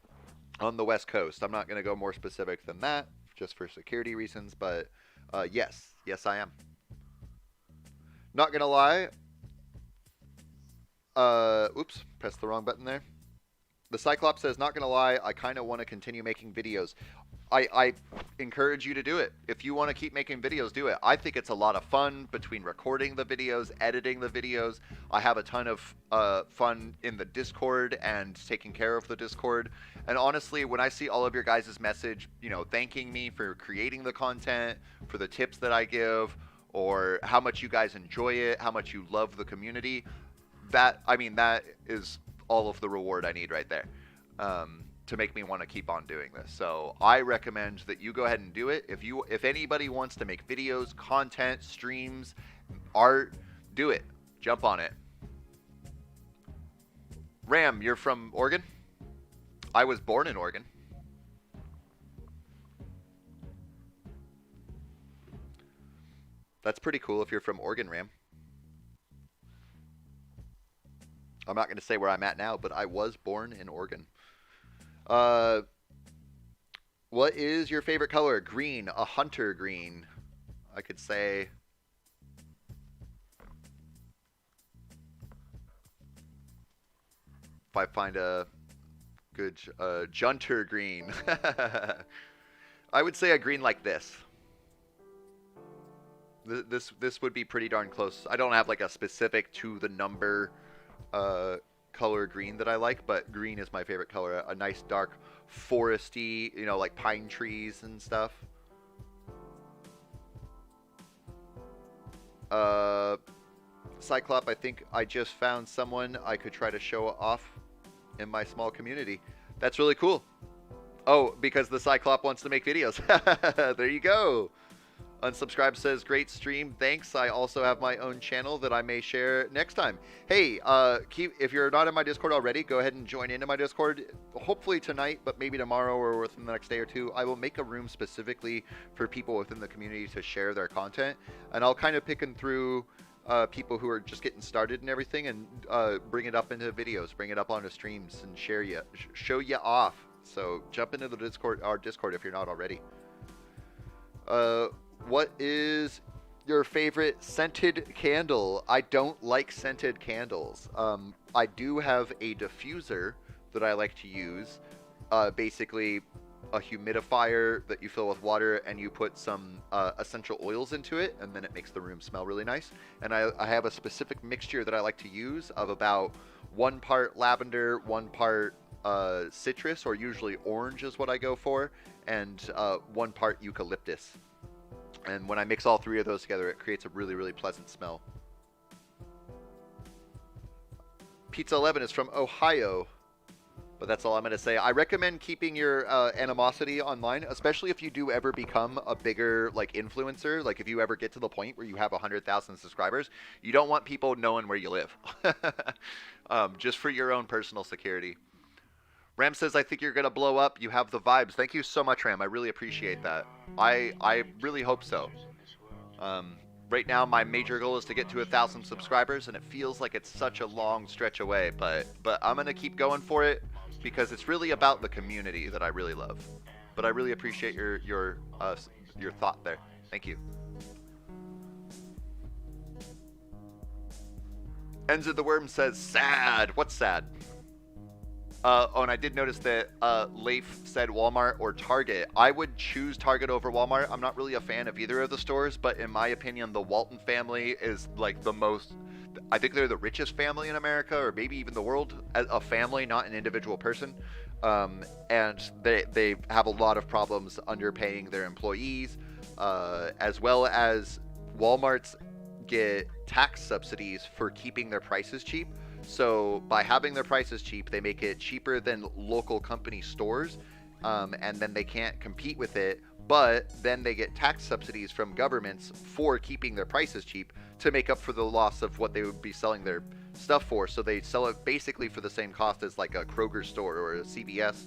on the West Coast. I'm not going to go more specific than that just for security reasons, but yes, I am. Not going to lie. Oops, pressed the wrong button there. The Cyclops says, not going to lie, I kind of want to continue making videos. I encourage you to do it. If you want to keep making videos, do it. I think it's a lot of fun between recording the videos, editing the videos. I have a ton of fun in the Discord and taking care of the Discord. And honestly, when I see all of your guys' message, thanking me for creating the content, for the tips that I give, or how much you guys enjoy it, how much you love the community, that is all of the reward I need right there. To make me want to keep on doing this. So I recommend that you go ahead and do it. If anybody wants to make videos, content, streams, art, do it. Jump on it. Ram, you're from Oregon? I was born in Oregon. That's pretty cool if you're from Oregon, Ram. I'm not going to say where I'm at now, but I was born in Oregon. What is your favorite color? Green, a hunter green. I could say if I find a good junter green. I would say a green like this. This would be pretty darn close. I don't have like a specific to the number color green that I like, but green is my favorite color. A nice dark foresty, like pine trees and stuff. Cyclop, I think I just found someone I could try to show off in my small community. That's really cool. Oh, because the Cyclop wants to make videos. There you go. Unsubscribe says, great stream, thanks. I also have my own channel that I may share next time. Hey, if you're not in my Discord already, go ahead and join into my Discord. Hopefully tonight, but maybe tomorrow or within the next day or two, I will make a room specifically for people within the community to share their content. And I'll kind of pick through people who are just getting started and everything, and bring it up into videos, bring it up onto streams, and show you off. So jump into the Discord, our Discord if you're not already. What is your favorite scented candle. I don't like scented candles. I do have a diffuser that I like to use. Basically, a humidifier that you fill with water and you put some essential oils into it, and then it makes the room smell really nice. And I have a specific mixture that I like to use of about 1 part lavender, 1 part citrus, or usually orange is what I go for, and 1 part eucalyptus. And when I mix all 3 of those together, it creates a really, really pleasant smell. Pizza 11 is from Ohio. But that's all I'm going to say. I recommend keeping your animosity online, especially if you do ever become a bigger like influencer. Like if you ever get to the point where you have 100,000 subscribers, you don't want people knowing where you live. Just for your own personal security. Ram says, I think you're going to blow up. You have the vibes. Thank you so much, Ram. I really appreciate that. I really hope so. Right now, my major goal is to get to 1,000 subscribers, and it feels like it's such a long stretch away. But I'm going to keep going for it, because it's really about the community that I really love. But I really appreciate your thought there. Thank you. Ends of the Worm says, sad. What's sad? Oh, and I did notice that Leif said Walmart or Target. I would choose Target over Walmart. I'm not really a fan of either of the stores, but in my opinion, the Walton family is like the most... I think they're the richest family in America, or maybe even the world. A family, not an individual person. And they have a lot of problems underpaying their employees, as well as Walmart's get tax subsidies for keeping their prices cheap. So by having their prices cheap, they make it cheaper than local company stores, and then they can't compete with it. But then they get tax subsidies from governments for keeping their prices cheap to make up for the loss of what they would be selling their stuff for. So they sell it basically for the same cost as like a Kroger store or a CVS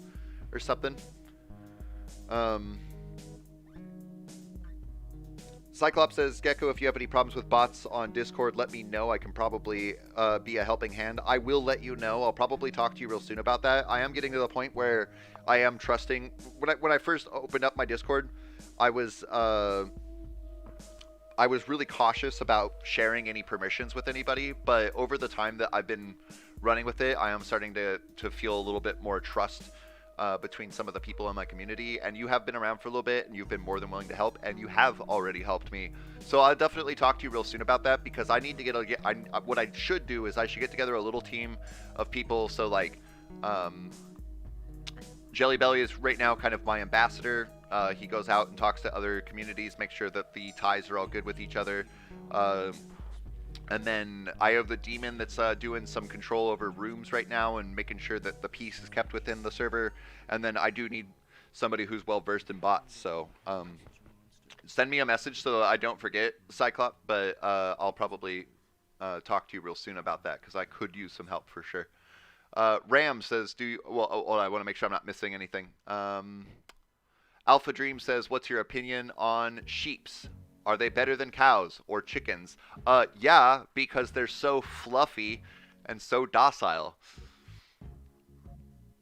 or something. Cyclops says, Geko, if you have any problems with bots on Discord, let me know. I can probably be a helping hand. I will let you know. I'll probably talk to you real soon about that. I am getting to the point where I am trusting. When I first opened up my Discord, I was really cautious about sharing any permissions with anybody. But over the time that I've been running with it, I am starting to feel a little bit more trust between some of the people in my community. And you have been around for a little bit, and you've been more than willing to help, and you have already helped me. So I'll definitely talk to you real soon about that, because I need to what I should do is I should get together a little team of people. So like Jelly Belly is right now kind of my ambassador. He goes out and talks to other communities, makes sure that the ties are all good with each other. And then I have the demon that's doing some control over rooms right now and making sure that the peace is kept within the server. And then I do need somebody who's well versed in bots. So send me a message so that I don't forget, Cyclops. But I'll probably talk to you real soon about that, because I could use some help for sure. Ram says, I want to make sure I'm not missing anything. Alpha Dream says, what's your opinion on sheeps? Are they better than cows or chickens? Yeah, because they're so fluffy and so docile.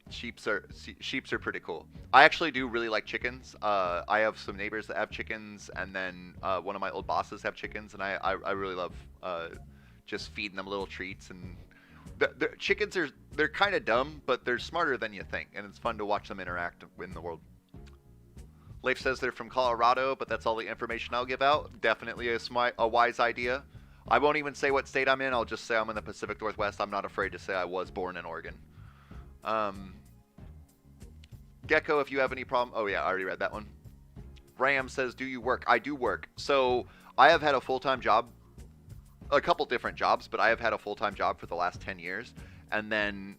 Sheeps are pretty cool. I actually do really like chickens. I have some neighbors that have chickens, and then one of my old bosses have chickens, and I really love just feeding them little treats. And the chickens they're kind of dumb, but they're smarter than you think, and it's fun to watch them interact in the world. Leif says they're from Colorado, but that's all the information I'll give out. Definitely a wise idea. I won't even say what state I'm in. I'll just say I'm in the Pacific Northwest. I'm not afraid to say I was born in Oregon. Geko, if you have any problem... Oh, yeah, I already read that one. Ram says, do you work? I do work. So I have had a full-time job. A couple different jobs, but I have had a full-time job for the last 10 years. And then,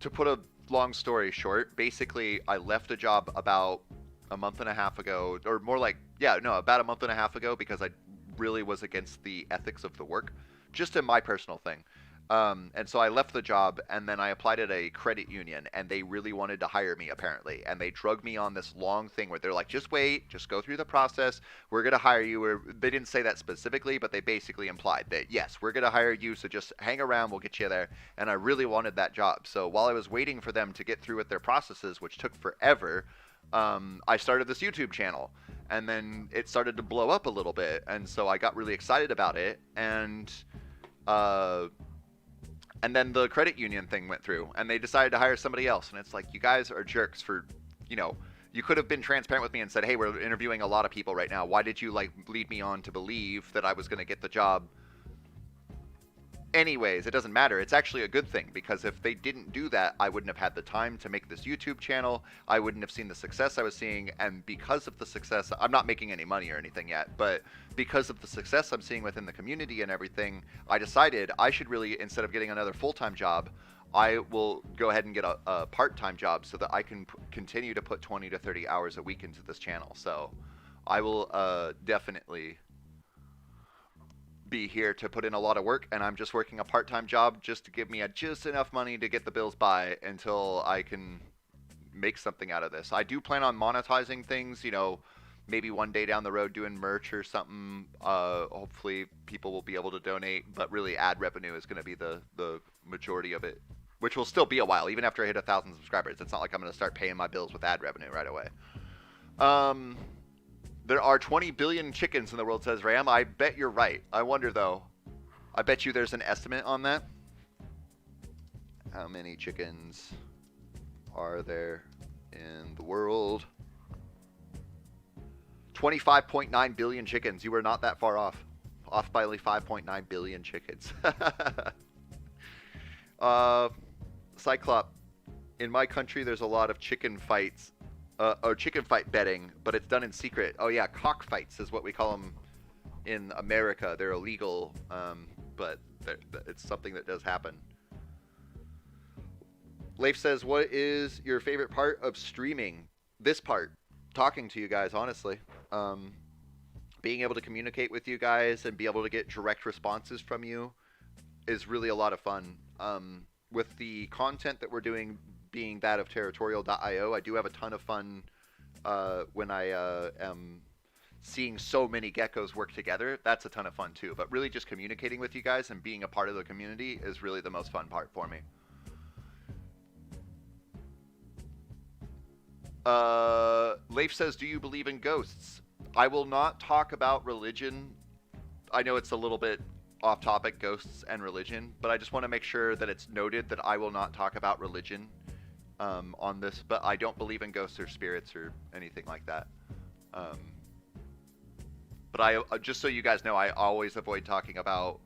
to put a long story short, basically I left a job about a month and a half ago, or more like, about a month and a half ago, because I really was against the ethics of the work, just in my personal thing. And so I left the job, and then I applied at a credit union, and they really wanted to hire me, apparently. And they drug me on this long thing where they're like, just wait, just go through the process. We're going to hire you. They didn't say that specifically, but they basically implied that, yes, we're going to hire you, so just hang around, we'll get you there. And I really wanted that job. So while I was waiting for them to get through with their processes, which took forever, I started this YouTube channel, and then it started to blow up a little bit, and so I got really excited about it, and then the credit union thing went through, and they decided to hire somebody else, and it's like, you guys are jerks for, you could have been transparent with me and said, hey, we're interviewing a lot of people right now. Why did you lead me on to believe that I was going to get the job? Anyways, it doesn't matter. It's actually a good thing, because if they didn't do that, I wouldn't have had the time to make this YouTube channel. I wouldn't have seen the success I was seeing, and because of the success, I'm not making any money or anything yet, but because of the success I'm seeing within the community and everything, I decided I should really, instead of getting another full-time job, I will go ahead and get a part-time job so that I can continue to put 20 to 30 hours a week into this channel. So I will definitely be here to put in a lot of work, and I'm just working a part-time job just to give me just enough money to get the bills by until I can make something out of this. I do plan on monetizing things, maybe one day down the road doing merch or something. Hopefully people will be able to donate, but really ad revenue is going to be the majority of it, which will still be a while. Even after I hit 1,000 subscribers, it's not like I'm going to start paying my bills with ad revenue right away. There are 20 billion chickens in the world, says Ram. I bet you're right. I wonder, though. I bet you there's an estimate on that. How many chickens are there in the world? 25.9 billion chickens. You were not that far off. Off by only 5.9 billion chickens. Cyclop. In my country, there's a lot of chicken fights. Or chicken fight betting, but it's done in secret. Oh yeah, cockfights is what we call them in America. They're illegal, but it's something that does happen. Leif says, what is your favorite part of streaming? This part. Talking to you guys, honestly. Being able to communicate with you guys and be able to get direct responses from you is really a lot of fun. With the content that we're doing being that of territorial.io, I do have a ton of fun when I am seeing so many geckos work together. That's a ton of fun too. But really just communicating with you guys and being a part of the community is really the most fun part for me. Leif says, do you believe in ghosts? I will not talk about religion. I know it's a little bit off topic, ghosts and religion, but I just want to make sure that it's noted that I will not talk about religion on this, but I don't believe in ghosts or spirits or anything like that. But I just so you guys know, I always avoid talking about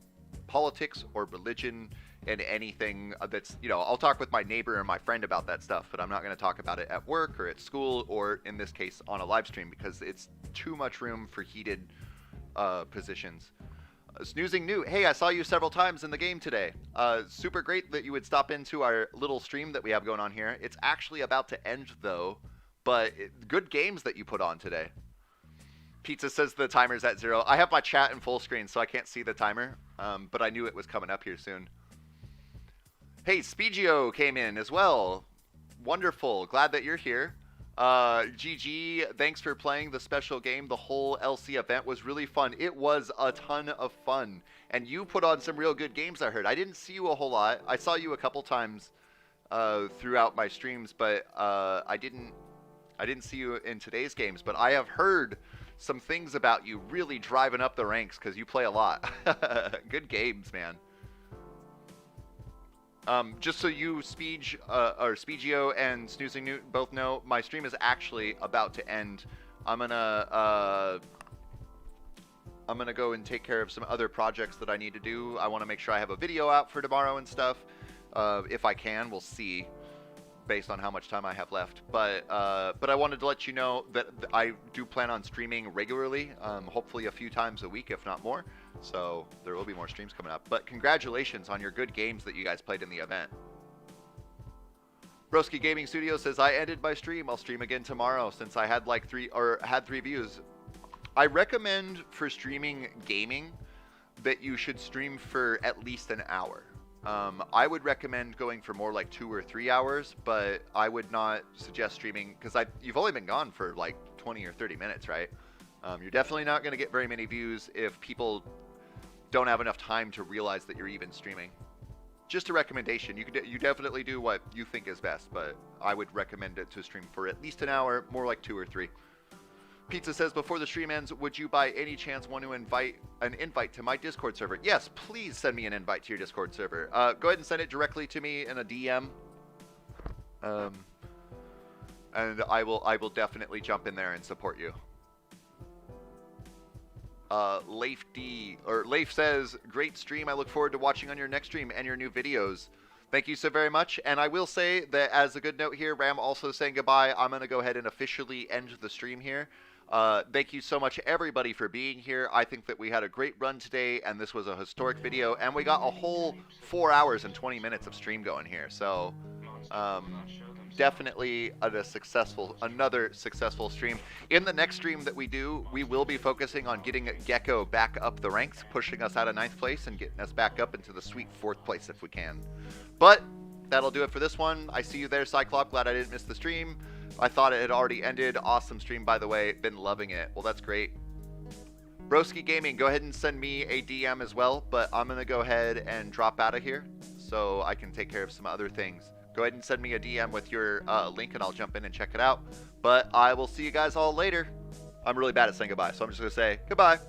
politics or religion and anything that's, I'll talk with my neighbor or my friend about that stuff, but I'm not going to talk about it at work or at school or, in this case, on a live stream, because it's too much room for heated positions. Snoozing New, hey, I saw you several times in the game today. Super great that you would stop into our little stream that we have going on here. It's actually about to end, though, but good games that you put on today. Pizza says the timer's at 0. I have my chat in full screen, so I can't see the timer, but I knew it was coming up here soon. Hey, Spegio came in as well. Wonderful. Glad that you're here. GG, thanks for playing the special game. The whole LC event was really fun. It was a ton of fun. And you put on some real good games, I heard. I didn't see you a whole lot. I saw you a couple times throughout my streams, but I didn't see you in today's games. But I have heard some things about you really driving up the ranks because you play a lot. Good games, man. Just so you, Spegio and Snoozing Newt both know, my stream is actually about to end. I'm gonna go and take care of some other projects that I need to do. I want to make sure I have a video out for tomorrow and stuff. If I can, we'll see, based on how much time I have left. But I wanted to let you know that I do plan on streaming regularly, hopefully a few times a week, if not more. So there will be more streams coming up. But congratulations on your good games that you guys played in the event. Broski Gaming Studio says, I ended my stream. I'll stream again tomorrow since I had like 3 views. I recommend for streaming gaming that you should stream for at least an hour. I would recommend going for more like 2 or 3 hours, but I would not suggest streaming because you've only been gone for like 20 or 30 minutes, right? You're definitely not going to get very many views if people don't have enough time to realize that you're even streaming. just a recommendation. You definitely do what you think is best, but I would recommend it to stream for at least an hour, more like 2 or 3. Pizza says, before the stream ends, would you by any chance want to invite to my Discord server? Yes, please send me an invite to your Discord server. Go ahead and send it directly to me in a DM. And I will definitely jump in there and support you. Leif says, great stream. I look forward to watching on your next stream and your new videos. Thank you so very much. And I will say that as a good note here, Ram also saying goodbye. I'm going to go ahead and officially end the stream here. Thank you so much, everybody, for being here. I think that we had a great run today, and this was a historic video, and we got a whole 4 hours and 20 minutes of stream going here. So, definitely another successful stream. In the next stream that we do, we will be focusing on getting Geko back up the ranks, pushing us out of 9th place and getting us back up into the sweet 4th place if we can. But that'll do it for this one. I see you there, Cyclop. Glad I didn't miss the stream. I thought it had already ended. Awesome stream, by the way. Been loving it. Well, that's great. Broski Gaming, go ahead and send me a DM as well, but I'm going to go ahead and drop out of here so I can take care of some other things. Go ahead and send me a DM with your link, and I'll jump in and check it out. But I will see you guys all later. I'm really bad at saying goodbye, so I'm just going to say goodbye.